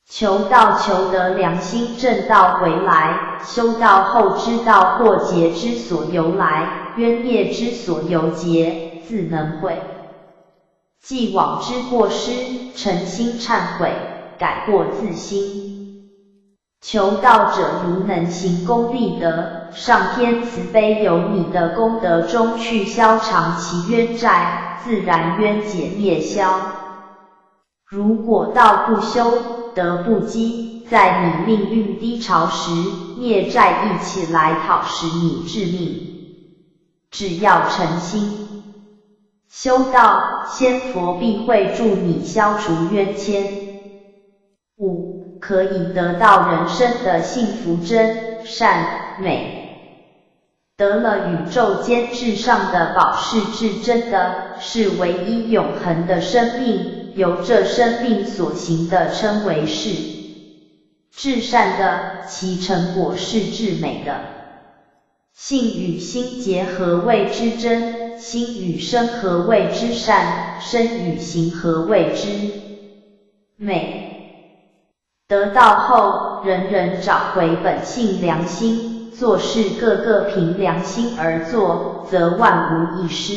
Speaker 1: 求道求得良心正道回来，修道后知道祸结之所由来，冤孽之所由结，自能悔。既往之过失，诚心忏悔，改过自新。求道者如能行功立德，上天慈悲由你的功德中去消长其冤债，自然冤结灭消。如果道不修，德不积，在你命运低潮时，孽债一起来讨使你致命。只要诚心修道，仙佛必会助你消除冤愆。5. 可以得到人生的幸福真善美。得了宇宙间至上的宝是至真的，是唯一永恒的生命，由这生命所行的称为是至善的，其成果是至美的。性与心结合谓之真，心与身合谓之善，身与行合谓之美。得道后，人人找回本性良心，做事个个凭良心而做，则万无一失，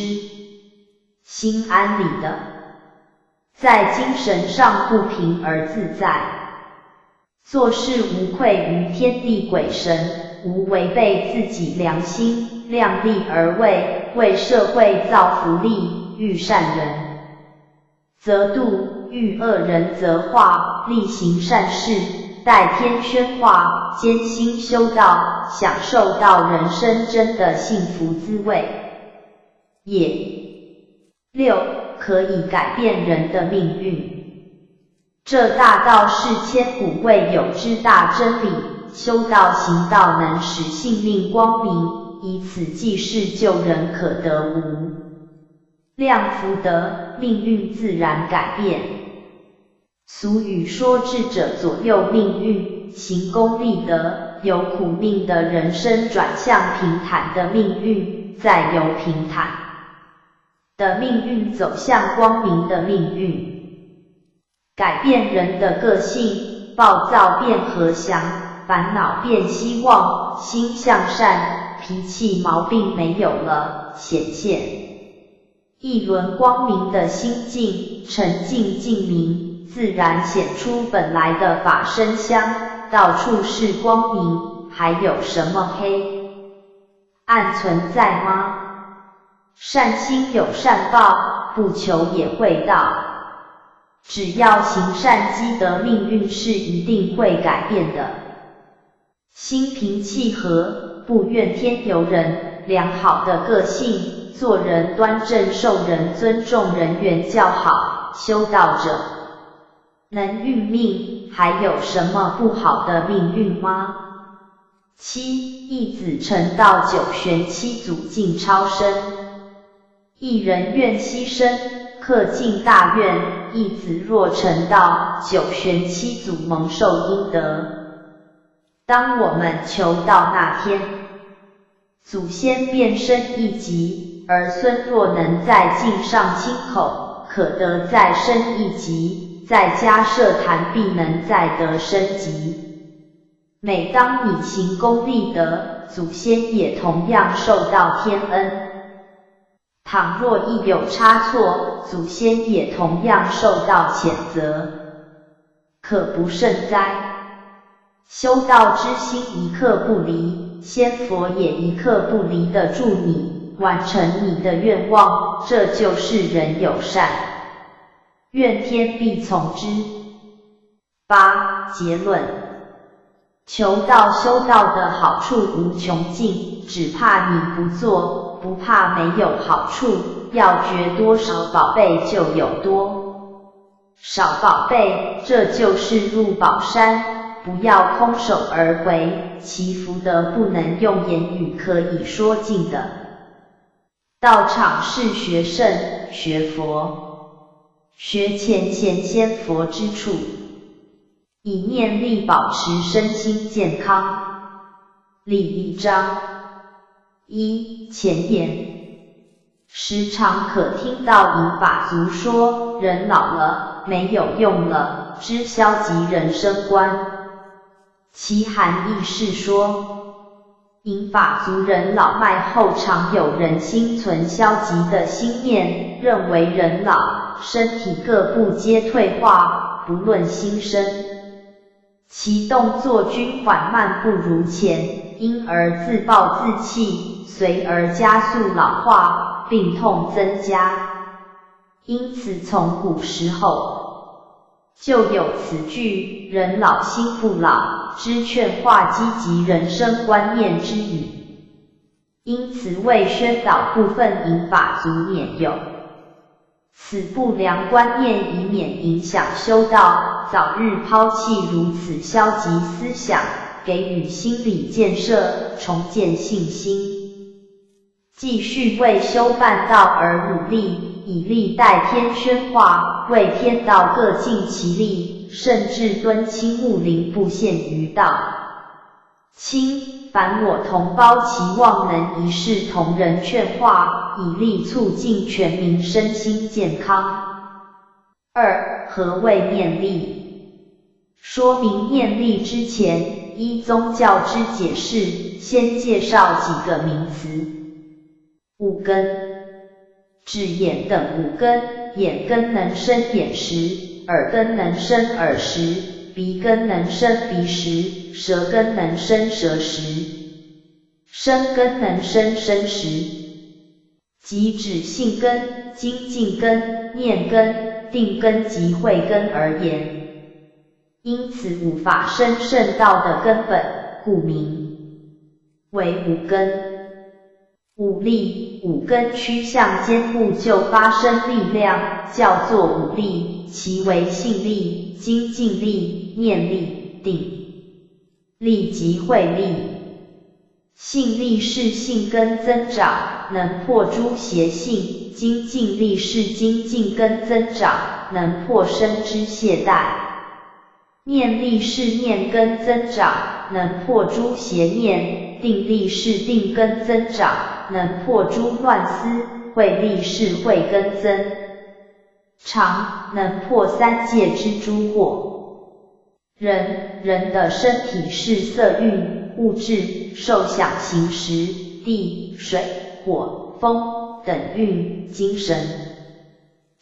Speaker 1: 心安理得，在精神上不平而自在，做事无愧于天地鬼神，无违背自己良心，量力而为，为社会造福利，遇善人则度，遇恶人则化，力行善事，待天宣化，艰辛修道，享受到人生真的幸福滋味也。6. 可以改变人的命运。这大道是千古未有之大真理，修道行道能使性命光明，以此济世救人，可得无量福德，命运自然改变。俗语说智者左右命运，行功立德，由苦命的人生转向平坦的命运，再由平坦的命运走向光明的命运。改变人的个性，暴躁变和祥，烦恼变希望，心向善，脾气毛病没有了，显现一轮光明的心境，沉静静明，自然显出本来的法身香，到处是光明，还有什么黑暗存在吗？善心有善报，不求也会到。只要行善积德，命运是一定会改变的。心平气和，不怨天尤人，良好的个性，做人端正，受人尊重，人缘较好，修道者能运命，还有什么不好的命运吗？7. 一子成道，九玄七祖尽超生。一人愿牺牲，克尽大愿，一子若成道，九玄七祖蒙受阴德。当我们求道那天，祖先便升一级，儿孙若能再进上亲口，可得再升一级，再加设坛，必能再得升级。每当你行功立德，祖先也同样受到天恩。倘若一有差错，祖先也同样受到谴责，可不胜哉？修道之心一刻不离，仙佛也一刻不离地助你，完成你的愿望，这就是人有善，愿天必从之。8. 结论：求道修道的好处无穷尽，只怕你不做，不怕没有好处，要觉多少宝贝就有多少宝贝，这就是入宝山，不要空手而回，其福德不能用言语可以说尽的。道场是学圣、学佛、学浅仙佛之处，以念力保持身心健康。例1章1前言：时常可听到银法族说，人老了，没有用了，之消极人生观。其含义是说，银法族人老迈后常有人心存消极的心念，认为人老，身体各部皆退化，不论心身，其动作均缓慢不如前，因而自暴自弃，随而加速老化，病痛增加。因此从古时候就有此句人老心不老之劝化积极人生观念之语，因此为宣导部分银法族免有此不良观念，以免影响修道，早日抛弃如此消极思想，给予心理建设，重建信心，继续为修办道而努力，以利代天宣化，为天道各尽其力，甚至敦亲睦邻，不限于道亲，凡我同胞期望能一视同仁劝化，以利促进全民身心健康。2. 何谓念力？说明念力之前，依宗教之解释，先介绍几个名词。五根，指眼等五根，眼根能生眼识，耳根能生耳识，鼻根能生鼻识，舌根能生舌识，身根能生身识，即指性根、精进根、念根、定根及慧根而言。因此五法身圣道的根本，故名为五根。五力，五根趋向坚固就发生力量，叫做五力，其为性力、精进力、念力、定力及慧力。性力是性根增长，能破诸邪性；精进力是精进根增长，能破身之懈怠。念力是念根增长，能破诸邪念；定力是定根增长，能破诸乱思；慧力是慧根增长，能破三界之诸惑。人的身体是色蕴、物质、受想行识、地、水、火、风等蕴精神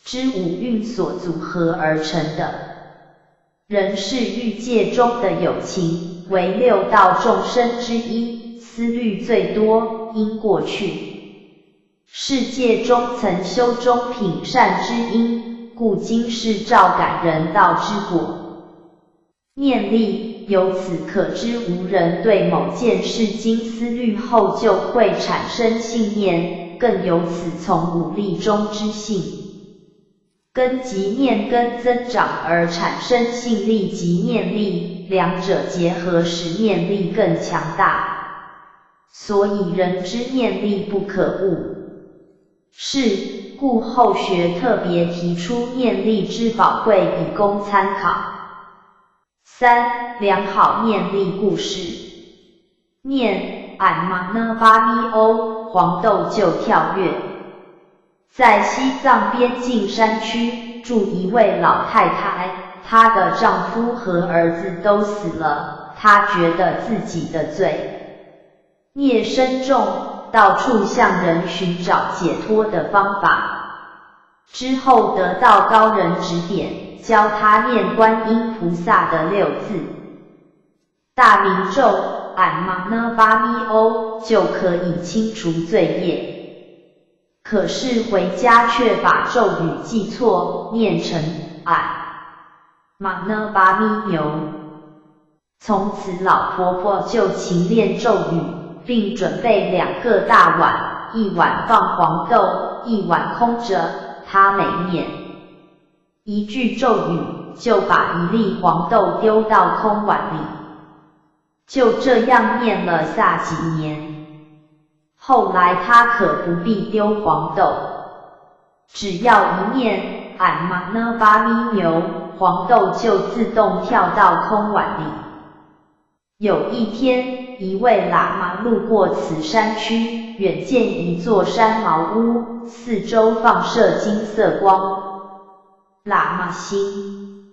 Speaker 1: 之五蕴所组合而成的。人是欲界中的有情，为六道众生之一，思虑最多，因过去世界中曾修中品善之因，故今是照感人道之果。念力由此可知，无人对某件事经思虑后就会产生信念，更由此从五力中知信根及念根增长而产生信力及念力，两者结合使念力更强大。所以人之念力不可误。是故后学特别提出念力之宝贵，以供参考。3. 良好念力故事。念俺玛呢巴咪欧，黄豆就跳跃。在西藏边境山区住一位老太太，她的丈夫和儿子都死了，她觉得自己的罪孽深重，到处向人寻找解脱的方法。之后得到高人指点，教她念观音菩萨的6字大明咒俺玛呢巴咪欧，就可以清除罪业。可是回家却把咒语记错，念成俺玛呢巴咪牛。从此老婆婆就勤练咒语，并准备2个大碗，一碗放黄豆，一碗空着。她每念一句咒语，就把1粒黄豆丢到空碗里。就这样念了下几年。后来他可不必丢黄豆，只要一念俺玛呢巴咪牛，黄豆就自动跳到空碗里。有一天，一位喇嘛路过此山区，远见一座山茅屋，四周放射金色光。喇嘛心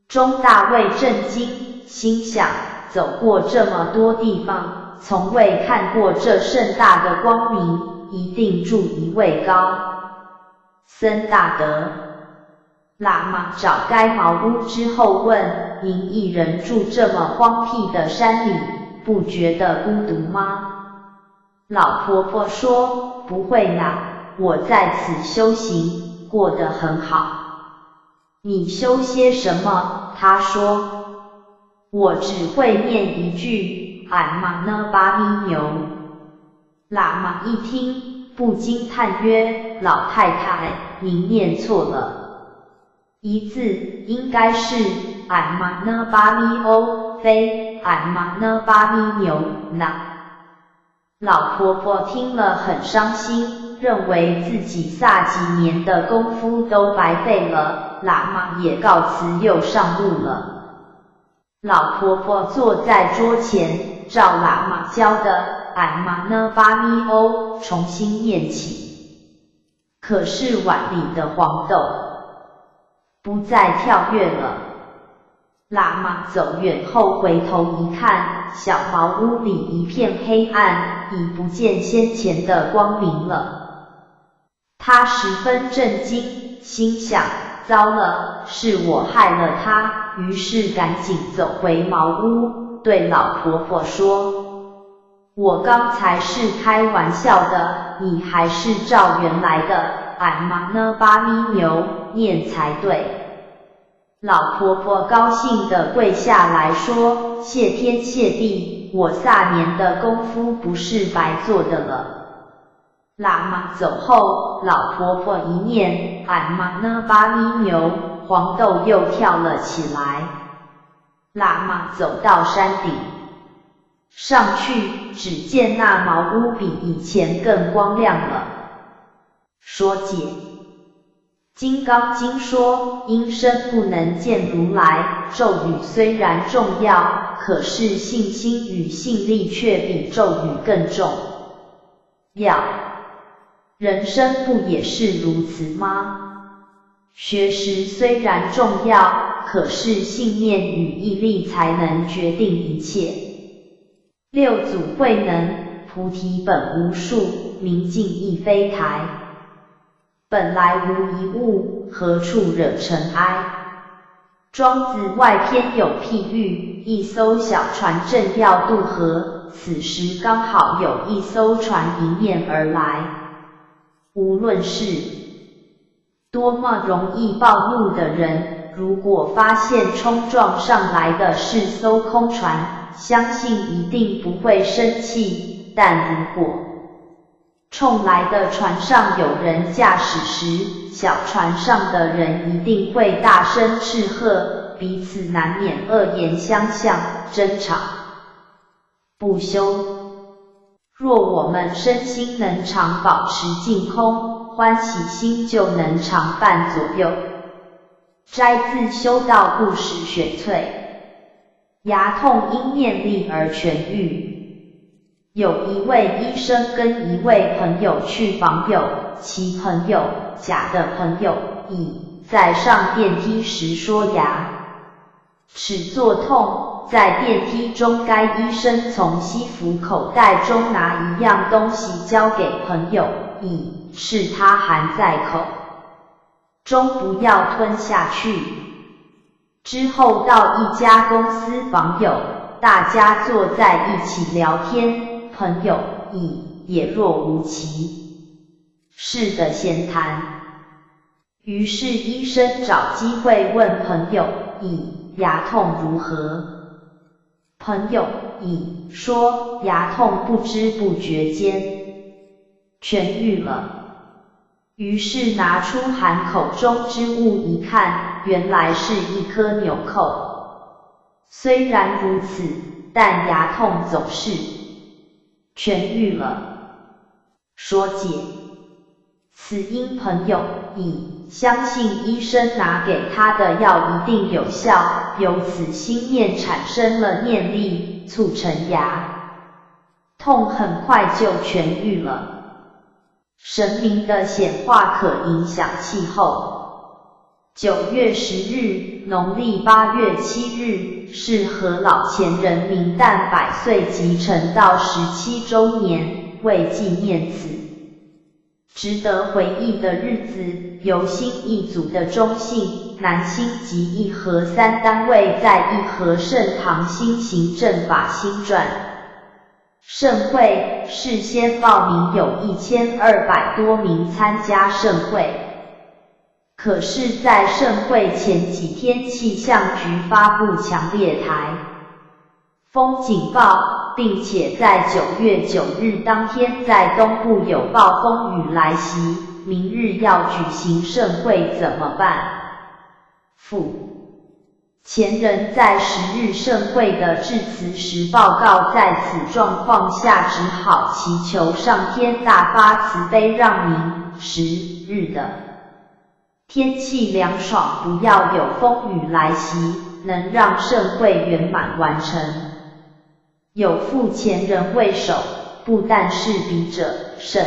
Speaker 1: 中大为震惊，心想走过这么多地方，从未看过这盛大的光明，一定住一位高僧大德。喇嘛找该茅屋之后问：您一人住这么荒僻的山里，不觉得孤独吗？老婆婆说：不会啦，我在此修行，过得很好。你修些什么？她说：我只会念一句俺玛呢巴咪牛。喇嘛一听，不禁叹曰：老太太，您念错了。一字应该是俺玛呢巴咪欧，非俺玛呢巴咪牛呢。老婆婆听了很伤心，认为自己撒几年的功夫都白费了，喇嘛也告辞又上路了。老婆婆坐在桌前，照喇嘛教的俺玛呢巴咪欧重新念起。可是碗里的黄豆不再跳跃了。喇嘛走远后回头一看，小茅屋里一片黑暗，已不见先前的光明了。他十分震惊，心想：糟了，是我害了他。于是赶紧走回茅屋，对老婆婆说：我刚才是开玩笑的，你还是照原来的俺玛呢巴咪牛念才对。老婆婆高兴地跪下来说：谢天谢地，我撒年的功夫不是白做的了。喇嘛走后，老婆婆一念俺玛呢巴咪牛，黄豆又跳了起来。喇嘛走到山顶上去，只见那茅屋比以前更光亮了。说解金刚经说，因身不能见如来，咒语虽然重要，可是信心与信力却比咒语更重要。人生不也是如此吗？学识虽然重要，可是信念与毅力才能决定一切。六祖慧能，菩提本无树，明镜亦非台。本来无一物，何处惹尘埃？庄子外篇有譬喻，一艘小船正要渡河，此时刚好有一艘船迎面而来。无论是多么容易暴怒的人，如果发现冲撞上来的是艘空船，相信一定不会生气，但如果冲来的船上有人驾驶时，小船上的人一定会大声斥喝，彼此难免恶言相向，争吵不休。若我们身心能常保持净空，欢喜心就能常伴左右。摘自修道故事选萃。牙痛因念力而痊愈。有一位医生跟一位朋友去访友，其朋友甲的朋友乙在上电梯时说牙齿作痛，在电梯中该医生从西服口袋中拿一样东西交给朋友乙，是他含在口中不要吞下去。之后到一家公司访友，大家坐在一起聊天，朋友乙也若无其事的闲谈。于是医生找机会问朋友乙牙痛如何。朋友乙说牙痛不知不觉间痊愈了。于是拿出含口中之物一看，原来是一颗纽扣。虽然如此，但牙痛总是痊愈了。说解，此因朋友乙相信医生拿给他的药一定有效，由此心念产生了念力，促成牙痛很快就痊愈了。神明的显化可影响气候。9月10日，农历8月7日，是何老前人明旦100岁及成道17周年，为纪念此值得回忆的日子，由新义组的中信、南新及义和3单位在义和圣堂新行正法兴传盛会，事先报名有1200多名参加盛会。可是在盛会前几天，气象局发布强烈台风警报，并且在9月9日当天在东部有暴风雨来袭，明日要举行盛会怎么办？前人在10日盛会的致辞时报告，在此状况下只好祈求上天大发慈悲，让明10日的天气凉爽，不要有风雨来袭，能让盛会圆满完成。有负前人为首，不但是笔者甚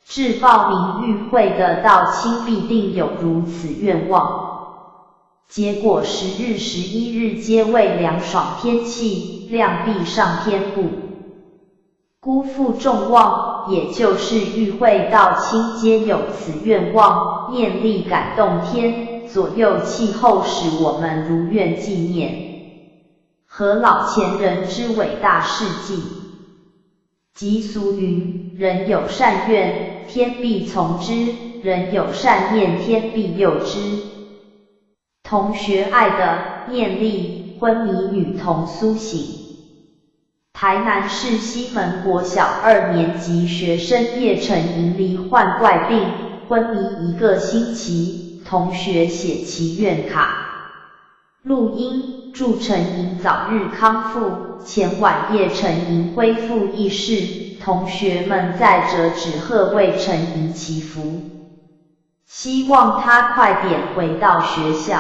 Speaker 1: 至报名与会的道亲必定有如此愿望。结果10日、11日皆为凉爽天气，量必上天不辜负众望，也就是与会道亲皆有此愿望，念力感动天，左右气候，使我们如愿纪念何老前人之伟大事迹。即俗云，人有善愿，天必从之；人有善念，天必佑之。同学爱的念力，昏迷女童苏醒。台南市西门国小2年级学生叶成莹罹患怪病，昏迷1个星期，同学写祈愿卡。录音，祝成莹早日康复。前晚叶成莹恢复意识，同学们在折纸鹤为成莹祈福。希望他快点回到学校。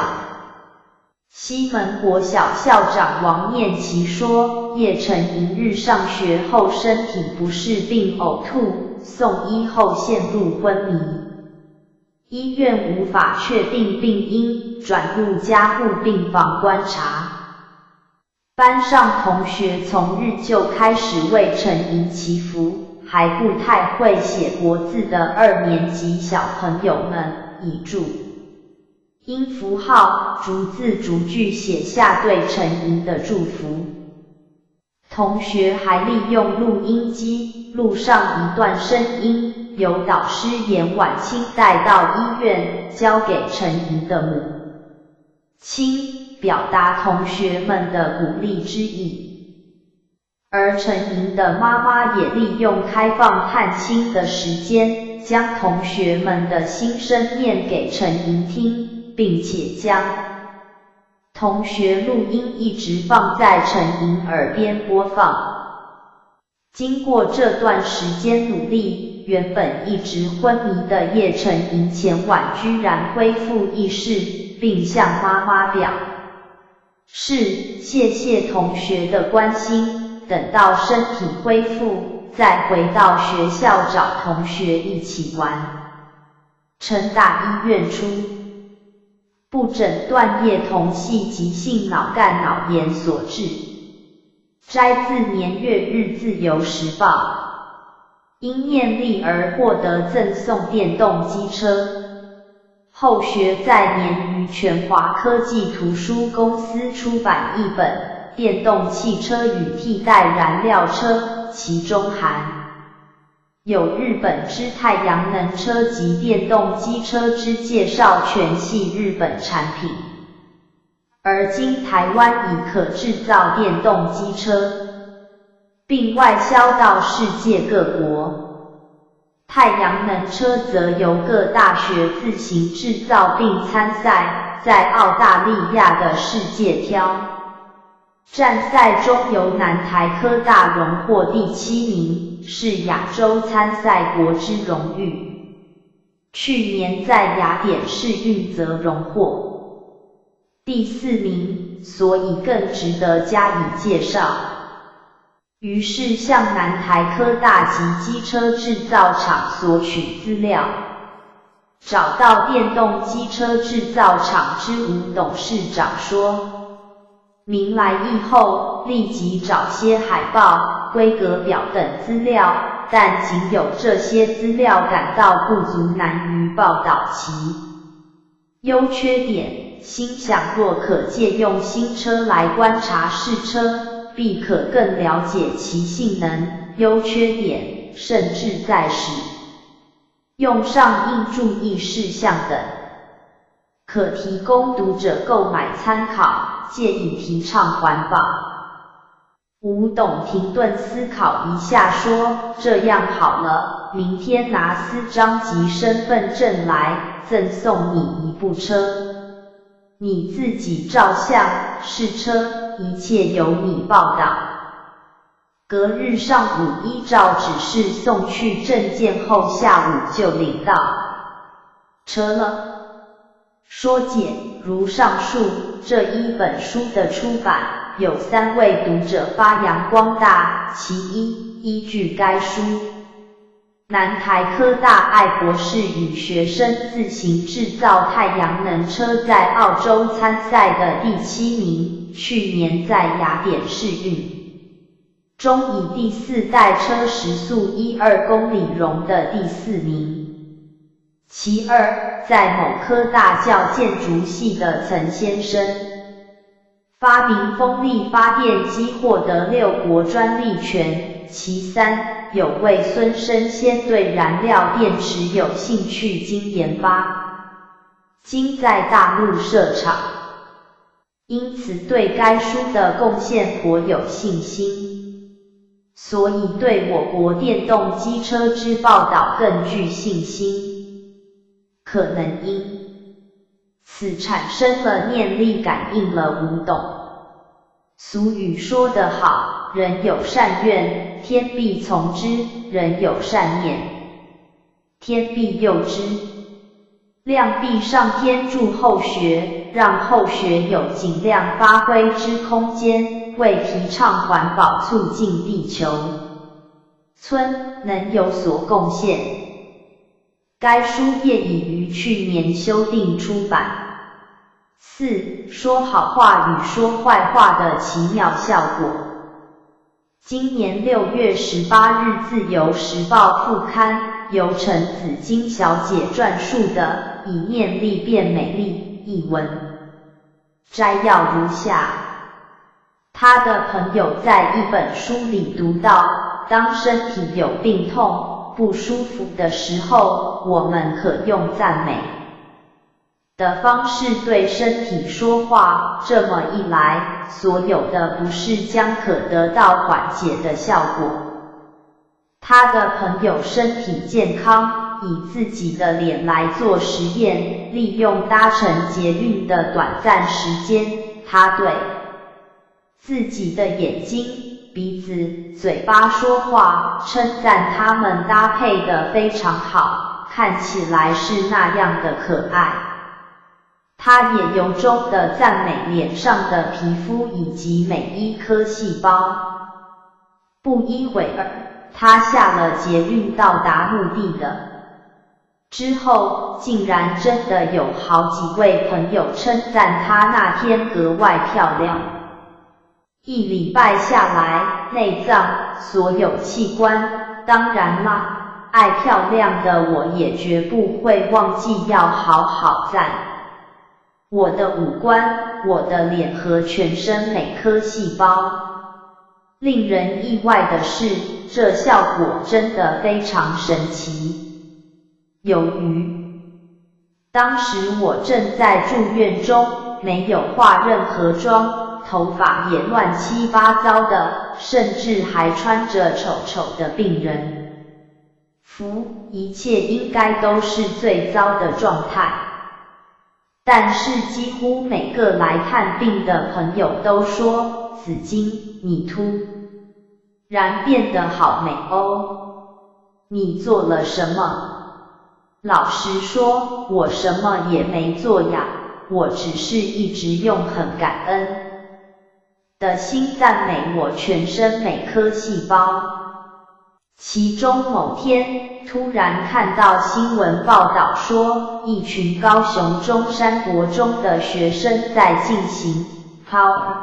Speaker 1: 西门国小校长王念琪说，叶晨莹日上学后身体不适并呕吐，送医后陷入昏迷，医院无法确定病因，转入加护病房观察。班上同学从日就开始为陈莹祈福，还不太会写国字的2年级小朋友们以注音符号逐字逐句写下对陈莹的祝福。同学还利用录音机录上一段声音，由导师严婉清带到医院，交给陈莹的母亲，表达同学们的鼓励之意。而陈莹的妈妈也利用开放探亲的时间，将同学们的心声念给陈莹听，并且将同学录音一直放在陈莹耳边播放。经过这段时间努力，原本一直昏迷的叶晨莹前晚居然恢复意识，并向妈妈表示谢谢同学的关心，等到身体恢复，再回到学校找同学一起玩。成大医院初步诊断叶童系急性脑干脑炎所致。摘自年月日自由时报。因念力而获得赠送电动机车。后学在年于全华科技图书公司出版一本《电动汽车与替代燃料车》，其中含有日本之太阳能车及电动机车之介绍全系日本产品。而今台湾已可制造电动机车，并外销到世界各国。太阳能车则由各大学自行制造并参赛，在澳大利亚的世界挑战赛中由南台科大荣获第7名，是亚洲参赛国之荣誉。去年在雅典世运则荣获第4名，所以更值得加以介绍。于是向南台科大及机车制造厂索取资料，找到电动机车制造厂之吴董事长说明来意后，立即找些海报、规格表等资料，但仅有这些资料感到不足，难于报道其优缺点，心想若可借用新车来观察试车，必可更了解其性能、优缺点，甚至在使用上应注意事项等，可提供读者购买参考，借以提倡环保。吴董停顿思考一下说，这样好了，明天拿4张及身份证来，赠送你一部车，你自己照相、试车，一切由你报道。隔日上午依照指示送去证件后，下午就领到车了。说解如上述，这一本书的出版有3位读者发扬光大。其一，依据该书，南台科大艾博士与学生自行制造太阳能车在澳洲参赛的第7名，去年在雅典世运中以第4代车时速12公里荣的第4名。其二，在某科大教建筑系的岑先生发明风力发电机，获得6国专利权。其三，有位孙生先对燃料电池有兴趣，经研发，今在大陆设厂，因此对该书的贡献颇有信心，所以对我国电动机车之报道更具信心。可能因此产生了念力，感应了吴董。俗语说得好，人有善愿，天必从之；人有善念，天必佑之。量必上天助后学，让后学有尽量发挥之空间，为提倡环保促进地球村能有所贡献。该书页已于去年修订出版。4. 说好话与说坏话的奇妙效果。今年6月18日自由时报副刊，由陈子金小姐撰述的《以念力变美丽》一文，摘要如下。她的朋友在一本书里读到，当身体有病痛、不舒服的时候，我们可用赞美的方式对身体说话，这么一来，所有的不适将可得到缓解的效果。他的朋友身体健康，以自己的脸来做实验，利用搭乘捷运的短暂时间，他对自己的眼睛、鼻子、嘴巴说话，称赞他们搭配得非常好，看起来是那样的可爱。他也由衷地赞美脸上的皮肤以及每一颗细胞。不一会儿，他下了捷运到达目的地。之后，竟然真的有好几位朋友称赞他那天格外漂亮。1礼拜下来，内脏、所有器官，当然啦，爱漂亮的我也绝不会忘记要好好赞我的五官，我的脸和全身每颗细胞。令人意外的是，这效果真的非常神奇。由于当时我正在住院中，没有化任何妆，头发也乱七八糟的，甚至还穿着丑丑的病人服，一切应该都是最糟的状态。但是几乎每个来看病的朋友都说，子金，你突然变得好美哦，你做了什么？老实说，我什么也没做呀，我只是一直用很感恩的心赞美我全身每颗细胞。其中某天，突然看到新闻报道说，一群高雄中山国中的学生在进行 Power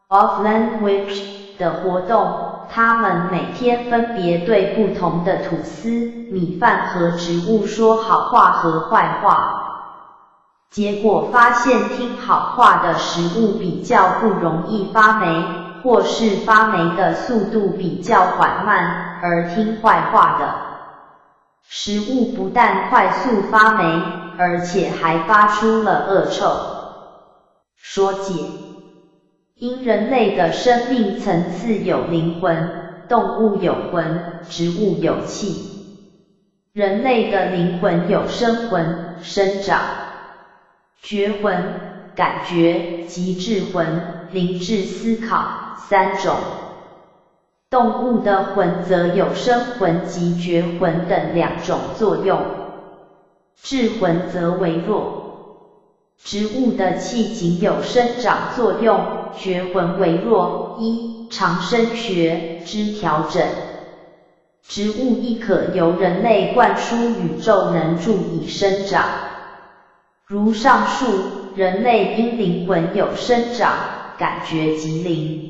Speaker 1: of Language 的活动，他们每天分别对不同的吐司、米饭和植物说好话和坏话。结果发现听好话的食物比较不容易发霉，或是发霉的速度比较缓慢，而听坏话的食物不但快速发霉，而且还发出了恶臭。说解，因人类的生命层次有灵魂，动物有魂，植物有气。人类的灵魂有生魂、生长、觉魂、感觉及智魂、灵智思考3种。动物的魂则有生魂及觉魂等2种作用，智魂则为弱。植物的气仅有生长作用，觉魂为弱。1. 长生学之调整，植物亦可由人类灌输宇宙能助以生长。如上述，人类因灵魂有生长、感觉及灵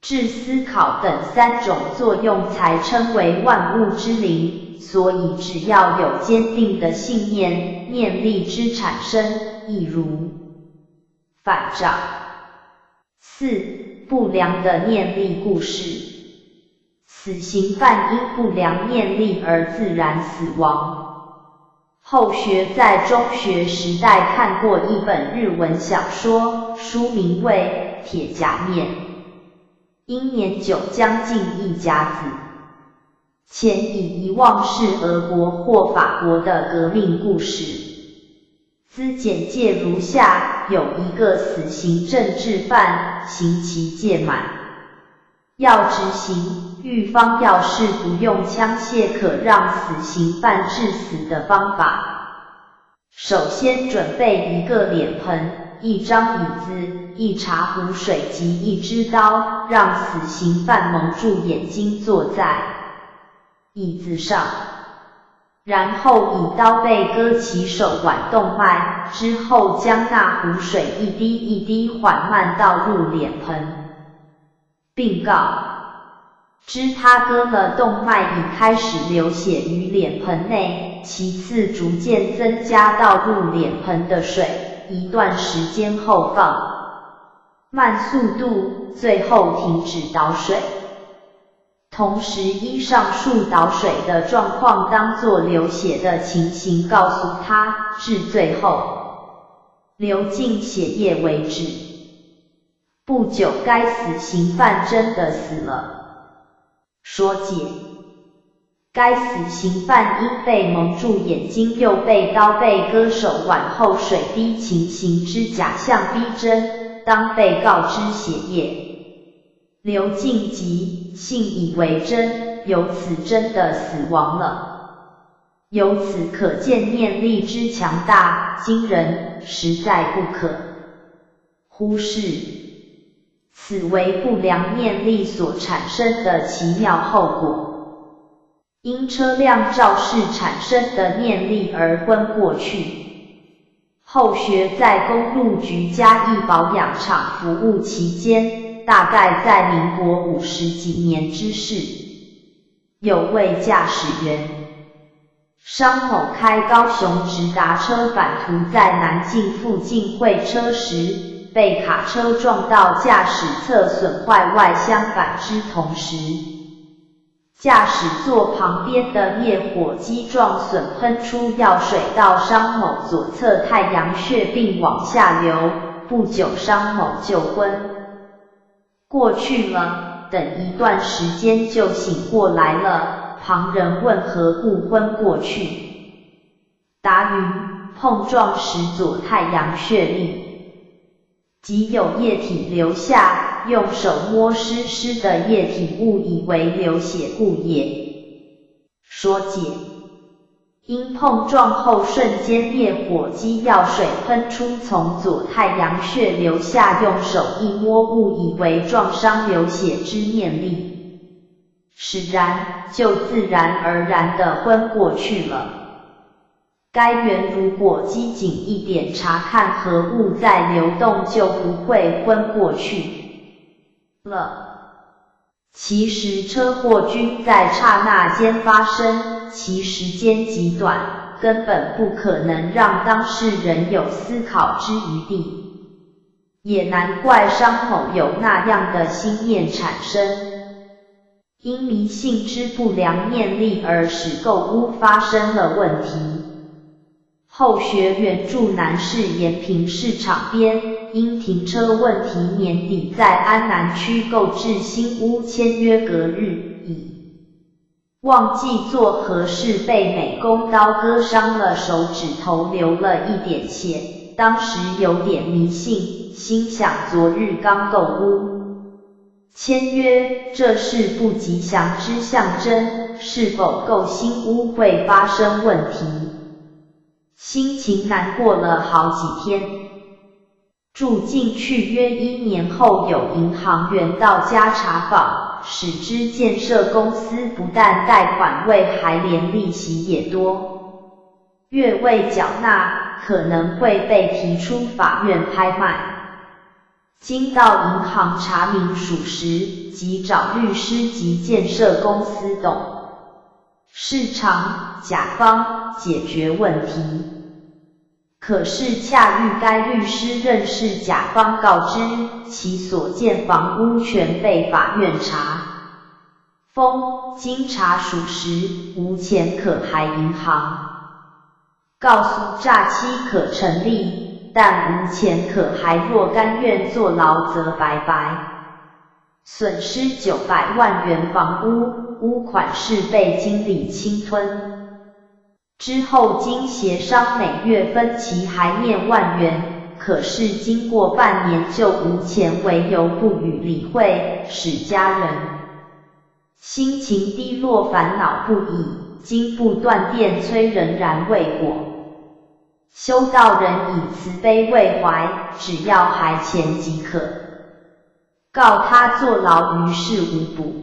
Speaker 1: 智思考等3种作用才称为万物之灵，所以只要有坚定的信念，念力之产生亦如反照。4. 不良的念力故事，死刑犯因不良念力而自然死亡。后学在中学时代看过一本日文小说，书名为《铁甲面》，因年久将近1甲子，前已遗忘是俄国或法国的革命故事。资简介如下：有一个死刑政治犯，刑期届满，要执行，狱方要是不用枪械可让死刑犯致死的方法，首先准备一个脸盆、一张椅子、一茶壶水及一支刀，让死刑犯蒙住眼睛坐在椅子上，然后以刀背割其手腕动脉，之后将那壶水一滴一滴缓慢倒入脸盆，并告知他割了动脉已开始流血于脸盆内，其次逐渐增加倒入脸盆的水，一段时间后放慢速度，最后停止倒水。同时依上述倒水的状况当作流血的情形告诉他，至最后流尽血液为止。不久该死刑犯真的死了。说解：该死刑犯因被蒙住眼睛又被刀背割手腕后水滴情形之假象逼真，当被告知血液流尽即信以为真，由此真的死亡了。由此可见念力之强大惊人，实在不可忽视。此为不良念力所产生的奇妙后果，因车辆肇事产生的念力而昏过去。后学在公路局嘉义保养厂服务期间，大概在民国50几年之事，有位驾驶员商某开高雄直达车返途在南靖附近会车时，被卡车撞到驾驶侧损坏外相反之同时，驾驶座旁边的灭火机撞损喷出药水到商某左侧太阳穴并往下流，不久商某就昏过去了，等一段时间就醒过来了。旁人问何故昏过去，答云碰撞时左太阳穴里即有液体流下，用手摸湿湿的液体误以为流血故也。说解：因碰撞后瞬间灭火机药水喷出，从左太阳穴流下，用手一摸误以为撞伤流血之念力，使然就自然而然地昏过去了。该员如果机警一点查看何物在流动，就不会昏过去了。其实车祸均在刹那间发生，其时间极短，根本不可能让当事人有思考之余地，也难怪商某有那样的心念产生。因迷信之不良念力而使购屋发生了问题。后学原住南市延平市场边，因停车问题年底在安南区购置新屋签约隔日已忘记做核事，被美工刀割伤了手指头，流了一点血，当时有点迷信，心想昨日刚购屋签约，这是不吉祥之象征，是否购新屋会发生问题，心情难过了好几天。住进去约1年后，有银行员到家查访，使知建设公司不但贷款未，还连利息也多，月未缴纳，可能会被提出法院拍卖。经到银行查明属实，即找律师及建设公司董事长、甲方解决问题。可是恰遇该律师认识甲方，告知其所建房屋全被法院查封，经查属实，无钱可还银行，告诉诈欺可成立，但无钱可还，若甘愿坐牢则白白损失900万元房屋，屋款是被经理侵吞。之后经协商每月分期还面10000元，可是经过半年就无钱为由不予理会，使家人心情低落，烦恼不已，经不断电催仍然未果。修道人以慈悲为怀，只要还钱即可，告他坐牢于事无补。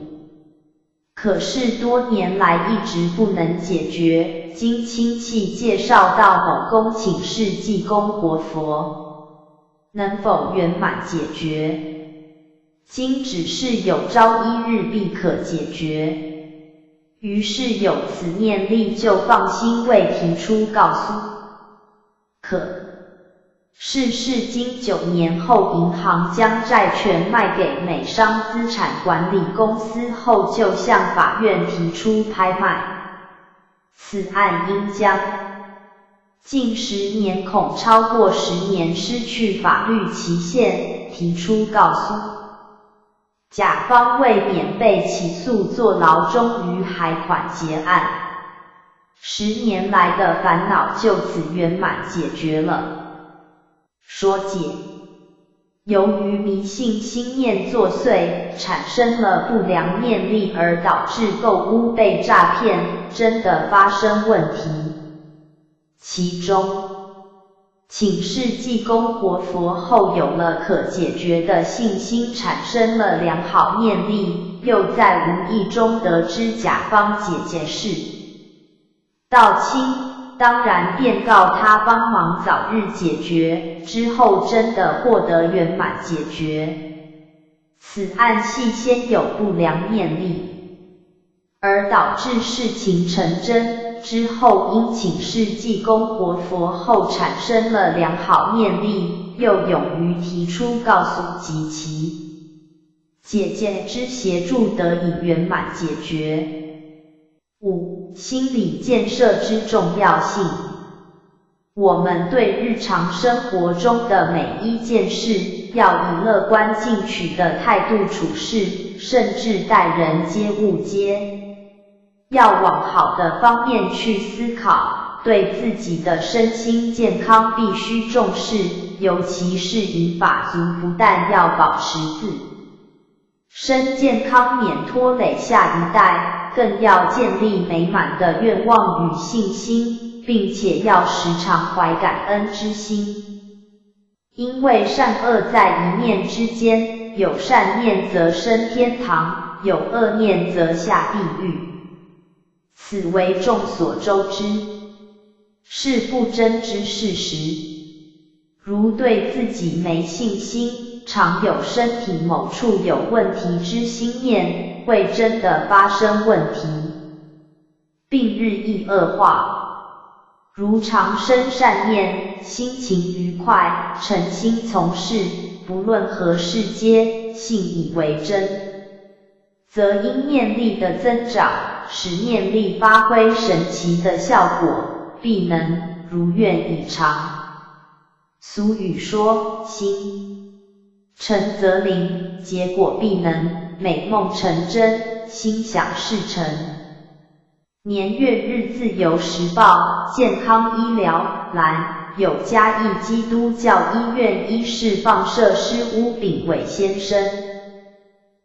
Speaker 1: 可是多年来一直不能解决，经亲戚介绍到某宫请示济公活佛，能否圆满解决？经指示有朝一日必可解决。于是有此念力，就放心未提出告诉。可是经9年后，银行将债权卖给美商资产管理公司后，就向法院提出拍卖。此案因将近10年，恐超过10年，失去法律期限，提出告诉。甲方为免被起诉坐牢，终于还款结案，10年来的烦恼就此圆满解决了。说解：由于迷信心念作祟，产生了不良念力，而导致购物被诈骗，真的发生问题。其中请示济公活佛后，有了可解决的信心，产生了良好念力，又在无意中得知甲方姐姐是道亲，当然便告他帮忙早日解决，之后真的获得圆满解决。此案系先有不良念力，而导致事情成真。之后因请示济公活佛后，产生了良好念力，又勇于提出告诉及其姐姐之协助，得以圆满解决。5. 心理建设之重要性。我们对日常生活中的每一件事，要以乐观进取的态度处事，甚至待人接物皆要往好的方面去思考，对自己的身心健康必须重视，尤其是银发族，不但要保持自身健康，免拖累下一代，更要建立美满的愿望与信心，并且要时常怀感恩之心。因为善恶在一念之间，有善念则升天堂，有恶念则下地狱。此为众所周知，是不争之事实。如对自己没信心，常有身体某处有问题之心念，会真的发生问题，并日益恶化。如常生善念，心情愉快，诚心从事，不论何事皆信以为真，则因念力的增长，使念力发挥神奇的效果，必能如愿以偿。俗语说，心诚则灵，结果必能美梦成真，心想事成。年月日自由时报健康医疗栏有嘉义基督教医院医事放射师巫炳伟先生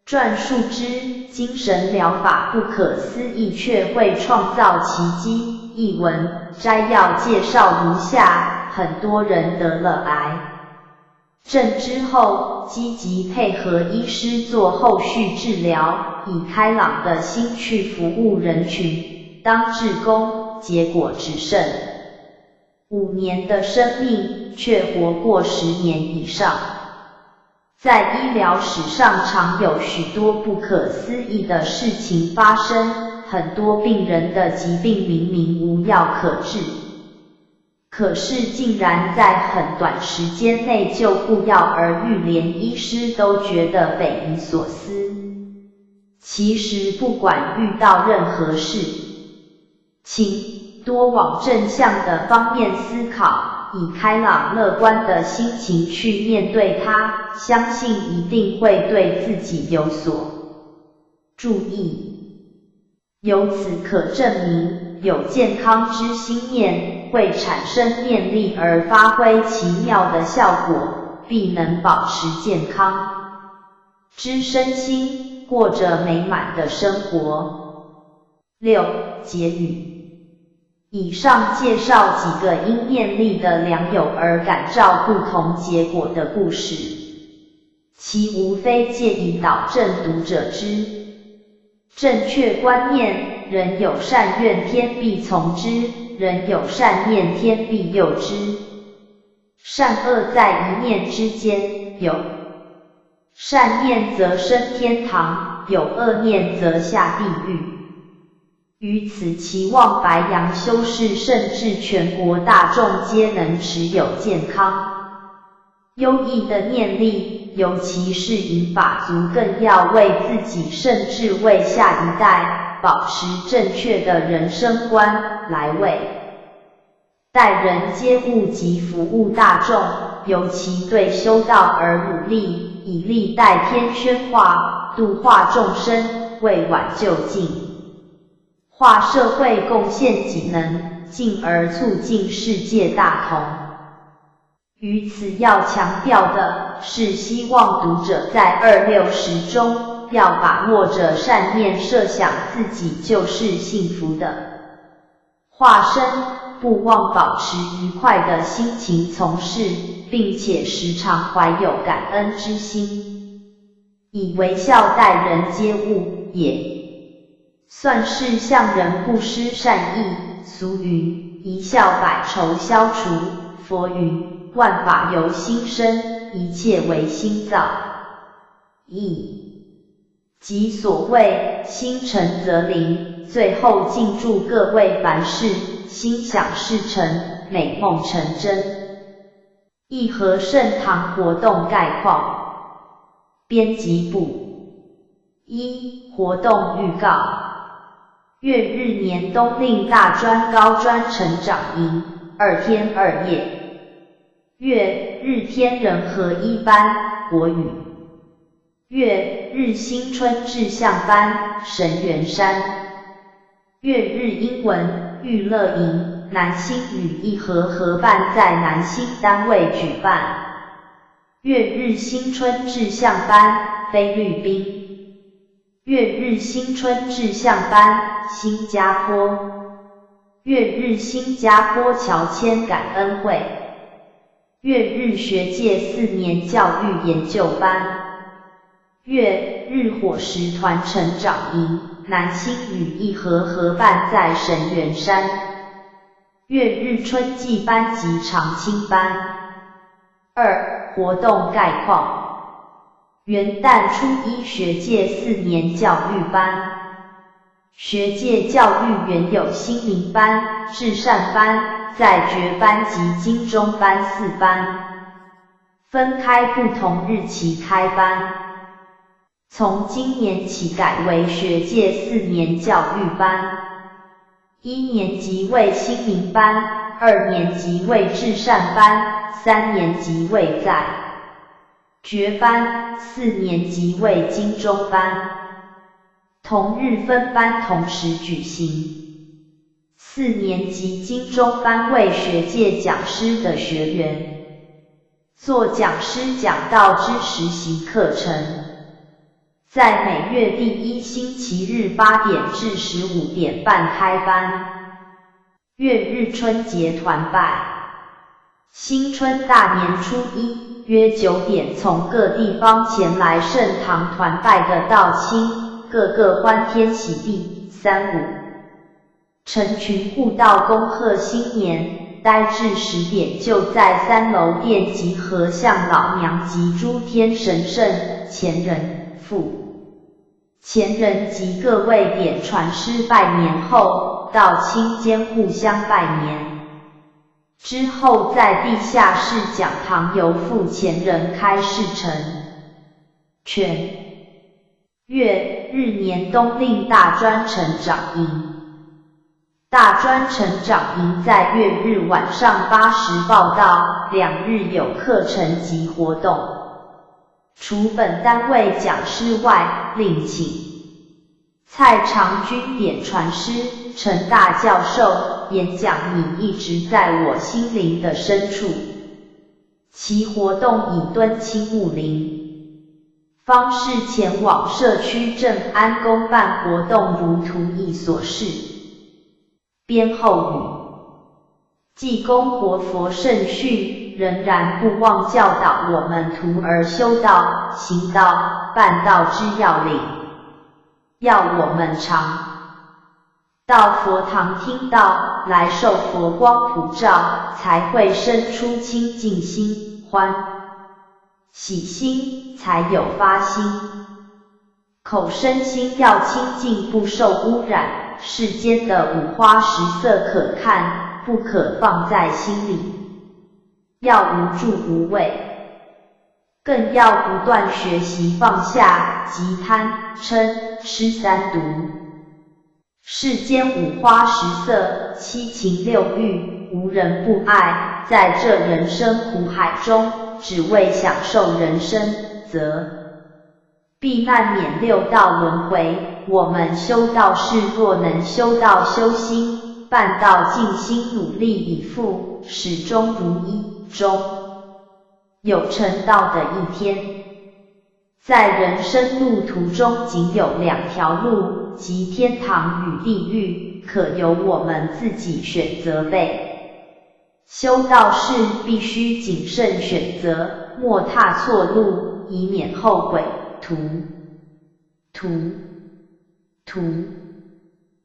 Speaker 1: 撰述之精神疗法不可思议，却会创造奇迹。译文摘要介绍如下：很多人得了癌症之后，积极配合医师做后续治疗，以开朗的心去服务人群，当志工，结果只剩5年的生命，却活过10年以上。在医疗史上，常有许多不可思议的事情发生，很多病人的疾病明明无药可治，可是竟然在很短时间内就不药而愈，连医师都觉得匪夷所思。其实不管遇到任何事，请多往正向的方面思考，以开朗乐观的心情去面对它，相信一定会对自己有所注意。由此可证明，有健康之心念，会产生念力而发挥奇妙的效果，必能保持健康之身心，过着美满的生活。6. 结语：以上介绍几个因念力的良友而感召不同结果的故事，其无非借以导正读者之正确观念，人有善愿天必从之，人有善念天必佑之。善恶在一念之间，有善念则升天堂，有恶念则下地狱。于此期望白羊修士甚至全国大众皆能持有健康优异的念力，尤其是引法族更要为自己甚至为下一代保持正确的人生观，来为待人接物及服务大众，尤其对修道而努力，以利代天宣化，度化众生，为挽救进化社会贡献己能，进而促进世界大同。于此要强调的是，希望读者在260中要把握着善念，设想自己就是幸福的化身，不忘保持愉快的心情从事，并且时常怀有感恩之心，以微笑待人接物，也算是向人布施善意。俗云一笑百愁消除，佛云万法由心生，一切为心造意，即所谓心诚则灵。最后敬祝各位凡事心想事成，美梦成真。义和圣堂活动概况，编辑部。1、活动预告。月日年冬令大专高专成长营，2天2夜。月日天人合一班，国语。月日新春志向班，神元山。月日英文娱乐营，南新与义和合办在南新单位举办。月日新春志向班，菲律宾。月日新春志向班，新加坡。月日新加坡乔迁感恩会。月日学界4年教育研究班。月日伙食团成长营，南新与义和合办在神元山。月日春季班及长青班。2、活动概况。元旦初1学界4年教育班。学界教育原有心灵班、至善班、在觉班及金钟班4班，分开不同日期开班。从今年起改为学界4年教育班，1年级为心灵班，2年级为至善班，3年级为在觉班，4年级为金钟班。同日分班同时举行。4年级金钟班为学界讲师的学员做讲师讲道之实习课程，在每月第1星期日8点至15点半开班。月日春节团拜。新春大年初1约9点，从各地方前来圣堂团拜的道亲，个个欢天喜地。3、5成群护道恭贺新年，待至10点就在3楼殿集合，向老娘及诸天神圣、前人、父前人及各位点传师拜年后，道亲间互相拜年。之后在地下室讲堂由父前人开示成全。月日年冬令大专成长营。大专成长营在月日晚上8时报到，2日有课程及活动。除本单位讲师外，另请蔡长君点传师、陈大教授演讲。你一直在我心灵的深处。其活动以敦亲睦邻方式前往社区正安宫办活动，如图意所示。编后语。济公活佛圣训仍然不忘教导我们徒儿修道、行道、办道之要领，要我们常到佛堂听道，来受佛光普照，才会生出清净心、欢喜心，才有发心。口身心要清净，不受污染，世间的五花十色可看，不可放在心里，要无住无畏，更要不断学习放下即贪、嗔、痴三毒。世间五花十色、七情六欲，无人不爱，在这人生苦海中，只为享受人生，则必难免六道轮回。我们修道士若能修道修心，办道尽心努力以赴，始终如一，终有成道的一天。在人生路途中仅有两条路，即天堂与地狱，可由我们自己选择呗。修道士必须谨慎选择，莫踏错路，以免后悔。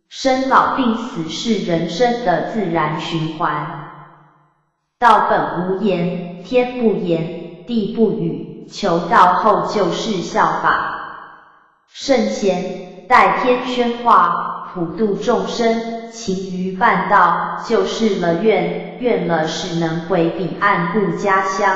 Speaker 1: 生老病死是人生的自然循环。道本无言，天不言，地不语，求道后就是效法。圣贤代天宣化，普度众生，勤于办道，就是了愿，愿了使能回彼岸故家乡。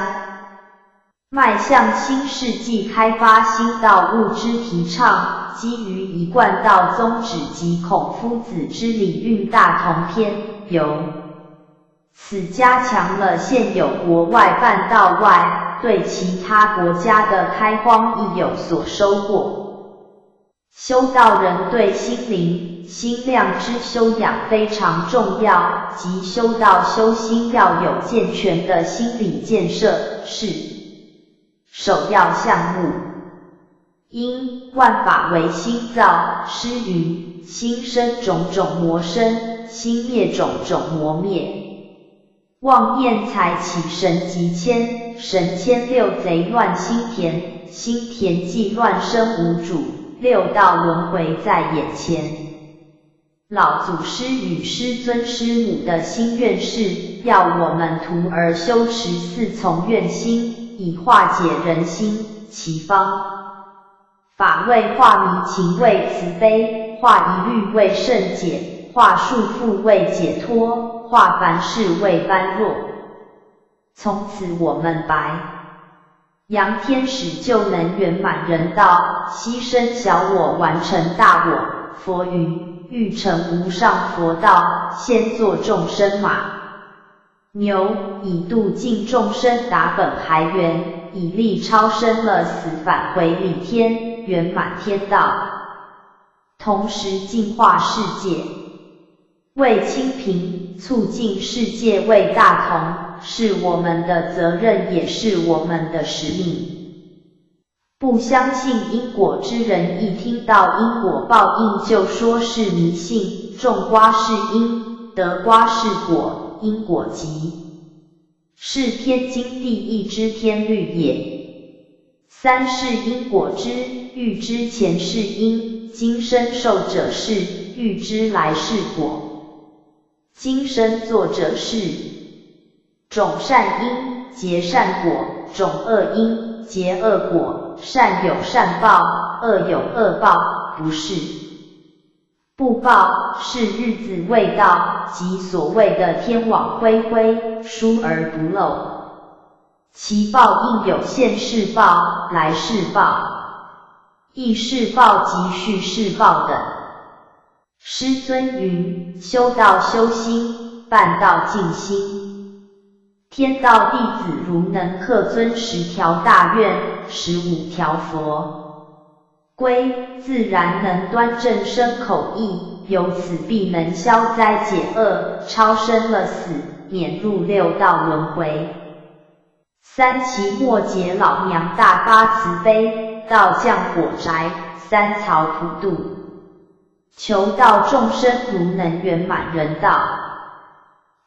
Speaker 1: 迈向新世纪，开发新道物之提倡，基于一贯道宗旨及孔夫子之礼运大同篇，由此加强了现有国外办道外，对其他国家的开荒亦有所收获。修道人对心灵、心量之修养非常重要，即修道修心要有健全的心理建设，是首要项目。因万法为心造，诗云：心生种种魔生，心灭种种魔灭。妄念才起神即迁，神迁六贼乱心田，心田既乱生无主，六道轮回在眼前。老祖师与师尊师母的心愿是，要我们徒儿修持四从愿心，以化解人心。其方法为化迷情为慈悲，化疑虑为圣解，化束缚为解脱，化凡事为般若。从此我们白羊天使就能圆满人道，牺牲小我完成大我。佛云：欲成无上佛道，先作众生马牛，以度尽众生达本还原，以力超生了死，返回理天，圆满天道，同时净化世界。为清平促进世界为大同，是我们的责任，也是我们的使命。不相信因果之人，一听到因果报应就说是迷信，种瓜是因，得瓜是果，因果即是天经地义之天律也。三是因果之，欲知前世因，今生受者是，欲知来世果。今生作者是，种善因结善果，种恶因结恶果，善有善报，恶有恶报，不是不报，是日子未到，即所谓的天网恢恢，疏而不漏。其报应有现世报、来世报、意识报及续世报等。师尊云：修道修心，办道尽心。天道弟子如能恪遵10条大愿、15条佛规，自然能端正身口意，由此必能消灾解厄，超生了死，免入六道轮回。三期末劫老娘大发慈悲，道降火宅，三曹普渡，求道众生如能圆满人道。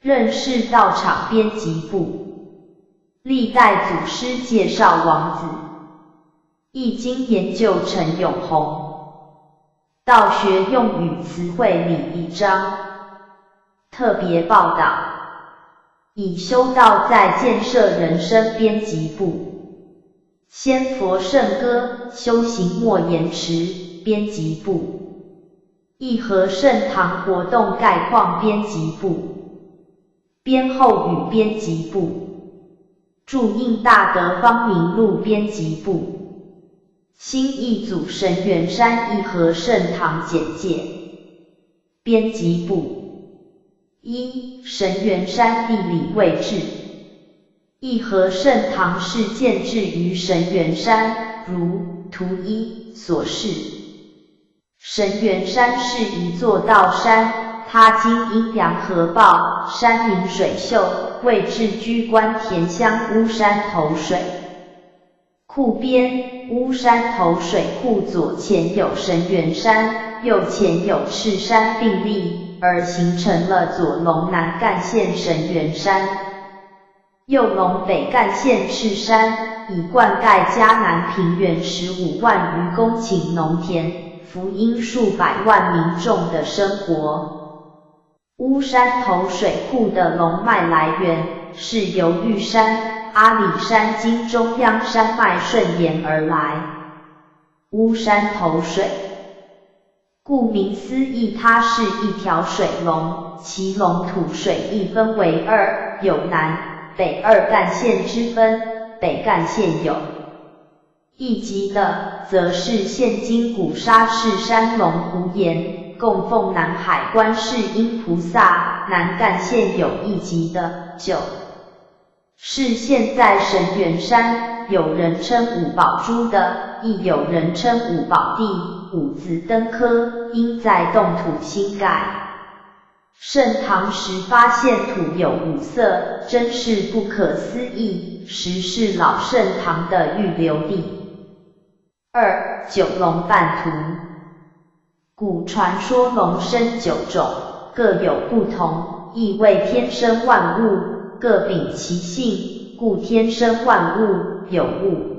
Speaker 1: 任事道场编辑部，历代祖师介绍王子，易经研究陈永红，道学用语词汇李一章。特别报道，以修道在建设人生编辑部，仙佛圣歌修行莫延迟编辑部，义和圣堂活动概况编辑部，编后语编辑部，注印大德方明录编辑部，新义祖神元山义和圣堂简介编辑部。一、神元山地理位置。义和圣堂是建置于神元山，如图一所示。神元山是一座道山，它经阴阳合抱，山明水秀，位置居关田乡乌山头水库边。乌山头水库左前有神元山，右前有赤山并立，而形成了左龙南干线神元山，右龙北干线赤山，以灌溉嘉南平原15万余公顷农田，福音数百万民众的生活。乌山头水库的龙脉来源是由玉山、阿里山经中央山脉顺延而来。乌山头水，顾名思义，它是一条水龙，其龙吐水亦分为二，有南北二干线之分，北干线有一级的，则是现今古沙市山龙湖岩，供奉南海观世音菩萨；南干线有一级的，就是现在神元山，有人称五宝珠的，亦有人称五宝地。五字登科，因在动土新盖。盛唐时发现土有五色，真是不可思议，实是老盛唐的预留地。二、九龙半图。古传说龙生九种，各有不同，亦谓天生万物，各秉其性，故天生万物，有物。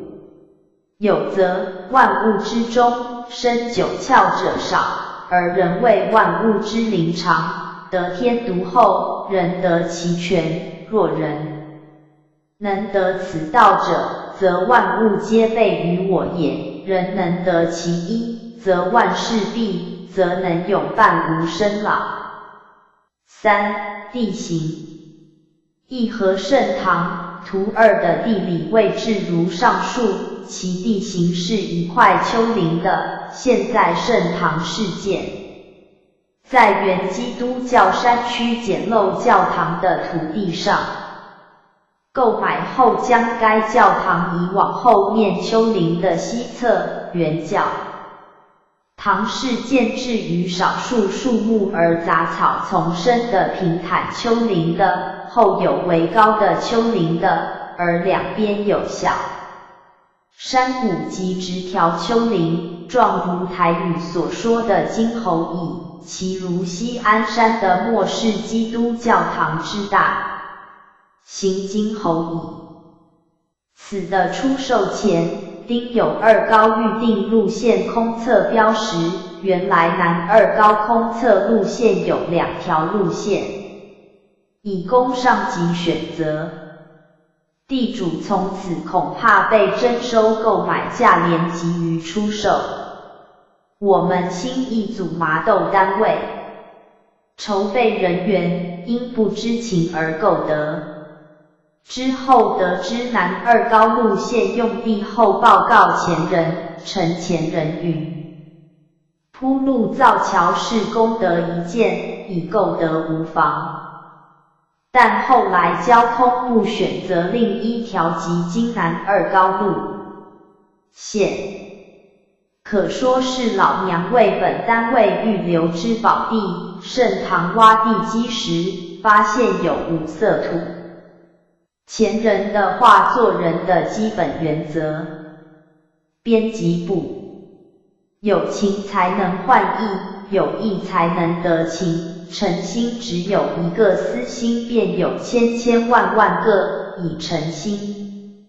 Speaker 1: 有则万物之中，生九窍者少，而人谓万物之灵长，得天独厚，人得其全。若人能得此道者，则万物皆备于我也；人能得其一，则万事毕，则能永伴无生老。三、地形。义和圣堂图2的地理位置如上述，其地形是一块丘陵的，现在圣堂事件在原基督教山区简陋教堂的土地上，购买后将该教堂移往后面丘陵的西侧原教堂是建置于少数树木而杂草丛生的平坦丘陵的，后有为高的丘陵的，而两边有小山谷及直条丘陵，状如台语所说的金猴椅，其如西安山的末世基督教堂之大型金猴椅。此的出售前丁有2高预定路线空测标识，原来南2高空测路线有2条路线，以供上级选择。地主从此恐怕被征收购买价廉，急于出售。我们新一组麻豆单位筹备人员因不知情而购得。之后得知南2高路线用地后，报告前人，陈前人云：铺路造桥是功德一件，已购得无妨。但后来交通部选择另一条即经南2高路线，可说是老娘为本单位预留之宝地。盛唐挖地基时，发现有5色土。前人的话，做人的基本原则。编辑部，有情才能换艺，有义才能得情，诚心只有一个，私心便有千千万万个，以诚心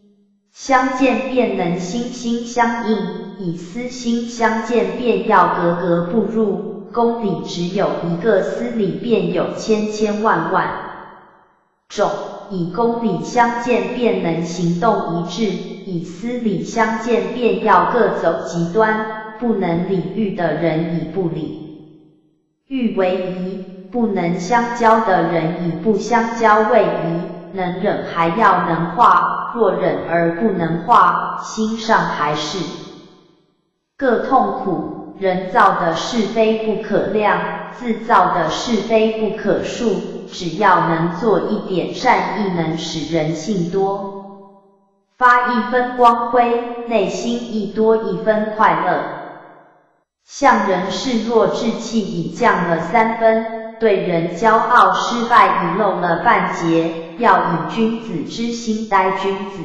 Speaker 1: 相见便能心心相印，以私心相见便要格格不入。公理只有一个，私理便有千千万万种，以公理相见便能行动一致，以私理相见便要各走极端。不能理喻的人以不理喻为宜，不能相交的人以不相交为宜。能忍还要能化，若忍而不能化，心上还是各痛苦。人造的是非不可量，自造的是非不可数。只要能做一点善，亦能使人性多发一分光辉，内心亦多一分快乐。向人示弱，志气已降了3分；对人骄傲，失败已漏了半截。要以君子之心待君子，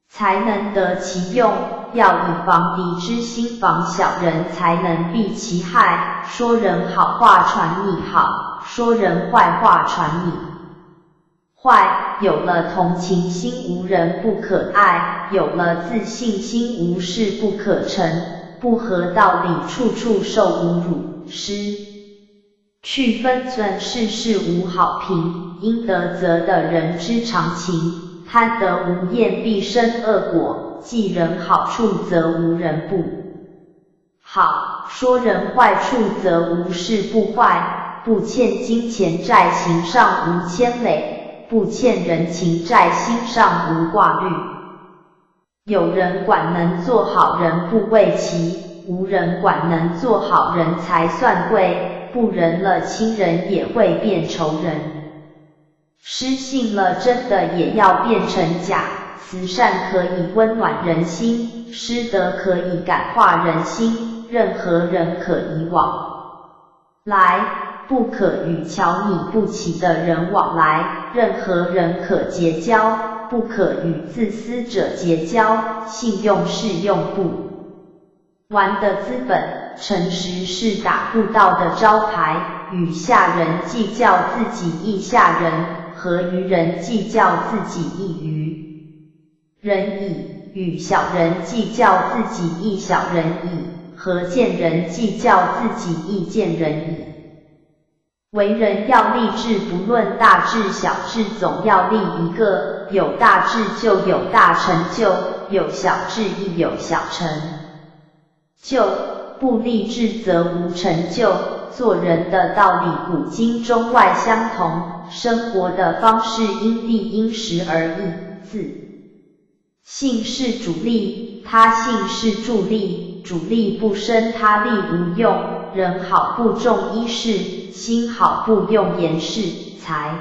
Speaker 1: 才能得其用；要以防敌之心防小人，才能避其害。说人好话传你好，说人坏话传你坏。有了同情心，无人不可爱；有了自信心，无事不可成。不合道理，处处受侮辱。失去分寸，事事无好评。应得则的人之常情，贪得无厌，必生恶果。记人好处，则无人不好；说人坏处，则无事不坏。不欠金钱债，行上无牵累；不欠人情债，心上无挂虑。有人管能做好人不为奇，无人管能做好人才算贵。不仁了亲人，也会变仇人。失信了真的，也要变成假。慈善可以温暖人心，失德可以感化人心。任何人可以往来，不可与瞧你不起的人往来。任何人可结交，不可与自私者结交。信用是用不完的资本，诚实是打不到的招牌。与下人计较，自己亦下人；和愚人计较，自己亦愚人矣。与小人计较，自己亦小人矣；和贱人计较，自己亦贱人矣。为人要立志，不论大志小志，总要立一个。有大志就有大成就，有小志亦有小成就。不立志则无成就。做人的道理古今中外相同，生活的方式因地因时而异。自信是主力，他信是助力。主力不生，他力无用。人好不重衣饰，心好不用言饰。财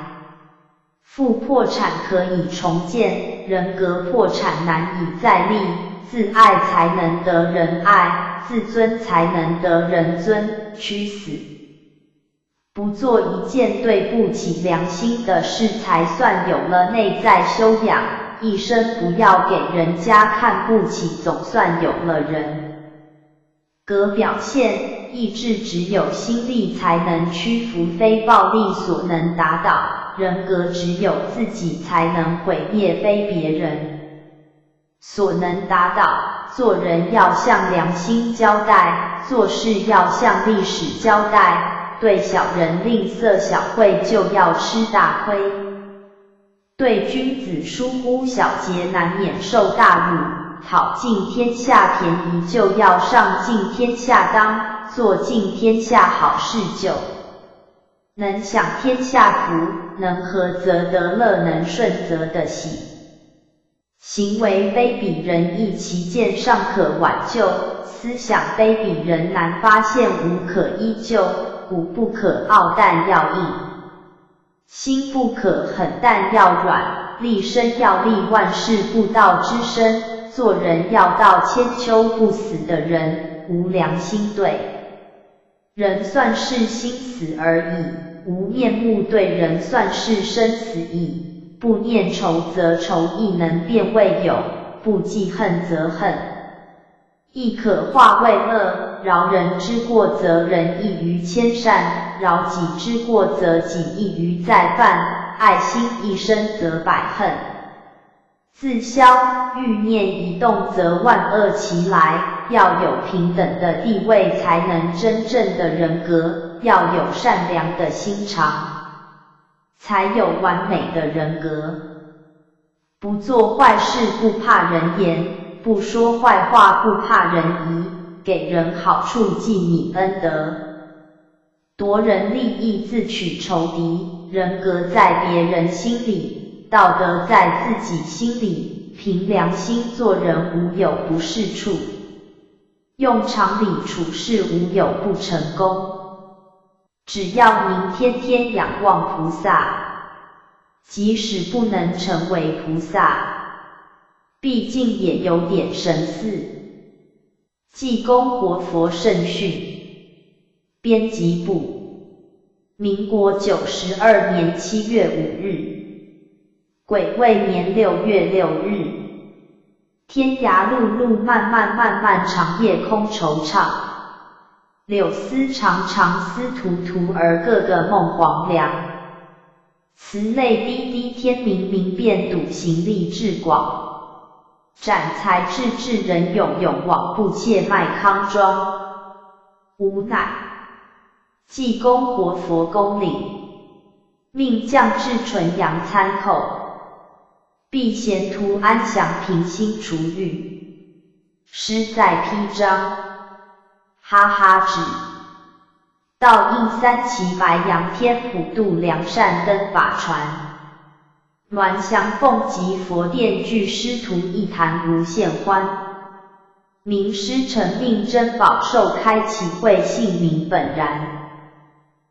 Speaker 1: 富破产可以重建，人格破产难以再立。自爱才能得人爱，自尊才能得人尊。屈死不做一件对不起良心的事，才算有了内在修养。一生不要给人家看不起，总算有了人格表现。意志只有心力才能屈服，非暴力所能打倒。人格只有自己才能毁灭，非别人所能打倒。做人要向良心交代，做事要向历史交代。对小人吝啬小惠，就要吃大亏。对君子疏忽小节，难免受大辱。讨尽天下便宜，就要上尽天下当。做尽天下好事，就能享天下福。能和则得乐，能顺则得喜。行为非比人意，其见尚可挽救；思想非比人难发现，无可依旧。骨不可傲，但要硬；心不可狠，但要软。立身要立万事不道之身，做人要道千秋不死的人。无良心对人，算是心死而已；无面目对人，算是生死矣。不念仇则仇亦能变为友，不记恨则恨亦可化为乐。饶人之过则人亦于千善，饶己之过则己亦于再犯，爱心一生则百恨自消，欲念一动则万恶齐来。要有平等的地位，才能真正的人格；要有善良的心肠，才有完美的人格。不做坏事不怕人言，不说坏话不怕人疑，给人好处记你恩德，夺人利益自取仇敌。人格在别人心里，道德在自己心里，凭良心做人无有不是处，用常理处事无有不成功。只要您天天仰望菩萨，即使不能成为菩萨，毕竟也有点神似。济公活佛圣训，编辑部。民国92年7月5日，癸未年6月6日。天涯碌碌漫漫长夜空惆怅，柳丝长丝途而个个梦黄粱。慈泪滴滴天明遍笃行力志广，展才智人永往不怯迈康庄。无奈济公活佛宫领，命将至纯阳参叩，避嫌图安详平心除欲，诗在披章，哈哈指道应三旗白杨天普渡良善灯法传，鸾祥凤集佛殿具师徒一坛无限欢，名师承命珍宝授开启会姓名本然，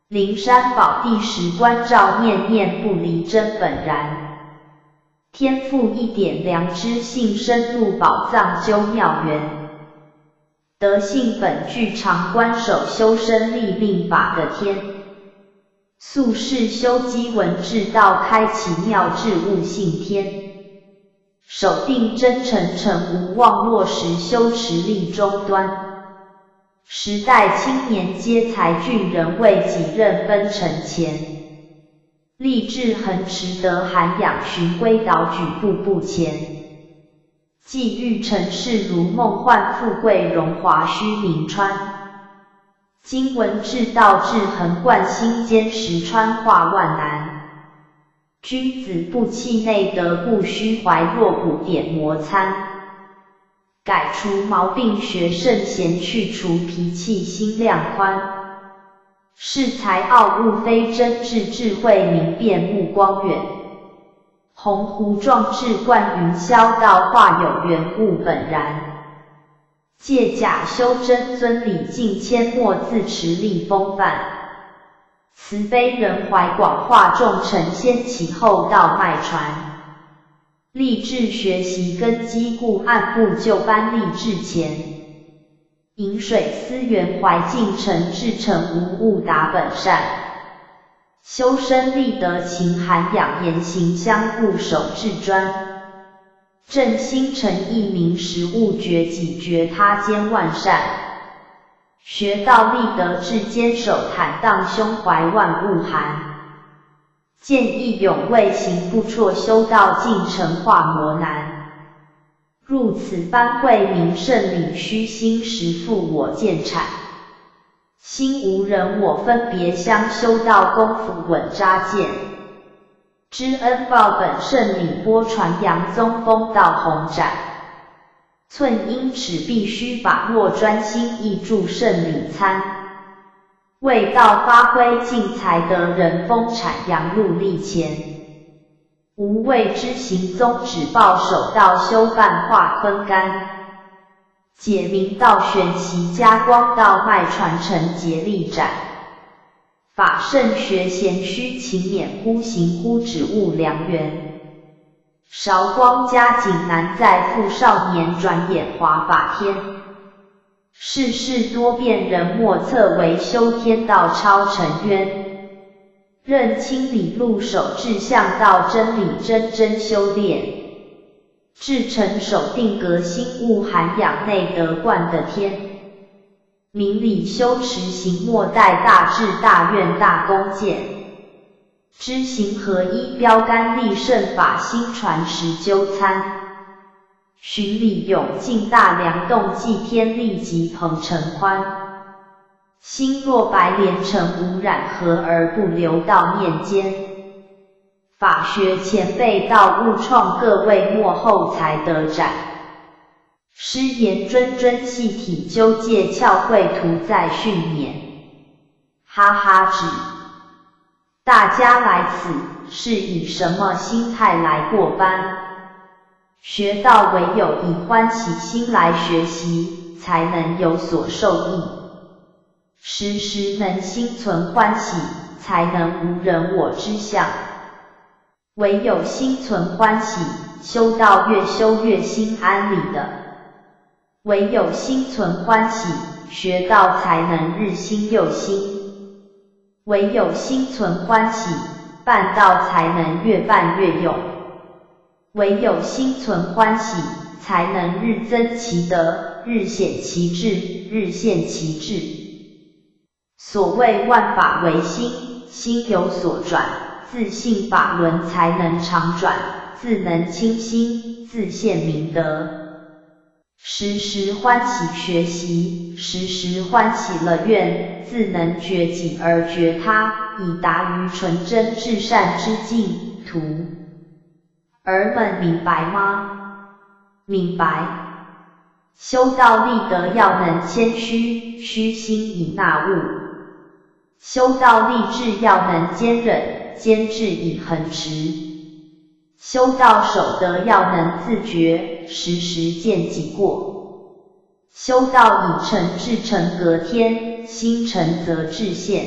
Speaker 1: 灵山宝地时关照念念不离真本然，天赋一点良知性深入宝藏究妙缘，德性本具常观守修身立命法的天，宿世修机文治道开启妙智悟性天，守定真诚无妄落实修持力中端，时代青年皆才俊人为己任奔尘前，立志恒持德涵养循规蹈矩步步前，既欲尘世如梦幻富贵荣华须名川，今闻至道至恒贯心坚实穿化万难，君子不气内德不虚怀若谷点摩参，改除毛病学圣贤去除脾气心量宽，恃才傲物非真智智慧明辨目光远，鸿鹄壮志贯云霄道化有缘物本然，借假修真尊礼敬谦默自持力风范，慈悲人怀广化众成先其后道脉传，立志学习根基故按部就班立志前，饮水思源怀敬诚至诚无误达本善，修身立德勤涵养言行相互守至专，正心诚意明实悟觉己觉他兼万善，学道立德志坚守坦荡胸怀万物涵，见义勇为行不辍修道尽成化魔难，入此班会明圣理虚心实付我见产，心无人我分别相修道功夫稳扎践，知恩报本圣礼波传扬宗风道宏展，寸阴尺必须把握专心意助圣礼参，为道发挥尽才德人风产扬入力前，无畏之行宗旨报守道修办化坤干，解明道玄奇加光道脉传承竭力展，法圣学贤虚勤勉忽行忽止悟良缘，韶光加紧难再复少年转眼华法天，世事多变人莫测为修天道超尘渊，认清理路守志向道真理真修炼，至诚守定革新悟涵养内德观的天，明理修持行末代大智大愿大恭敬，知行合一标杆立圣法心传实纠参，循理永进大良动济天力极鹏程宽，心若白莲尘无染合而不流到面间，法学前辈道悟创各位末后才得展，师言谆谆细体纠戒窍慧图在训勉，哈哈指大家来此是以什么心态来过班？学道唯有以欢喜心来学习，才能有所受益。时时能心存欢喜，才能无人我之相。唯有心存欢喜，修道越修越心安理的。唯有心存欢喜，学道才能日新又新。唯有心存欢喜，办道才能越办越勇。唯有心存欢喜，才能日增其德，日显其智，日现其智。所谓万法唯心，心有所转，自信法轮才能常转，自能清心，自现明德。时时欢喜学习，时时欢喜了愿，自能觉己而觉他，以达于纯真至善之净土。儿们明白吗？明白。修道立德要能谦虚，虚心以纳物；修道立志要能坚忍，坚志以恒持；修道守德要能自觉，时时见己过；修道以诚至诚隔天，心诚则至现；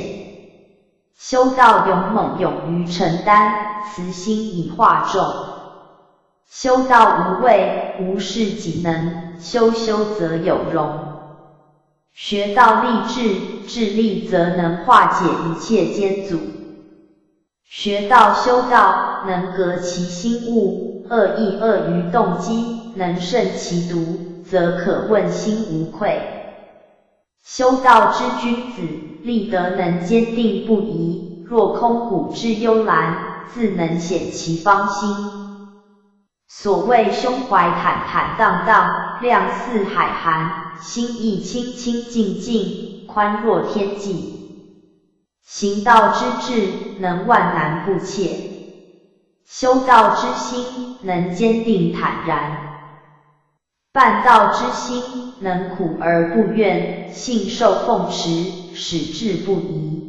Speaker 1: 修道勇猛勇于承担，慈心以化众。修道无畏，无事己能，修则有容。学道立志，志立则能化解一切艰阻。学道修道，能革其心恶，恶意恶于动机，能胜其毒，则可问心无愧。修道之君子，立德能坚定不移，若空谷之幽兰，自能显其芳心。所谓胸怀坦坦荡荡，量似海涵，心意清清净净，宽若天际。行道之志，能万难不切；修道之心，能坚定坦然；办道之心，能苦而不怨，信受奉持，矢志不移。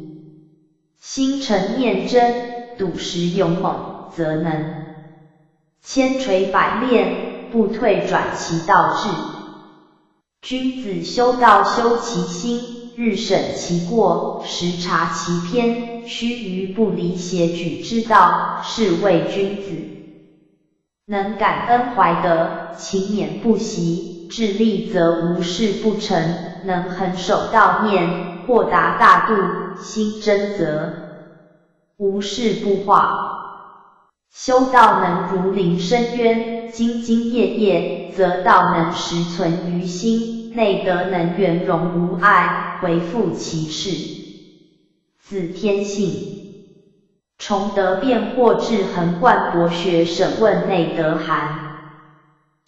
Speaker 1: 心诚念真，笃实勇猛，则能千锤百炼，不退转其道志。君子修道修其心，日审其过，时察其偏，须臾不离邪举之道，是谓君子。能感恩怀德，勤勉不息，致力则无事不成，能恒守道念，豁达大度，心真则无事不化。修道能如临深渊，兢兢业业，则道能实存于心，内德能圆融无碍，回复其事。自天性，崇德辩惑智恒贯博学审问内德涵，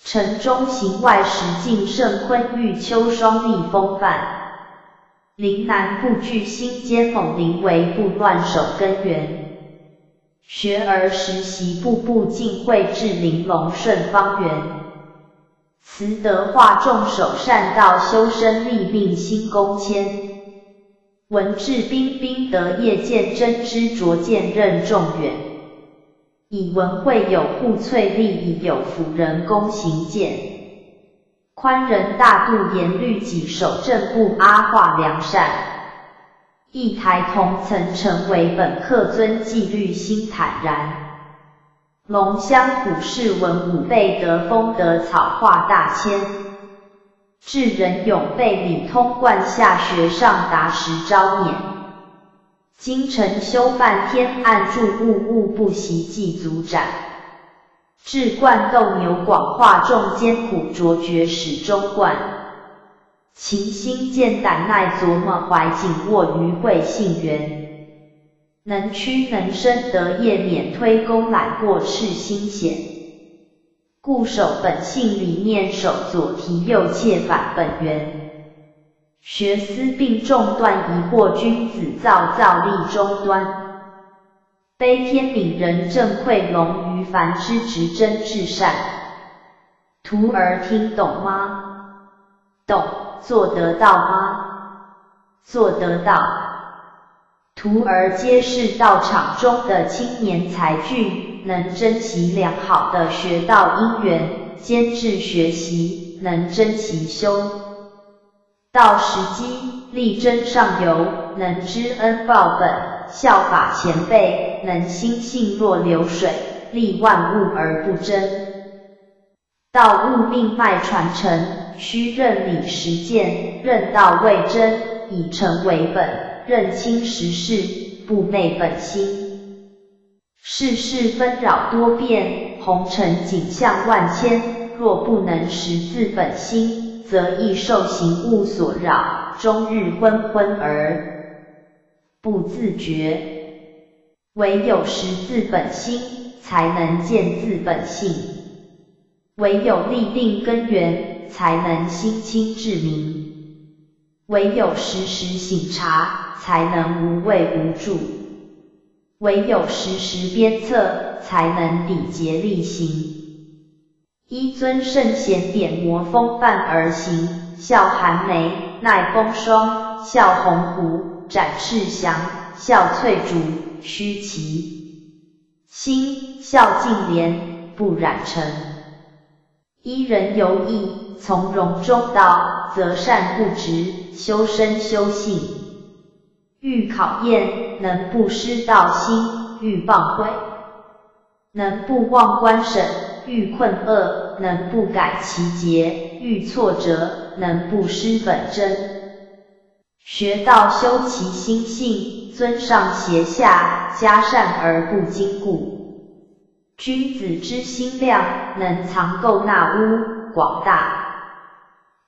Speaker 1: 城中行外实境胜坤玉秋双立风范，陵南不惧心坚猛临危不乱守根源。学而时习，步步进会至玲珑顺方圆。慈德化众守善道，修身立命心恭谦。文质彬彬德业见真知灼见任重远。以文惠有护萃利，以有辅人躬行健。宽仁大度严律己，守正不阿化良善。一台同曾成为本课尊纪律心坦然。龙香虎视文武备德风德草化大谦。智人勇备礼通贯下学上达实昭勉。精诚修办天暗助物物不习技足展。智贯斗牛广化众艰苦卓绝始终贯。勤心健胆耐琢磨怀紧握于会信源，能屈能伸得业免推功揽过斥心险，固守本性理念守左提右切反本源，学思并重断疑惑君子造立终端，悲天悯人正馈龙于凡之直真至善。徒儿听懂吗？懂。做得到吗？做得到。徒儿皆是道场中的青年才俊，能珍惜良好的学道因缘，坚持学习，能珍惜修道时机，力争上游，能知恩报本，效法前辈，能心性若流水，利万物而不争。道物命脉传承，须认理实践，认道为真，以诚为本，认清实事，不昧本心。世事纷扰多变，红尘景象万千，若不能识自本心，则易受形物所扰，终日昏昏而不自觉。唯有识自本心，才能见自本性。唯有立定根源，才能心清志明；唯有时时省察，才能无畏无助；唯有时时鞭策，才能礼节力行。依尊圣贤典谟风范而行，笑寒梅，耐风霜，笑鸿鹄，展翅翔，笑翠竹，虚其心，笑净莲，不染尘。依人游义，从容中道，择善固执，修身修性。欲考验，能不失道心；欲谤悔，能不忘官审；欲困厄，能不改其节；欲挫折，能不失本真。学道修其心性，尊上胁下，加善而不矜固。君子之心量，能藏垢纳污，广大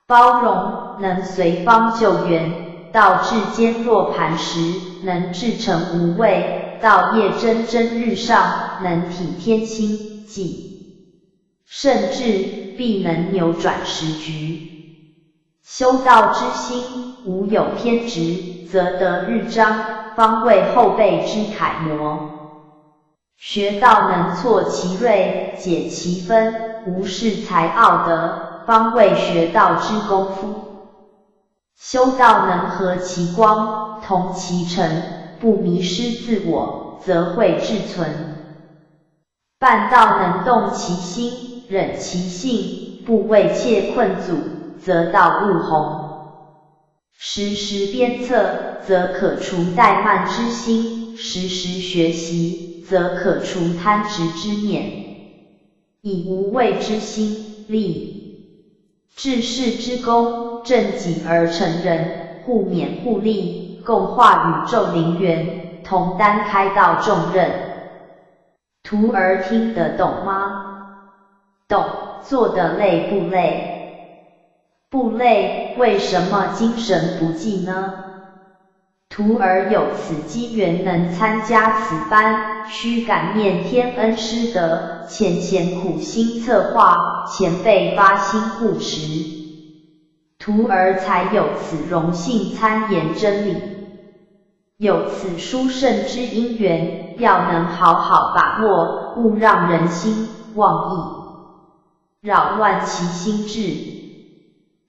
Speaker 1: 包容，能随方救援。道至坚若磐石，能至诚无畏；道业蒸蒸日上，能体天心计。甚至必能扭转时局。修道之心，无有偏执，则得日章，方为后辈之楷模。学道能挫其锐，解其分，无恃才傲德，方为学道之功夫。修道能和其光，同其尘，不迷失自我，则会志存。办道能动其心，忍其性，不为切困阻，则道勿弘。时时鞭策，则可除怠慢之心；时时学习，则可除贪执之念。以无畏之心，立治世之功，正己而成仁，互勉互利，共化宇宙灵源，同担开道重任。徒儿听得懂吗？懂。做得累不累？不累，为什么精神不济呢？徒儿有此机缘能参加此班，须感念天恩师德，前贤苦心策划，前辈发心护持，徒儿才有此荣幸参研真理。有此殊胜之因缘，要能好好把握，勿让人心妄意扰乱其心智。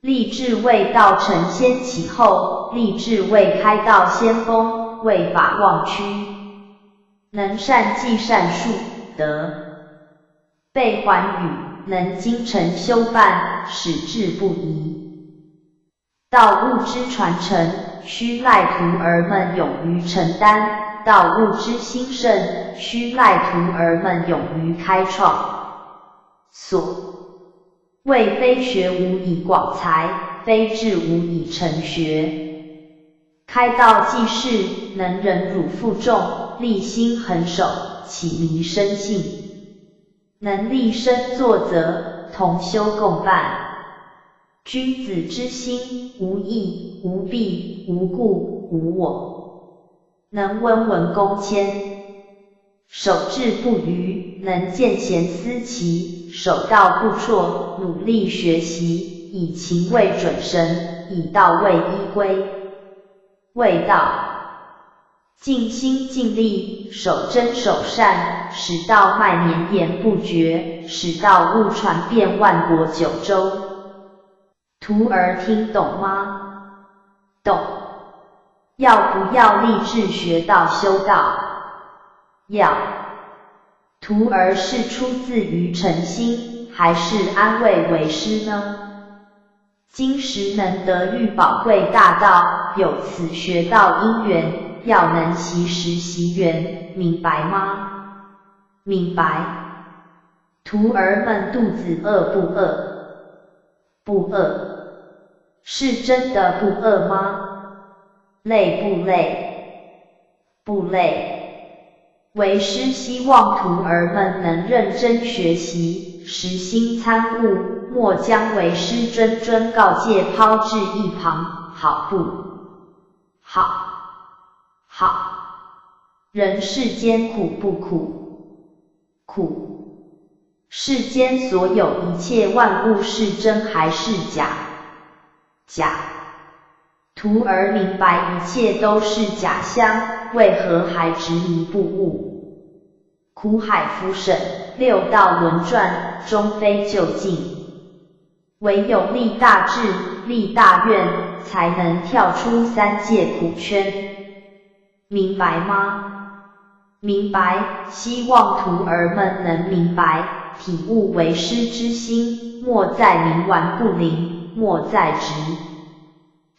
Speaker 1: 立志为道成先启后，立志为开道先锋，为法忘躯。能善济善术，德备寰宇，能精诚修办，矢志不移。道物之传承，须赖徒儿们勇于承担；道物之兴盛，须赖徒儿们勇于开创。所谓非学无以广才，非志无以成学。开道济世，能忍辱负重，立心恒守，启迷生信。能立身作则，同修共办。君子之心，无益，无弊，无故，无我。能温文恭谦，守志不渝，能见贤思齐，守道不辍，努力学习，以勤为准绳，以道为依归。谓道，尽心尽力，守真守善，使道脉绵延不绝，使道物传遍万国九州。徒儿听懂吗？懂。要不要立志学道修道？要。徒儿是出自于诚心，还是安慰为师呢？今时能得遇宝贵大道，有此学道因缘，要能习时习缘，明白吗？明白。徒儿们肚子饿不饿？不饿。是真的不饿吗？累不累？不累。为师希望徒儿们能认真学习，实心参悟，莫将为师谆谆告诫抛至一旁，好不好？好。人世间苦不苦？苦。世间所有一切万物是真还是假？假。徒儿明白一切都是假象，为何还执迷不悟？苦海浮沉，六道轮转，终非究竟。唯有立大志，立大愿，才能跳出三界苦圈。明白吗？明白。希望徒儿们能明白，体悟为师之心，莫再冥顽不灵，莫再执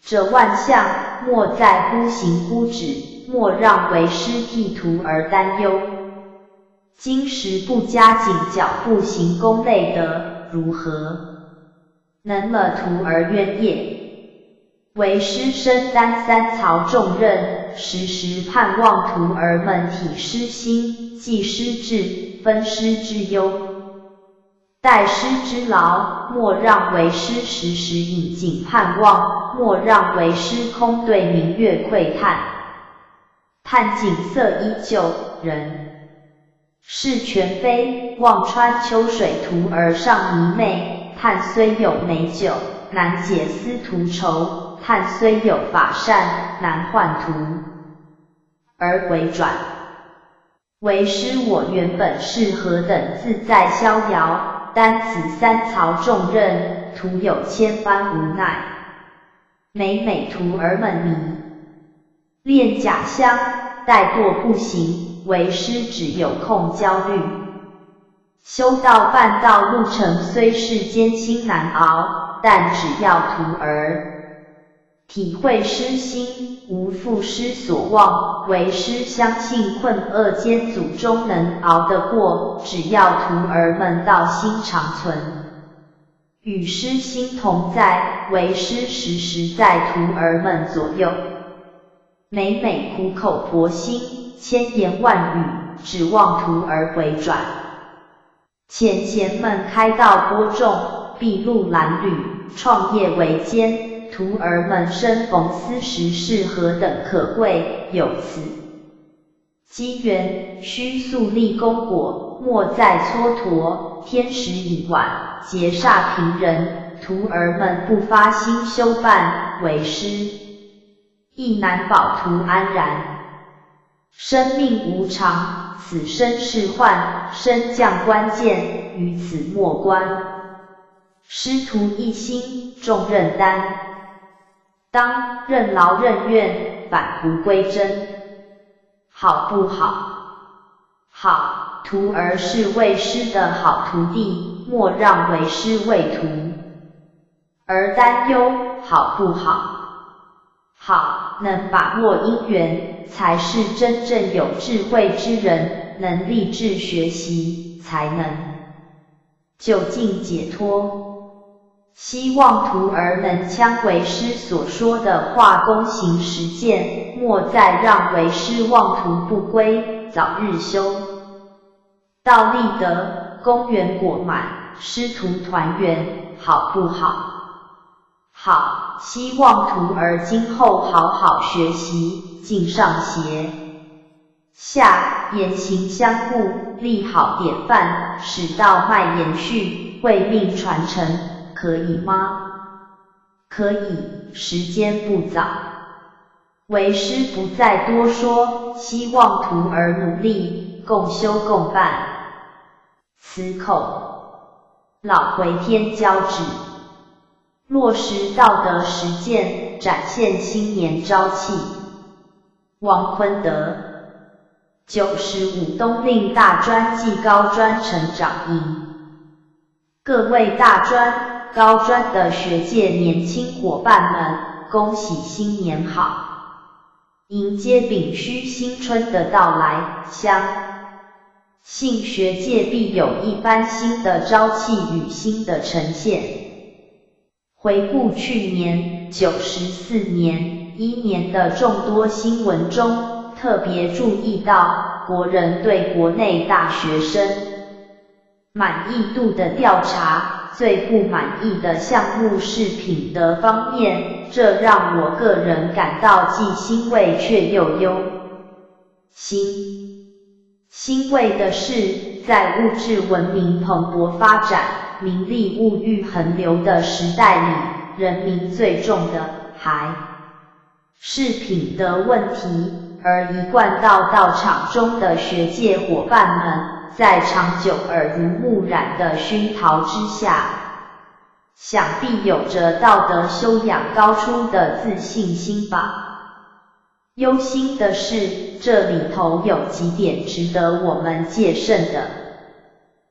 Speaker 1: 这万象，莫再忽行忽止，莫让为师替徒儿担忧。今时不加紧脚步行功累德，如何能了徒儿冤业？为师身担三曹重任，时时盼望徒儿们体师心，记师志，分师之忧，代师之劳，莫让为师时时引颈盼望，莫让为师空对明月窥探。叹景色依旧，人事全非，望穿秋水徒儿尚迷妹，叹虽有美酒，难解思徒愁，叹虽有法善，难换徒儿回转。为师我原本是何等自在逍遥，担此三曹重任，徒有千般无奈。每每徒儿们迷恋假象，怠惰不行，为师只有空焦虑。修道半道路程虽是艰辛难熬，但只要徒儿体会师心，无负师所望，为师相信困厄艰阻终能熬得过，只要徒儿们道心长存，与师心同在，为师时时在徒儿们左右。每每苦口婆心，千言万语，指望徒儿回转。浅贤们开道播种，筚路蓝缕，创业维艰，徒儿们生逢斯时是何等可贵，有此机缘，须速立功果，莫再蹉跎，天时已晚，劫煞平人，徒儿们不发心修办，为师亦难保徒安然。生命无常，此生是幻，升降关键，于此莫关。师徒一心，重任担当，任劳任怨，返璞归真。好不好？好，徒儿是为师的好徒弟，莫让为师为徒而担忧，好不好？好，能把握因缘，才是真正有智慧之人，能立志学习，才能究竟解脱。希望徒儿能将为师所说的话躬行实践，莫再让为师妄图不归，早日修道立德，功圆果满，师徒团圆，好不好？好，希望徒儿今后好好学习，敬上协。下，言行相顾，立好典范，使道脉延续，为命传承，可以吗？可以，时间不早。为师不再多说，希望徒儿努力，共修共办。此口，老回天交旨，落实道德实践，展现新年朝气。王坤德95冬令大专暨高专成长营，各位大专、高专的学界年轻伙伴们，恭喜新年好！迎接丙戌新春的到来，相信学界必有一番新的朝气与新的呈现。回顾去年94年1年的众多新闻中，特别注意到国人对国内大学生满意度的调查，最不满意的项目是品德方面，这让我个人感到既欣慰却又忧心。欣慰的是，在物质文明蓬勃发展、名利物欲横流的时代里，人民最重的还是品德问题，而一贯到道场中的学界伙伴们，在长久耳濡目染的熏陶之下，想必有着道德修养高出的自信心吧。忧心的是，这里头有几点值得我们戒慎的。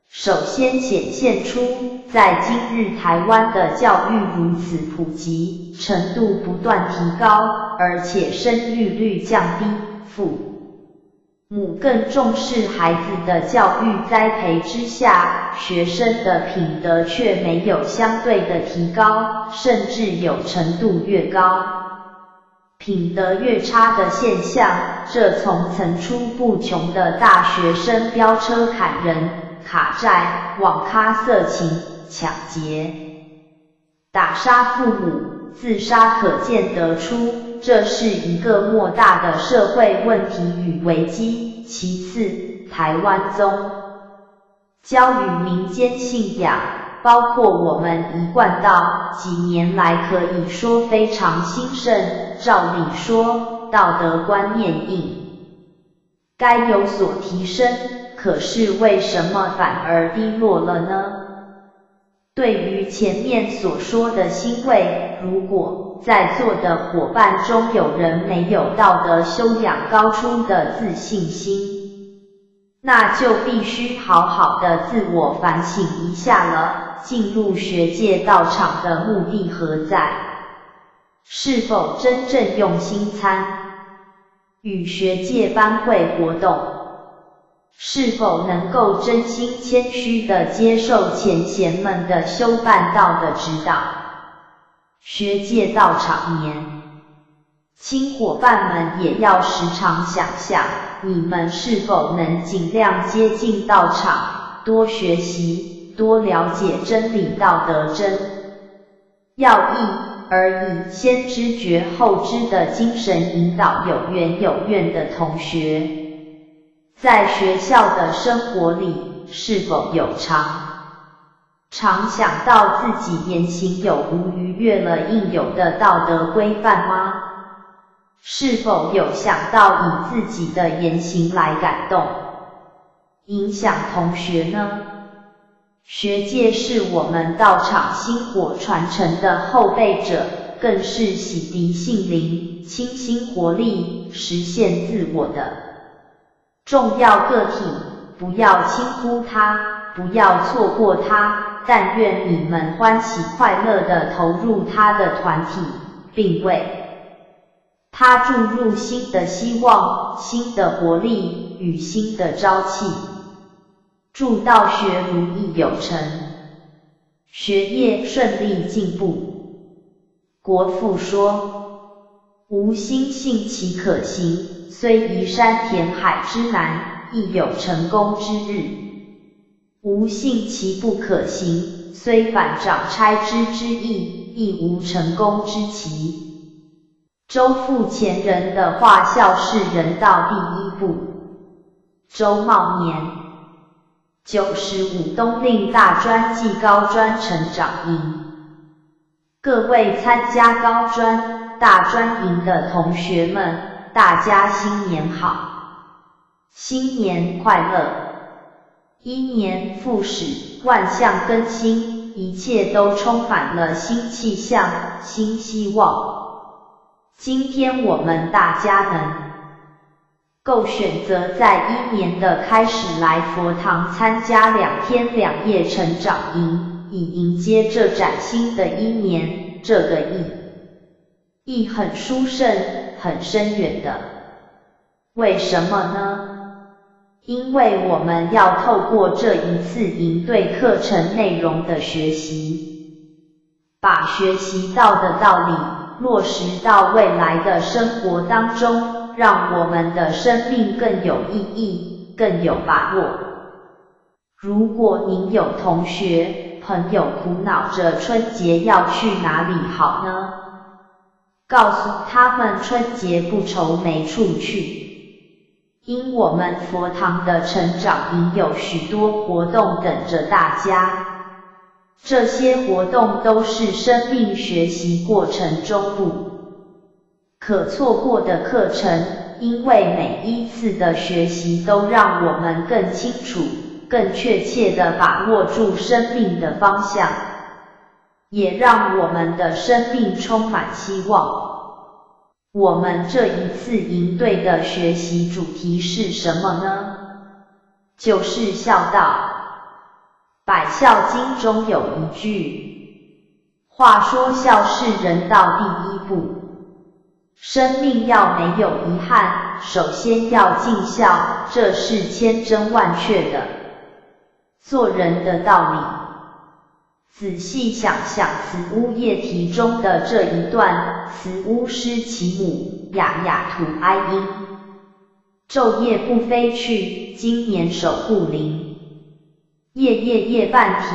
Speaker 1: 首先显现出，在今日台湾的教育如此普及，程度不断提高，而且生育率降低，父母更重视孩子的教育栽培之下，学生的品德却没有相对的提高，甚至有程度越高，品德越差的现象，这从层出不穷的大学生飙车砍人、卡债、网咖色情、抢劫、打杀父母、自杀可见得出，这是一个莫大的社会问题与危机。其次，台湾宗教与民间信仰，包括我们一贯道几年来可以说非常兴盛，照理说道德观念应该有所提升，可是为什么反而低落了呢？对于前面所说的欣慰，如果在座的伙伴中有人没有道德修养高出的自信心，那就必须好好的自我反省一下了。进入学界道场的目的何在？是否真正用心参与学界班会活动？是否能够真心谦虚地接受前贤们的修办道的指导？学界道场年轻伙伴们也要时常想想，你们是否能尽量接近道场，多学习，多了解真理道德真要义，而以先知觉后知的精神引导有缘有愿的同学。在学校的生活里，是否有常想到自己言行有无逾越了应有的道德规范吗？是否有想到以自己的言行来感动、影响同学呢？学界是我们道场薪火传承的后备者，更是洗涤性灵、清新活力、实现自我的重要个体，不要轻忽它，不要错过它，但愿你们欢喜快乐地投入它的团体，并为它注入新的希望、新的活力与新的朝气。祝道学如意有成，学业顺利进步。国父说，无心性其可行，虽移山填海之难，亦有成功之日。无信其不可行，虽反掌差之意，亦无成功之期。周父前人的画校是人道第一部。周茂年95冬令大专暨高专成长营。各位参加高专、大专营的同学们，大家新年好！新年快乐！一年复始，万象更新，一切都充满了新气象、新希望。今天我们大家能够选择在一年的开始来佛堂参加2天2夜成长营，以迎接这崭新的一年，这个意很殊胜、很深远的。为什么呢？因为我们要透过这一次营队课程内容的学习，把学习到的道理落实到未来的生活当中，让我们的生命更有意义，更有把握。如果您有同学、朋友苦恼着春节要去哪里好呢？告诉他们春节不愁没处去。因我们佛堂的成长营有许多活动等着大家，这些活动都是生命学习过程中不可错过的课程，因为每一次的学习都让我们更清楚、更确切地把握住生命的方向，也让我们的生命充满希望。我们这一次营队的学习主题是什么呢？就是孝道。百孝经中有一句话说，孝是人道第一步。生命要没有遗憾，首先要尽孝，这是千真万确的做人的道理。仔细想想慈乌夜啼中的这一段，慈乌失其母，雅雅吐哀音。昼夜不飞去，今年守护灵。夜夜夜半啼，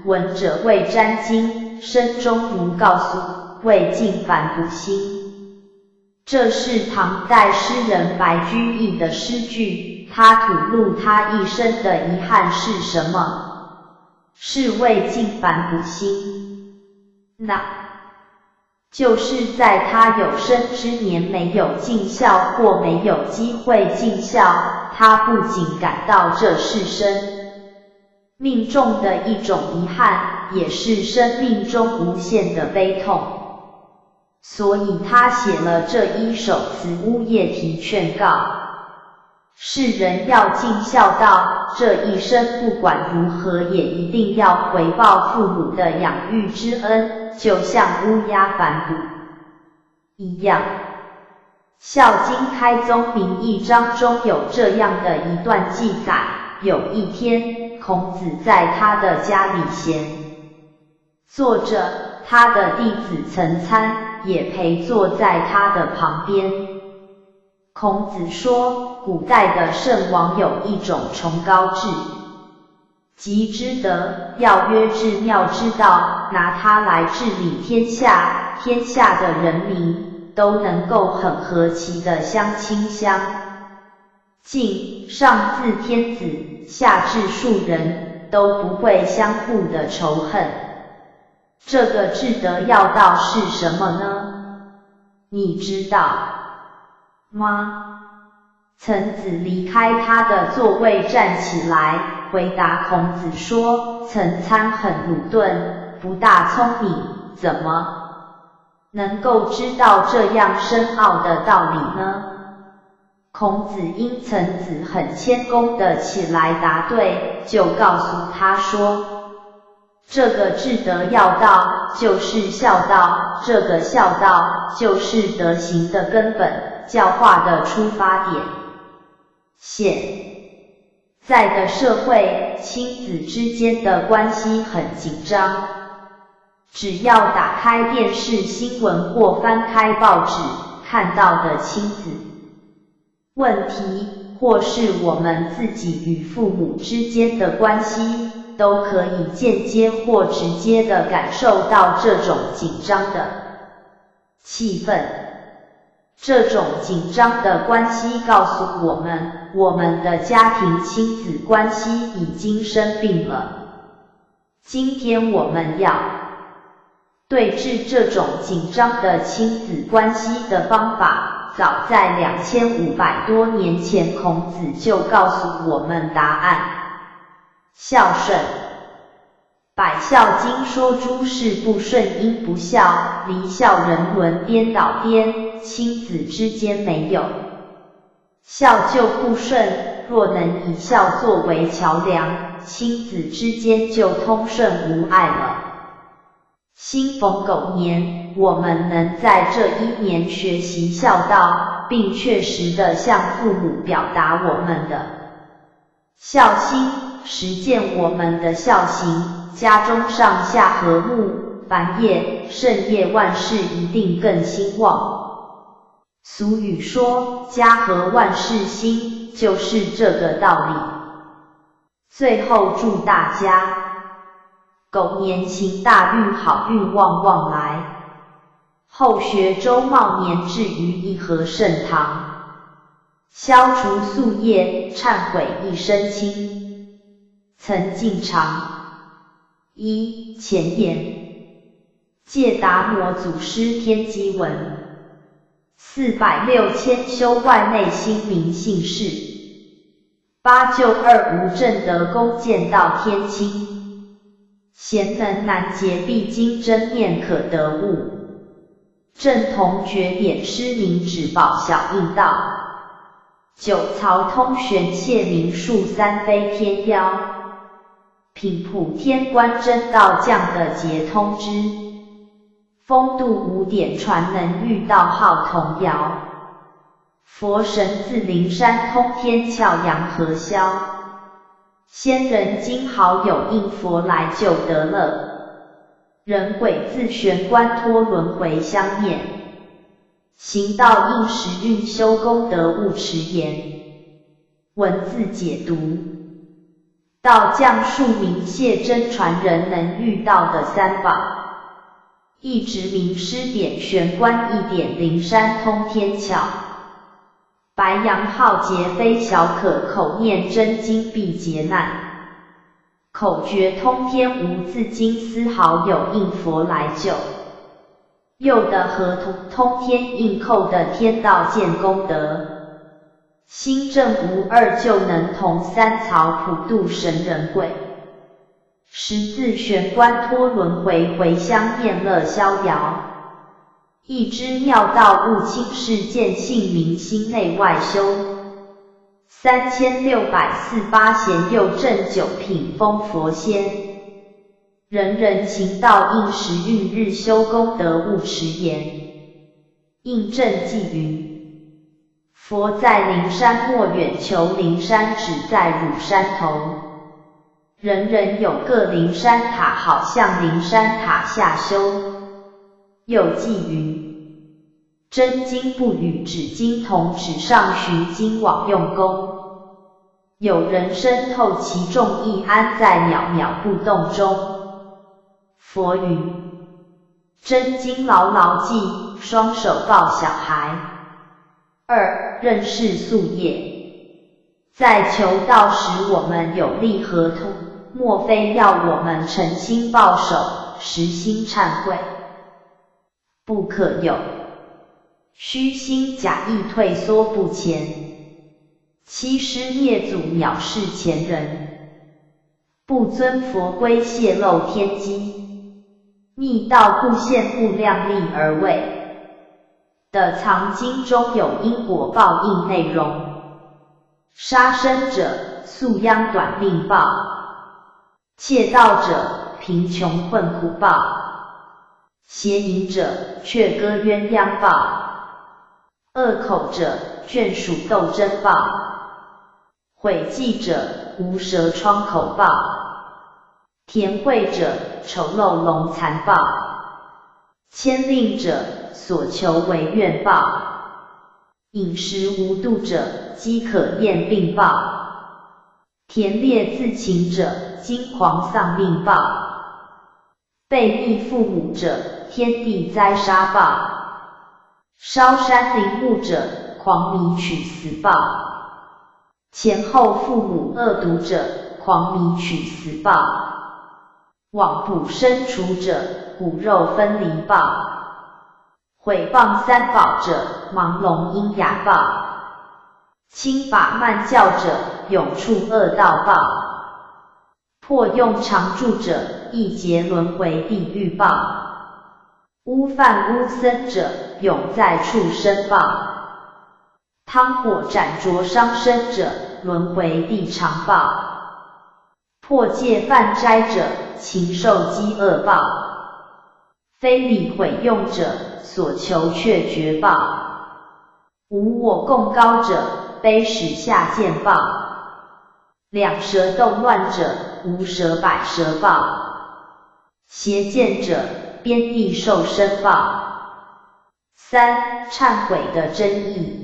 Speaker 1: 闻者未沾巾，声中如告诉，未尽凡不兴。这是唐代诗人白居易的诗句，他吐露他一生的遗憾是什么？是未尽凡不兴，那就是在他有生之年没有尽孝或没有机会尽孝，他不仅感到这是生命中的一种遗憾，也是生命中无限的悲痛，所以他写了这一首慈乌夜啼劝告。世人要尽孝道，这一生不管如何也一定要回报父母的养育之恩，就像乌鸦反哺一样。孝经开宗明义章中有这样的一段记载，有一天，孔子在他的家里闲坐着，他的弟子岑参也陪坐在他的旁边。孔子说，古代的圣王有一种崇高至极之德，要曰至妙之道，拿它来治理天下，天下的人民都能够很和气的相亲相近，上自天子，下至庶人，都不会相互的仇恨。这个至德要道是什么呢？你知道吗？岑子离开他的座位站起来，回答孔子说，岑参很鲁钝，不大聪明，怎么能够知道这样深奥的道理呢？孔子因岑子很谦恭地起来答对，就告诉他说，这个至德要道就是孝道，这个孝道就是德行的根本，教化的出发点。现在的社会，亲子之间的关系很紧张，只要打开电视新闻或翻开报纸，看到的亲子问题，或是我们自己与父母之间的关系，都可以间接或直接地感受到这种紧张的气氛。这种紧张的关系告诉我们，我们的家庭亲子关系已经生病了。今天我们要对治这种紧张的亲子关系的方法，早在2500多年前，孔子就告诉我们答案。孝顺。百孝经说诸事不顺因不孝，离孝人伦颠倒颠，亲子之间没有孝就不顺，若能以孝作为桥梁，亲子之间就通顺无碍了。新逢狗年，我们能在这一年学习孝道，并确实地向父母表达我们的孝心，实践我们的孝行，家中上下和睦，繁业盛业，万事一定更兴旺。俗语说家和万事兴，就是这个道理。最后祝大家狗年行大运，好运旺旺来，后学周茂年，至于一和盛唐，消除宿业，忏悔一身轻。曾进长。一、前言。戒达摩祖师天机文。460千修外内心明性事。8救2无正德功见道天亲。贤能难竭必经真念可得悟。正统绝典师明指宝小应道。9曹通玄牒明术三非天妖。品普天官真道降的节通知。风度5典传能遇道号童谣。佛神自灵山通天窍阳和霄。仙人今好友应佛来救得乐。人鬼自玄关脱轮回相念。行道应时运修功德勿迟延。文字解读。道降述明谢真传人能遇到的三宝。一直名师点玄关，一点灵山通天窍。白羊浩劫非小可，口念真经必劫难。口诀通天无自经，丝毫有应佛来救。又的合通天应扣的天道见功德。心正无二，就能同三曹普度神人鬼。十字玄关脱轮回，回相念乐逍遥。一知妙道悟清世，见性明心内外修。3648贤佑正九品封佛仙。人人行道应时运，日修功德勿迟延。应正记云。佛在灵山莫远求，灵山只在汝山头。人人有个灵山塔，好像灵山塔下修。又记云：真经不语，指经同，纸上寻经往用功。有人深透其中意，安在渺渺不动中。佛云：真经牢牢记，双手抱小孩。2. 认识宿业。在求道时，我们有利合同，莫非要我们诚心抱守，实心忏悔？不可有虚心假意退缩不前，欺师灭祖藐视前人，不遵佛规泄露天机，逆道不现不量力而为的藏经中有因果报应内容。杀生者，宿殃短命报；窃盗者，贫穷困苦报；邪淫者，却割鸳鸯报；恶口者，眷属斗争报；毁计者，无舌疮口报；田秽者，丑陋龙残报；牵令者，所求为愿报；饮食无度者，饥渴厌病报；田猎自擒者，惊狂丧命报；悖逆父母者，天地灾杀报；烧山林木者，狂迷取死报；前后父母恶毒者，狂迷取死报；罔补身处者，骨肉分离报；毁谤三宝者，盲聋喑哑报；轻法慢教者，永处恶道报；破用常住者，一劫轮回地狱报；污犯污僧者，永在畜生报；汤火斩灼伤身者，轮回地肠报；破戒犯斋者，禽兽饥饿报；非礼毁用者，所求却绝报；无我共高者，卑使下贱报；两舌动乱者，无舌百舌报；邪见者，边地受身报。3. 忏悔的真义。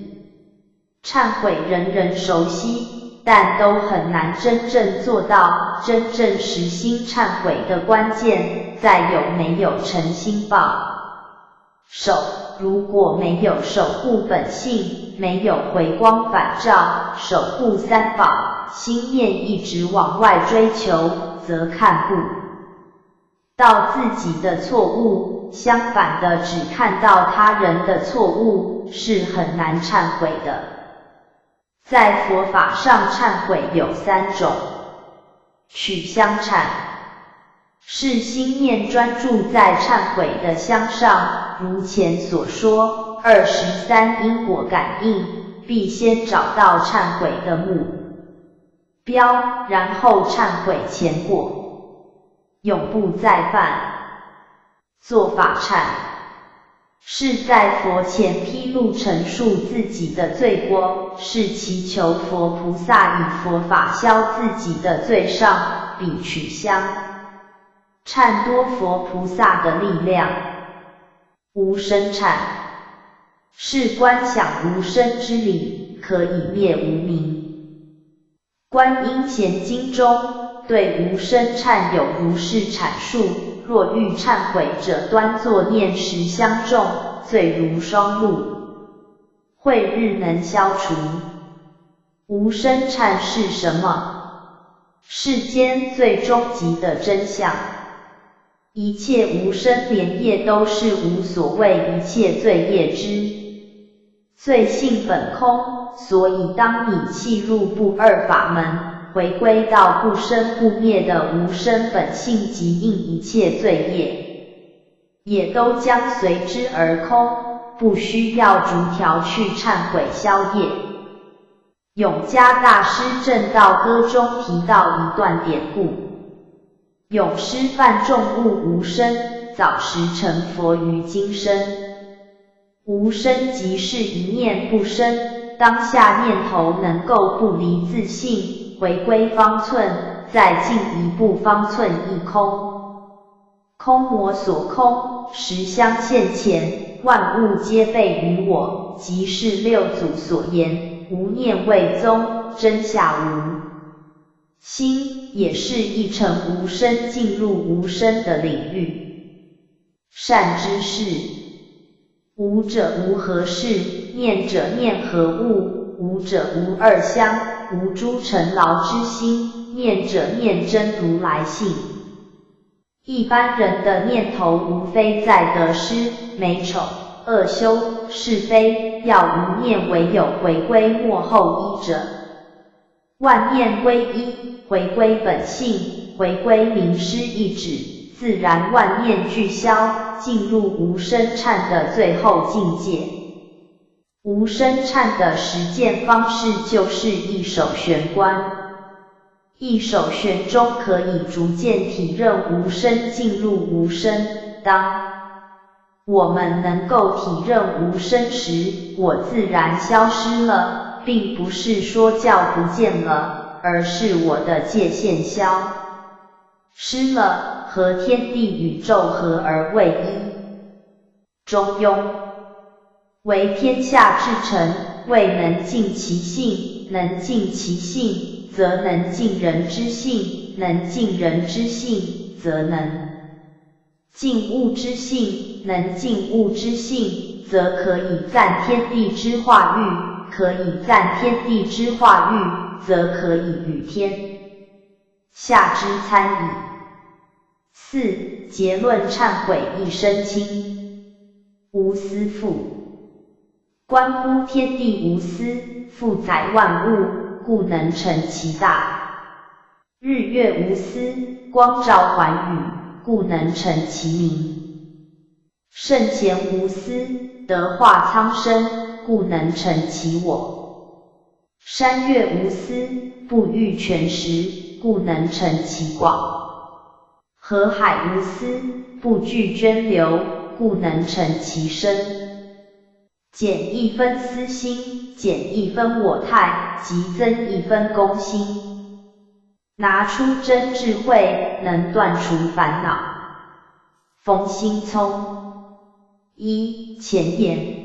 Speaker 1: 忏悔人人熟悉，但都很难真正做到。真正实心忏悔的关键，在有没有诚心报。守，如果没有守护本性，没有回光返照，守护三宝，心念一直往外追求，则看不到自己的错误，相反的只看到他人的错误，是很难忏悔的。在佛法上忏悔有3种。取香忏，是心念专注在忏悔的香上，如前所说，23因果感应，必先找到忏悔的目标，然后忏悔前果，永不再犯。做法忏，是在佛前披露陈述自己的罪过，是祈求佛菩萨以佛法消自己的罪上，比取香忏多佛菩萨的力量。无生忏，是观想无生之理，可以灭无明。观音贤经中对无生忏有如是阐述，若欲忏悔者，端坐念10香众，罪如霜露，慧日能消除。无生忏是什么？世间最终极的真相。一切无生连业都是无所谓一切罪业之罪性本空，所以当你契入不二法门，回归到不生不灭的无生本性，即应一切罪业也都将随之而空，不需要逐条去忏悔消业。永嘉大师正道歌中提到一段典故，永师范众悟无生，早时成佛于今生。无生即是一念不生，当下念头能够不离自性，回归方寸，再进一步方寸一空。空魔所空，实相现前，万物皆备于我，即是六祖所言，无念为宗，真下无心，也是一成无生进入无生的领域。善知识，无者无何事，念者念何物，无者无二相，无诸尘劳之心，念者念真如来性。一般人的念头无非在得失、美丑、恶修、是非，要无念唯有回归末后一者。万念归一，回归本性，回归明师一指，自然万念俱消，进入无生忏的最后境界。无生忏的实践方式就是一手玄观。一手玄中可以逐渐体认无生，进入无生。当我们能够体认无生时，我自然消失了，并不是说教不见了，而是我的界限消失了，和天地宇宙合而为一。中庸，为天下至诚，未能尽其性，能尽其性，则能尽人之性，能尽人之性，则能尽物之性，能尽物之性，则可以赞天地之化育，可以赞天地之化育，则可以与天下之参矣。4. 结论忏悔一身轻。无私父，关乎天地无私，负载万物，故能成其大。日月无私，光照寰宇，故能成其明。圣贤无私，德化苍生，故能成其我。山岳无私，不逾泉石，故能成其广。河海无私，不拒涓流，故能成其深。减一分私心，减一分我态，即增一分公心。拿出真智慧，能断除烦恼。冯心聪。1. 前言。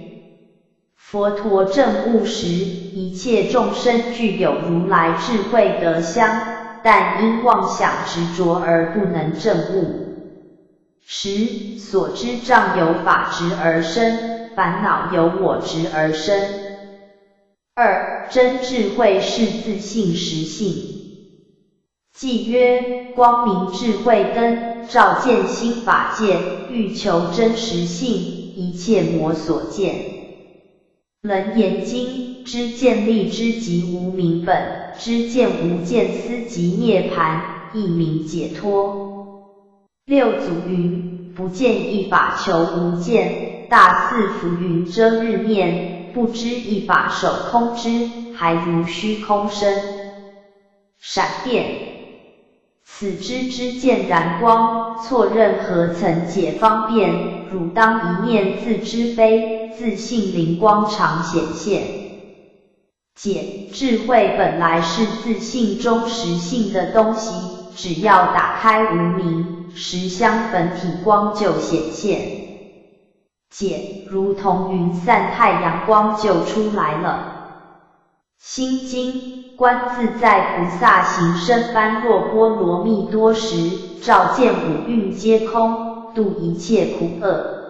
Speaker 1: 佛陀证悟时，一切众生具有如来智慧德相，但因妄想执着而不能证悟。10. 所知障由法执而生，烦恼由我执而生。2. 真智慧是自性实性。偈曰：光明智慧灯，照见心法界，欲求真实性，一切魔所见。楞严经，知见力之即无明本，知见无见思即涅槃，亦名解脱。六祖云：不见一法求无见，大四浮云遮日面，不知一法守空知，还如虚空身。闪电。此知之见然光，错任何曾解方便，汝当一念自知非，自性灵光常显现。解，智慧本来是自性中实性的东西，只要打开无明，实相本体光就显现。解，如同云散太阳光就出来了。心经，观自在菩萨行深般若波罗蜜多时，照见五蕴皆空，度一切苦厄。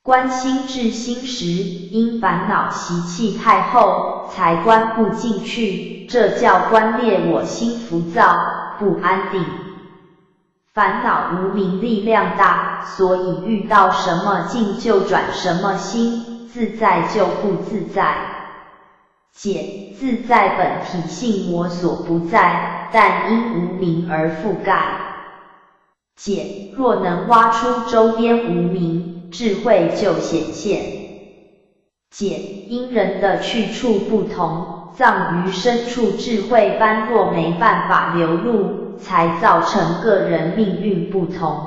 Speaker 1: 观心至心时，因烦恼习气太厚，才观不进去，这叫观列我心浮躁，不安定。烦恼无明力量大，所以遇到什么境就转什么心，自在就不自在。解，自在本体性我所不在，但因无明而覆盖。解，若能挖出周边无明，智慧就显现。解，因人的去处不同，藏于深处智慧般若没办法流入，才造成个人命运不同。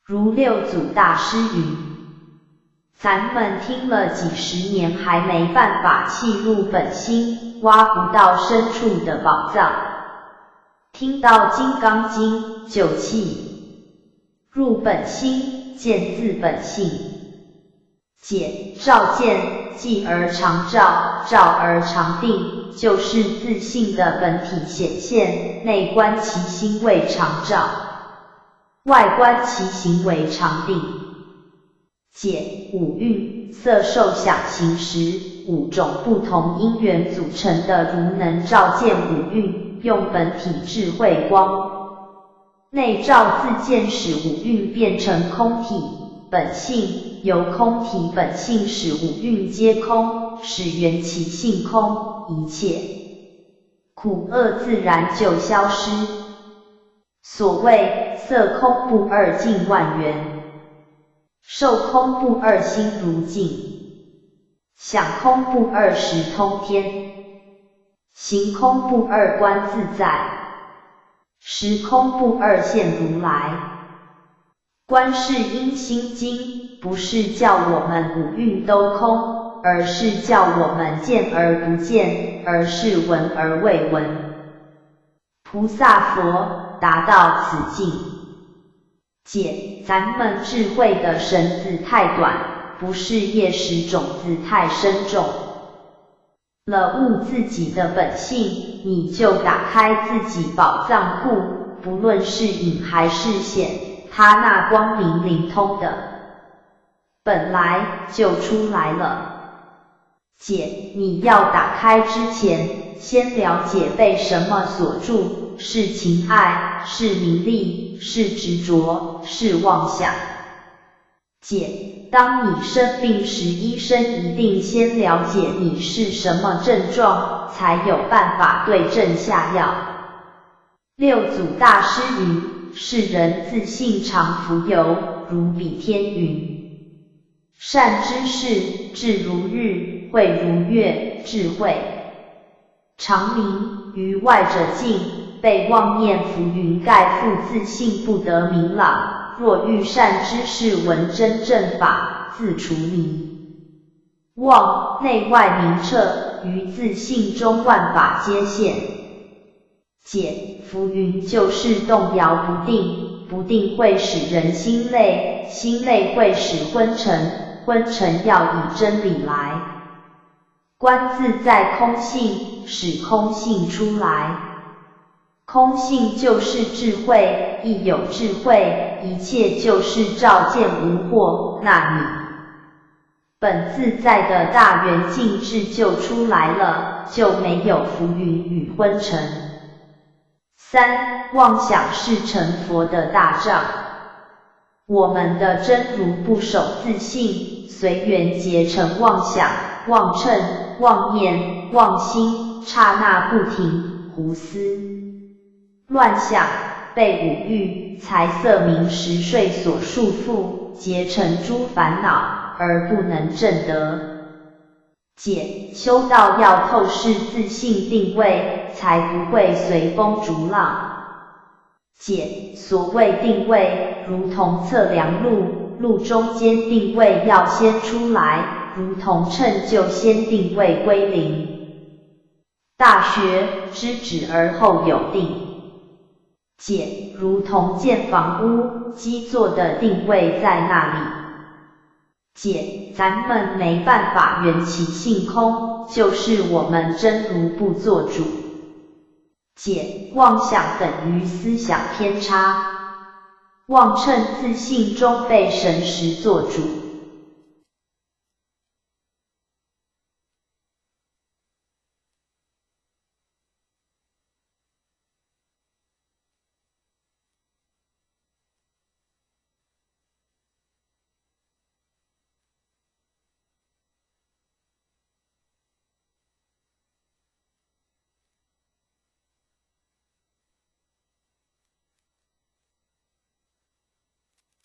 Speaker 1: 如六祖大师云：咱们听了几十年还没办法契入本心，挖不到深处的宝藏。听到《金刚经》就契入本心，见自本性。解，照见，寂而常照，照而常定，就是自性的本体显现，内观其心为常照，外观其行为常定。解，五蕴色受想行识，五种不同因缘组成的，如能照见五蕴，用本体智慧光内照自见，使五蕴变成空体本性，由空体本性使五蕴皆空，使缘起性空，一切苦厄自然就消失。所谓色空不二境万缘，受空不二心如镜，想空不二时通天，行空不二观自在，时空不二现如来。观世音心经不是叫我们五蕴都空，而是叫我们见而不见，而是闻而未闻。菩萨佛达到此境。解，咱们智慧的绳子太短，不是业识种子太深重。了悟自己的本性，你就打开自己宝藏库，不论是隐还是显，它那光明灵通的本来就出来了。解，你要打开之前，先了解被什么锁住，是情爱，是名利，是执着，是妄想。解，当你生病时，医生一定先了解你是什么症状，才有办法对症下药。六祖大师云：世人自信常浮游，如比天云。善知识，智如日，慧如月，智慧常明，于外者静，被妄念浮云盖覆，自信不得明朗。若遇善知识，闻真正法，自除迷妄，内外明彻，于自信中万法皆现。解，浮云就是动摇不定，不定会使人心累，心累会使昏沉，昏沉要以真理来观自在空性，使空性出来。空性就是智慧，一有智慧，一切就是照见无惑，那你本自在的大圆净智就出来了，就没有浮云与昏沉。三，妄想是成佛的大障。我们的真如不守自信，随缘结成妄想、妄嗔、妄念、妄心，刹那不停，胡思乱想，被五欲、财色名食睡所束缚，结成诸烦恼，而不能证得。解，修道要透视自性定位，才不会随风逐浪。解，所谓定位，如同测量路，路中间定位要先出来，如同秤就先定位归零。大学，知止而后有定。解，如同建房屋，基座的定位在那里。解，咱们没办法缘起性空，就是我们真如不做主。解，妄想等于思想偏差，妄称自信中被神识做主。